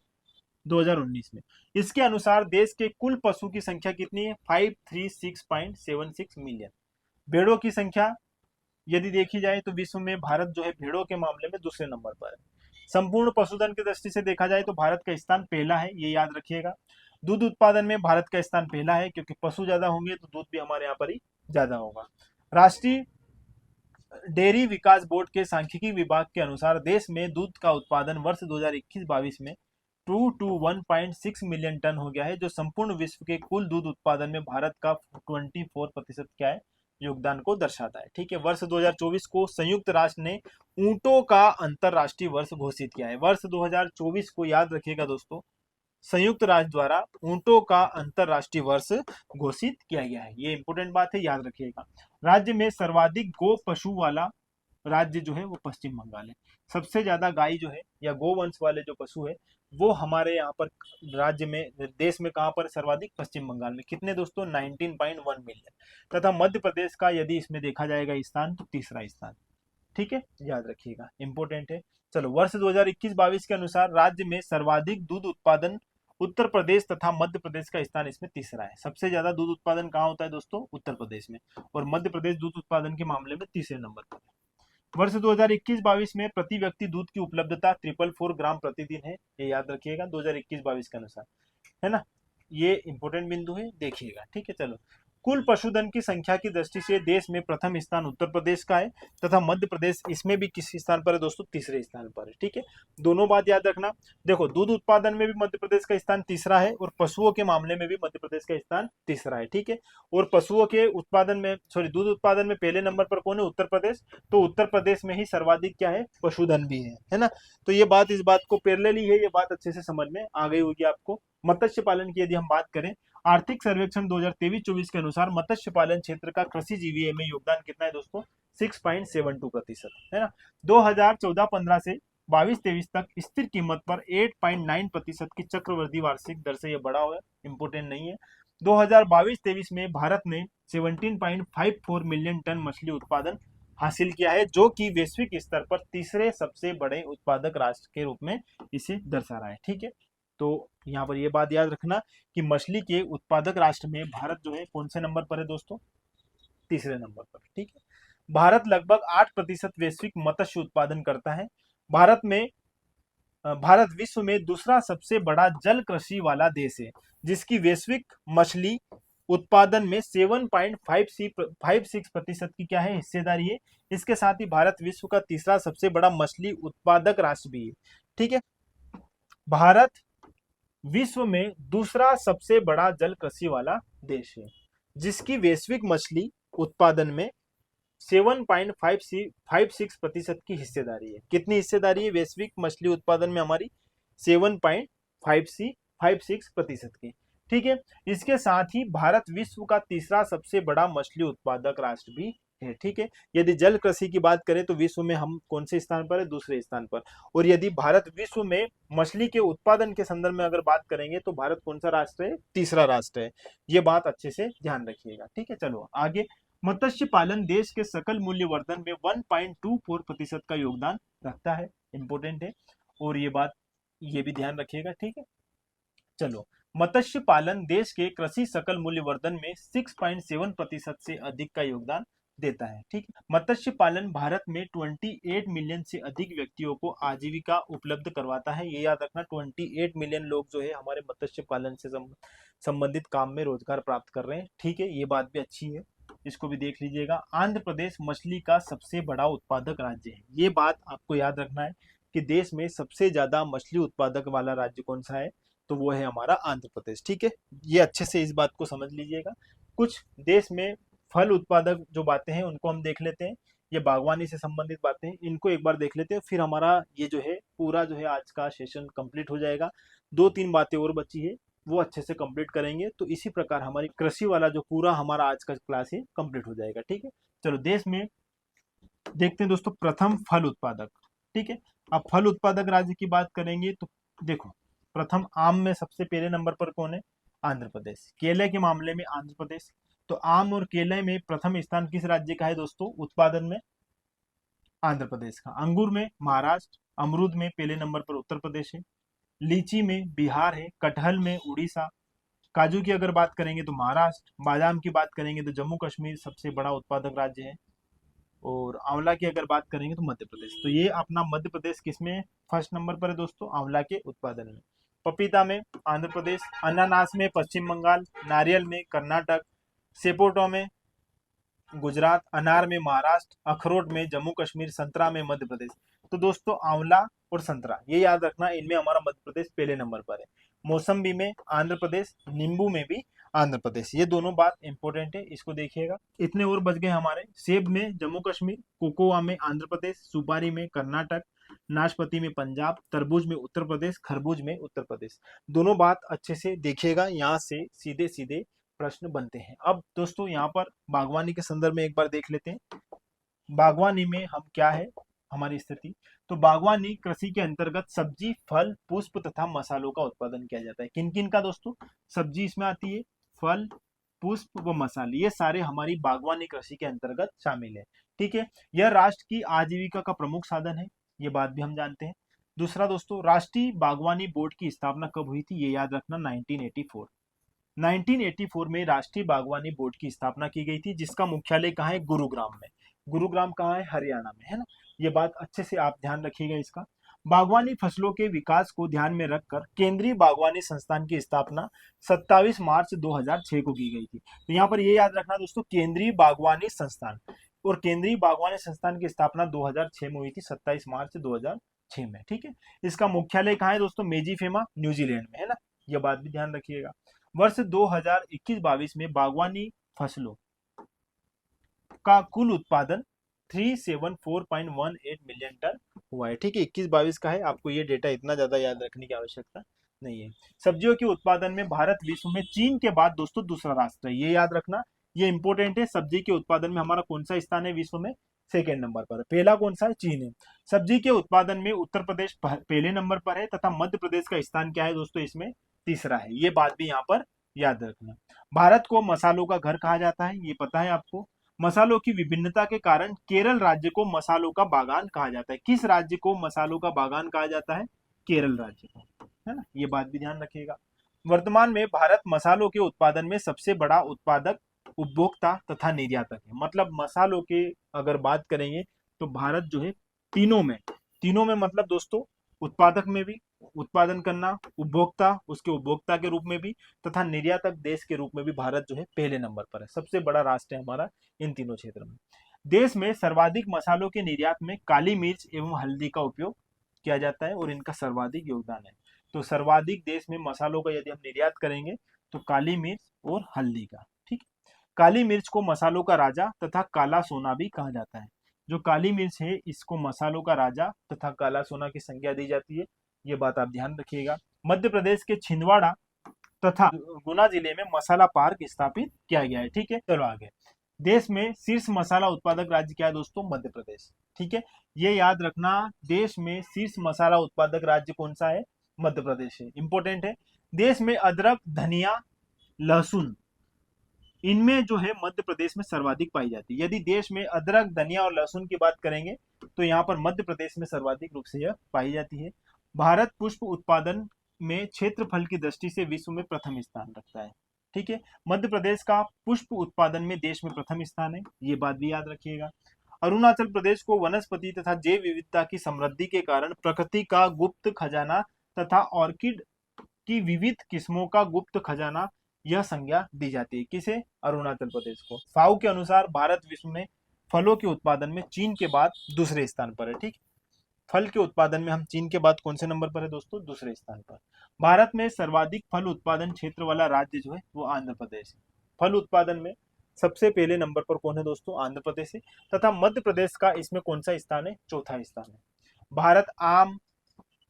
2019 में। इसके अनुसार देश के कुल पशु की संख्या कितनी है, 536.76 मिलियन। भेड़ों की संख्या यदि देखी जाए तो विश्व में भारत जो है भेड़ों के मामले में दूसरे नंबर पर है। संपूर्ण पशुधन की दृष्टि से देखा जाए तो भारत का स्थान पहला है, ये याद रखिएगा। दूध उत्पादन में भारत का स्थान पहला है, क्योंकि पशु ज्यादा होंगे तो दूध भी हमारे यहाँ पर ही ज्यादा होगा। राष्ट्रीय डेयरी विकास बोर्ड के सांख्यिकी विभाग के अनुसार देश में दूध का उत्पादन वर्ष 2021-22 में 2 to 1.6 मिलियन टन हो गया है, जो संपूर्ण विश्व के कुल दूध उत्पादन में भारत का 24% क्या है, योगदान को दर्शाता है। ठीक है, वर्ष 2024 को संयुक्त राष्ट्र ने ऊंटों का अंतरराष्ट्रीय वर्ष घोषित किया है। वर्ष 2024 को याद रखिएगा दोस्तों, संयुक्त राष्ट्र द्वारा ऊंटों का अंतरराष्ट्रीय वर्ष घोषित किया गया है। ये इंपोर्टेंट बात है, याद रखिएगा। राज्य में सर्वाधिक गो पशु वाला राज्य जो है वो पश्चिम बंगाल है। सबसे ज्यादा गाय जो है या गोवंश वाले जो पशु है वो हमारे यहाँ पर राज्य में, देश में कहाँ पर सर्वाधिक, पश्चिम बंगाल में। कितने दोस्तों, 19.1 मिलियन। तथा मध्य प्रदेश का यदि इसमें देखा जाएगा स्थान, तो तीसरा स्थान। ठीक है, याद रखिएगा, इंपोर्टेंट है। चलो, वर्ष 2021-22 के अनुसार राज्य में सर्वाधिक दूध उत्पादन उत्तर प्रदेश तथा मध्य प्रदेश का स्थान इसमें तीसरा है। सबसे ज्यादा दूध उत्पादन कहाँ होता है दोस्तों, उत्तर प्रदेश में, और मध्य प्रदेश दूध उत्पादन के मामले में तीसरे नंबर पर है। वर्ष 2021-22 में प्रति व्यक्ति दूध की उपलब्धता 444 ग्राम प्रतिदिन है। ये याद रखिएगा 2021-22 के अनुसार, है ना। ये इंपोर्टेंट बिंदु है, देखिएगा। ठीक है, चलो, कुल पशुधन की संख्या की दृष्टि से देश में प्रथम स्थान उत्तर प्रदेश का है तथा मध्य प्रदेश इसमें भी किस स्थान पर है दोस्तों, तीसरे स्थान पर है। ठीक है, दोनों बात याद रखना। देखो, दूध उत्पादन में भी मध्य प्रदेश का स्थान तीसरा है और पशुओं के मामले में भी मध्य प्रदेश का स्थान तीसरा है। ठीक है, और पशुओं के उत्पादन में, दूध उत्पादन में पहले नंबर पर कौन है, उत्तर प्रदेश। तो उत्तर प्रदेश में ही सर्वाधिक क्या है, पशुधन भी है ना। तो ये बात इस बात को पैरेलली है, ये बात अच्छे से समझ में आ गई होगी आपको। मत्स्य पालन की यदि हम बात करें, आर्थिक सर्वेक्षण 2023-24 के अनुसार मत्स्य पालन क्षेत्र का कृषि जीवीए में योगदान कितना है दोस्तों, 6.72%, है ना। 2014-15 से 22-23 तक स्थिर कीमत पर 8.9% की चक्रवृद्धि वार्षिक दर से यह बढ़ा हुआ है, इंपोर्टेंट नहीं है। 2022-23 में भारत ने 17.54 मिलियन टन मछली उत्पादन हासिल किया है, जो कि वैश्विक स्तर पर तीसरे सबसे बड़े उत्पादक राष्ट्र के रूप में इसे दर्शा रहा है। ठीक है, तो यहाँ पर ये बात याद रखना कि मछली के उत्पादक राष्ट्र में भारत जो है कौन से नंबर पर है दोस्तों, तीसरे नंबर पर। ठीक है, भारत लगभग 8% वैश्विक मत्स्य उत्पादन करता है। भारत विश्व में दूसरा सबसे बड़ा जल कृषि वाला देश है, जिसकी वैश्विक मछली उत्पादन में 7.56% की क्या है, हिस्सेदारी है। इसके साथ ही भारत विश्व का तीसरा सबसे बड़ा मछली उत्पादक राष्ट्र भी है। ठीक है, भारत विश्व में दूसरा सबसे बड़ा जल कृषि वाला देश है, जिसकी वैश्विक मछली उत्पादन में 7.56% की हिस्सेदारी है। कितनी हिस्सेदारी है वैश्विक मछली उत्पादन में हमारी, 7.56% की। ठीक है, इसके साथ ही भारत विश्व का तीसरा सबसे बड़ा मछली उत्पादक राष्ट्र भी है। ठीक है, यदि जल कृषि की बात करें तो विश्व में हम कौन से स्थान पर है, दूसरे स्थान पर। और यदि भारत विश्व में मछली के उत्पादन के संदर्भ में अगर बात करेंगे तो भारत कौन सा राष्ट्र है, तीसरा राष्ट्र है। ये बात अच्छे से ध्यान रखिएगा। ठीक है, चलो आगे। मत्स्य पालन देश के सकल मूल्य वर्धन में 1.24% का योगदान रखता है, इंपोर्टेंट है, और ये बात ये भी ध्यान रखिएगा। ठीक है, चलो, मत्स्य पालन देश के कृषि सकल मूल्य वर्धन में 6.7% से अधिक का योगदान देता है। ठीक है, मत्स्य पालन भारत में 28 मिलियन से अधिक व्यक्तियों को आजीविका उपलब्ध करवाता है। ये याद रखना, 28 मिलियन लोग जो है हमारे मत्स्य पालन से संबंधित काम में रोजगार प्राप्त कर रहे हैं। ठीक है, ये बात भी अच्छी है, इसको भी देख लीजिएगा। आंध्र प्रदेश मछली का सबसे बड़ा उत्पादक राज्य है। ये बात आपको याद रखना है कि देश में सबसे ज्यादा मछली उत्पादक वाला राज्य कौन सा है, तो वो है हमारा आंध्र प्रदेश। ठीक है, ये अच्छे से इस बात को समझ लीजिएगा। कुछ देश में फल उत्पादक जो बातें हैं उनको हम देख लेते हैं, ये बागवानी से संबंधित बातें हैं, इनको एक बार देख लेते हैं, फिर हमारा ये जो है पूरा जो है आज का सेशन कंप्लीट हो जाएगा। 2-3 बातें और बची है, वो अच्छे से कंप्लीट करेंगे, तो इसी प्रकार हमारी कृषि वाला जो पूरा हमारा आज का क्लास है कंप्लीट हो जाएगा। ठीक है, चलो देश में देखते हैं दोस्तों, प्रथम फल उत्पादक। ठीक है, अब फल उत्पादक राज्य की बात करेंगे तो देखो, प्रथम आम में सबसे पहले नंबर पर कौन है, आंध्र प्रदेश। केले के मामले में आंध्र प्रदेश। तो आम और केले में प्रथम स्थान किस राज्य का है दोस्तों, उत्पादन में, आंध्र प्रदेश का। अंगूर में महाराष्ट्र, अमरूद में पहले नंबर पर उत्तर प्रदेश है, लीची में बिहार है, कटहल में उड़ीसा, काजू की अगर बात करेंगे तो महाराष्ट्र, बादाम की बात करेंगे तो जम्मू कश्मीर सबसे बड़ा उत्पादक राज्य है, और आंवला की अगर बात करेंगे तो मध्य प्रदेश। तो ये अपना मध्य प्रदेश किसमें फर्स्ट नंबर पर है दोस्तों, आंवला के उत्पादन में। पपीता में आंध्र प्रदेश, अनानास में पश्चिम बंगाल, नारियल में कर्नाटक, सेपोटो में गुजरात, अनार में महाराष्ट्र, अखरोट में जम्मू कश्मीर, संतरा में मध्य प्रदेश। तो दोस्तों आंवला और संतरा ये याद रखना, इनमें हमारा मध्य प्रदेश पहले नंबर पर है। मौसम्बी में आंध्र प्रदेश, नींबू में भी आंध्र प्रदेश। ये दोनों बात इंपॉर्टेंट है, इसको देखिएगा। इतने और बच गए हमारे। सेब में जम्मू कश्मीर, कोकोआ में आंध्र प्रदेश, सुपारी में कर्नाटक, नाशपाती में पंजाब, तरबूज में उत्तर प्रदेश, खरबूज में उत्तर प्रदेश। दोनों बात अच्छे से देखिएगा, यहाँ से सीधे सीधे प्रश्न बनते हैं। अब दोस्तों यहाँ पर बागवानी के संदर्भ में एक बार देख लेते हैं, बागवानी में हम क्या है हमारी स्थिति। तो बागवानी कृषि के अंतर्गत सब्जी, फल, पुष्प तथा मसालों का उत्पादन किया जाता है। किन किन का दोस्तों? सब्जी इसमें आती है, फल, पुष्प व मसाले, ये सारे हमारी बागवानी कृषि के अंतर्गत शामिल है। ठीक है, यह राष्ट्र की आजीविका का प्रमुख साधन है, ये बात भी हम जानते हैं। दूसरा दोस्तों, राष्ट्रीय बागवानी बोर्ड की स्थापना कब हुई थी? ये याद रखना, 1984। 1984 में राष्ट्रीय बागवानी बोर्ड की स्थापना की गई थी, जिसका मुख्यालय कहाँ है? गुरुग्राम में। गुरुग्राम कहाँ है? हरियाणा में, है ना। ये बात अच्छे से आप ध्यान रखिएगा इसका। बागवानी फसलों के विकास को ध्यान में रखकर केंद्रीय बागवानी संस्थान की स्थापना 27 मार्च 2006 को की गई थी। तो यहाँ पर ये याद रखना दोस्तों, केंद्रीय बागवानी संस्थान, और केंद्रीय बागवानी संस्थान की स्थापना 2006 में हुई थी, 27 मार्च 2006 में। ठीक है, इसका मुख्यालय कहाँ है दोस्तों? मेजीफेमा, न्यूजीलैंड में, है ना। ये बात भी ध्यान रखिएगा। वर्ष 2021-22 में बागवानी फसलों का कुल उत्पादन 374.18 मिलियन टन हुआ है। ठीक है, 21-22 का है, आपको ये डेटा इतना ज्यादा याद रखने की आवश्यकता नहीं है। सब्जियों के उत्पादन में भारत विश्व में चीन के बाद दोस्तों दूसरा राष्ट्र है, ये याद रखना, ये इंपॉर्टेंट है। सब्जी के उत्पादन में हमारा कौन सा स्थान है विश्व में? सेकेंड नंबर पर है। पहला कौन सा है? चीन है। सब्जी के उत्पादन में उत्तर प्रदेश पहले नंबर पर है, तथा मध्य प्रदेश का स्थान क्या है दोस्तों? इसमें तीसरा है, ये बात भी यहाँ पर याद रखना। भारत को मसालों का घर कहा जाता है, ये पता है आपको। मसालों की विभिन्नता के कारण केरल राज्य को मसालों का बागान कहा जाता है। किस राज्य को मसालों का बागान कहा जाता है? केरल राज्य को, है ना। ये बात भी ध्यान रखिएगा। वर्तमान में भारत मसालों के उत्पादन में सबसे बड़ा उत्पादक, उपभोक्ता तथा निर्यातक है। मतलब मसालों के अगर बात करेंगे तो भारत जो है तीनों में मतलब दोस्तों, उत्पादक में भी, उत्पादन करना, उपभोक्ता, उसके उपभोक्ता के रूप में भी, तथा निर्यातक देश के रूप में भी भारत जो है पहले नंबर पर है। सबसे बड़ा राष्ट्र है हमारा इन तीनों क्षेत्र में। देश में सर्वाधिक मसालों के निर्यात में काली मिर्च एवं हल्दी का उपयोग किया जाता है, और इनका सर्वाधिक योगदान है। तो सर्वाधिक देश में मसालों का यदि हम निर्यात करेंगे तो काली मिर्च और हल्दी का। ठीक, काली मिर्च को मसालों का राजा तथा काला सोना भी कहा जाता है। जो काली मिर्च है इसको मसालों का राजा तथा काला सोना की संज्ञा दी जाती है, ये बात आप ध्यान रखिएगा। मध्य प्रदेश के छिंदवाड़ा तथा गुना जिले में मसाला पार्क स्थापित किया गया है। ठीक है, चलो आगे। देश में शीर्ष मसाला उत्पादक राज्य क्या है दोस्तों? मध्य प्रदेश। ठीक है, ये याद रखना, देश में शीर्ष मसाला उत्पादक राज्य कौन सा है? मध्य प्रदेश है, इंपॉर्टेंट है। देश में अदरक, धनिया, लहसुन, इनमें जो है मध्य प्रदेश में सर्वाधिक पाई जाती है। यदि देश में अदरक, धनिया और लहसुन की बात करेंगे तो यहाँ पर मध्य प्रदेश में सर्वाधिक रूप से यह पाई जाती है। भारत पुष्प उत्पादन में क्षेत्रफल की दृष्टि से विश्व में प्रथम स्थान रखता है। ठीक है, मध्य प्रदेश का पुष्प उत्पादन में देश में प्रथम स्थान है, ये बात भी याद रखिएगा। अरुणाचल प्रदेश को वनस्पति तथा जैव विविधता की समृद्धि के कारण प्रकृति का गुप्त खजाना तथा ऑर्किड की विविध किस्मों का गुप्त खजाना, यह संज्ञा दी जाती है। किसे? अरुणाचल प्रदेश को। फाओ के अनुसार भारत विश्व में फलों के उत्पादन में चीन के बाद दूसरे स्थान पर है। ठीक, फल के उत्पादन में हम चीन के बाद कौन से नंबर पर है दोस्तों? दूसरे स्थान पर। भारत में सर्वाधिक फल उत्पादन क्षेत्र वाला राज्य जो है वो आंध्र प्रदेश है। फल उत्पादन में सबसे पहले नंबर पर कौन है दोस्तों? आंध्र प्रदेश है। तथा मध्य प्रदेश का इसमें कौन सा स्थान है? चौथा स्थान है। भारत आम,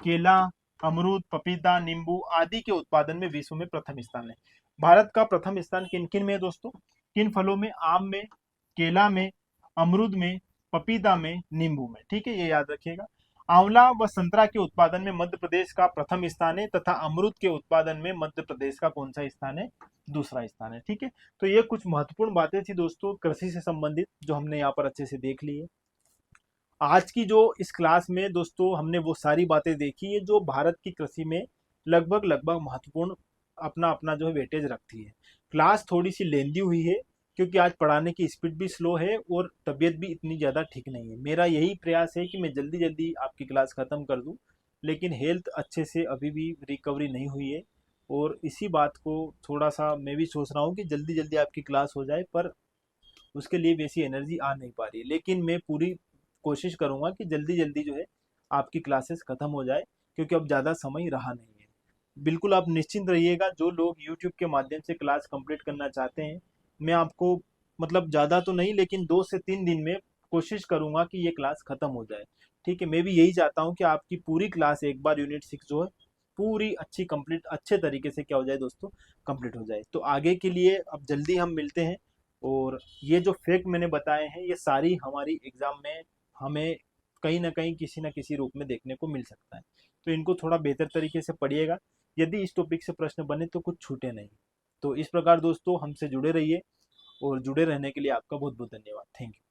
केला, अमरूद, पपीता, नींबू आदि के उत्पादन में विश्व में प्रथम स्थान है। भारत का प्रथम स्थान किन किन में है दोस्तों? किन फलों में? आम में, केला में, अमरूद में, पपीता में, नींबू में। ठीक है, ये याद रखिएगा। आंवला व संतरा के उत्पादन में मध्य प्रदेश का प्रथम स्थान है, तथा अमरूद के उत्पादन में मध्य प्रदेश का कौन सा स्थान है? दूसरा स्थान है। ठीक है, तो ये कुछ महत्वपूर्ण बातें थी दोस्तों कृषि से संबंधित, जो हमने यहाँ पर अच्छे से देख ली है। आज की जो इस क्लास में दोस्तों हमने वो सारी बातें देखी है जो भारत की कृषि में लगभग लगभग महत्वपूर्ण अपना अपना जो है वेटेज रखती है। क्लास थोड़ी सी लेंदी हुई है क्योंकि आज पढ़ाने की स्पीड भी स्लो है और तबीयत भी इतनी ज़्यादा ठीक नहीं है। मेरा यही प्रयास है कि मैं जल्दी जल्दी आपकी क्लास ख़त्म कर दूं, लेकिन हेल्थ अच्छे से अभी भी रिकवरी नहीं हुई है, और इसी बात को थोड़ा सा मैं भी सोच रहा हूँ कि जल्दी जल्दी आपकी क्लास हो जाए, पर उसके लिए वैसी एनर्जी आ नहीं पा रही है। लेकिन मैं पूरी कोशिश करूंगा कि जल्दी जल्दी जो है आपकी क्लासेस खत्म हो जाए, क्योंकि अब ज़्यादा समय रहा नहीं है। बिल्कुल आप निश्चिंत रहिएगा, जो लोग यूट्यूब के माध्यम से क्लास कंप्लीट करना चाहते हैं, मैं आपको मतलब ज़्यादा तो नहीं लेकिन 2 से 3 दिन में कोशिश करूंगा कि ये क्लास खत्म हो जाए। ठीक है, मैं भी यही चाहता हूँ कि आपकी पूरी क्लास एक बार यूनिट 6 जो है पूरी अच्छी कंप्लीट अच्छे तरीके से क्या हो जाए दोस्तों, कंप्लीट हो जाए। तो आगे के लिए अब जल्दी हम मिलते हैं। और ये जो फैक्ट मैंने बताए हैं ये सारी हमारी एग्जाम में हमें कहीं ना कहीं किसी ना किसी रूप में देखने को मिल सकता है। तो इनको थोड़ा बेहतर तरीके से पढ़िएगा, यदि इस टॉपिक से प्रश्न बने तो कुछ छूटे नहीं। तो इस प्रकार दोस्तों हमसे जुड़े रहिए, और जुड़े रहने के लिए आपका बहुत बहुत धन्यवाद। Thank you.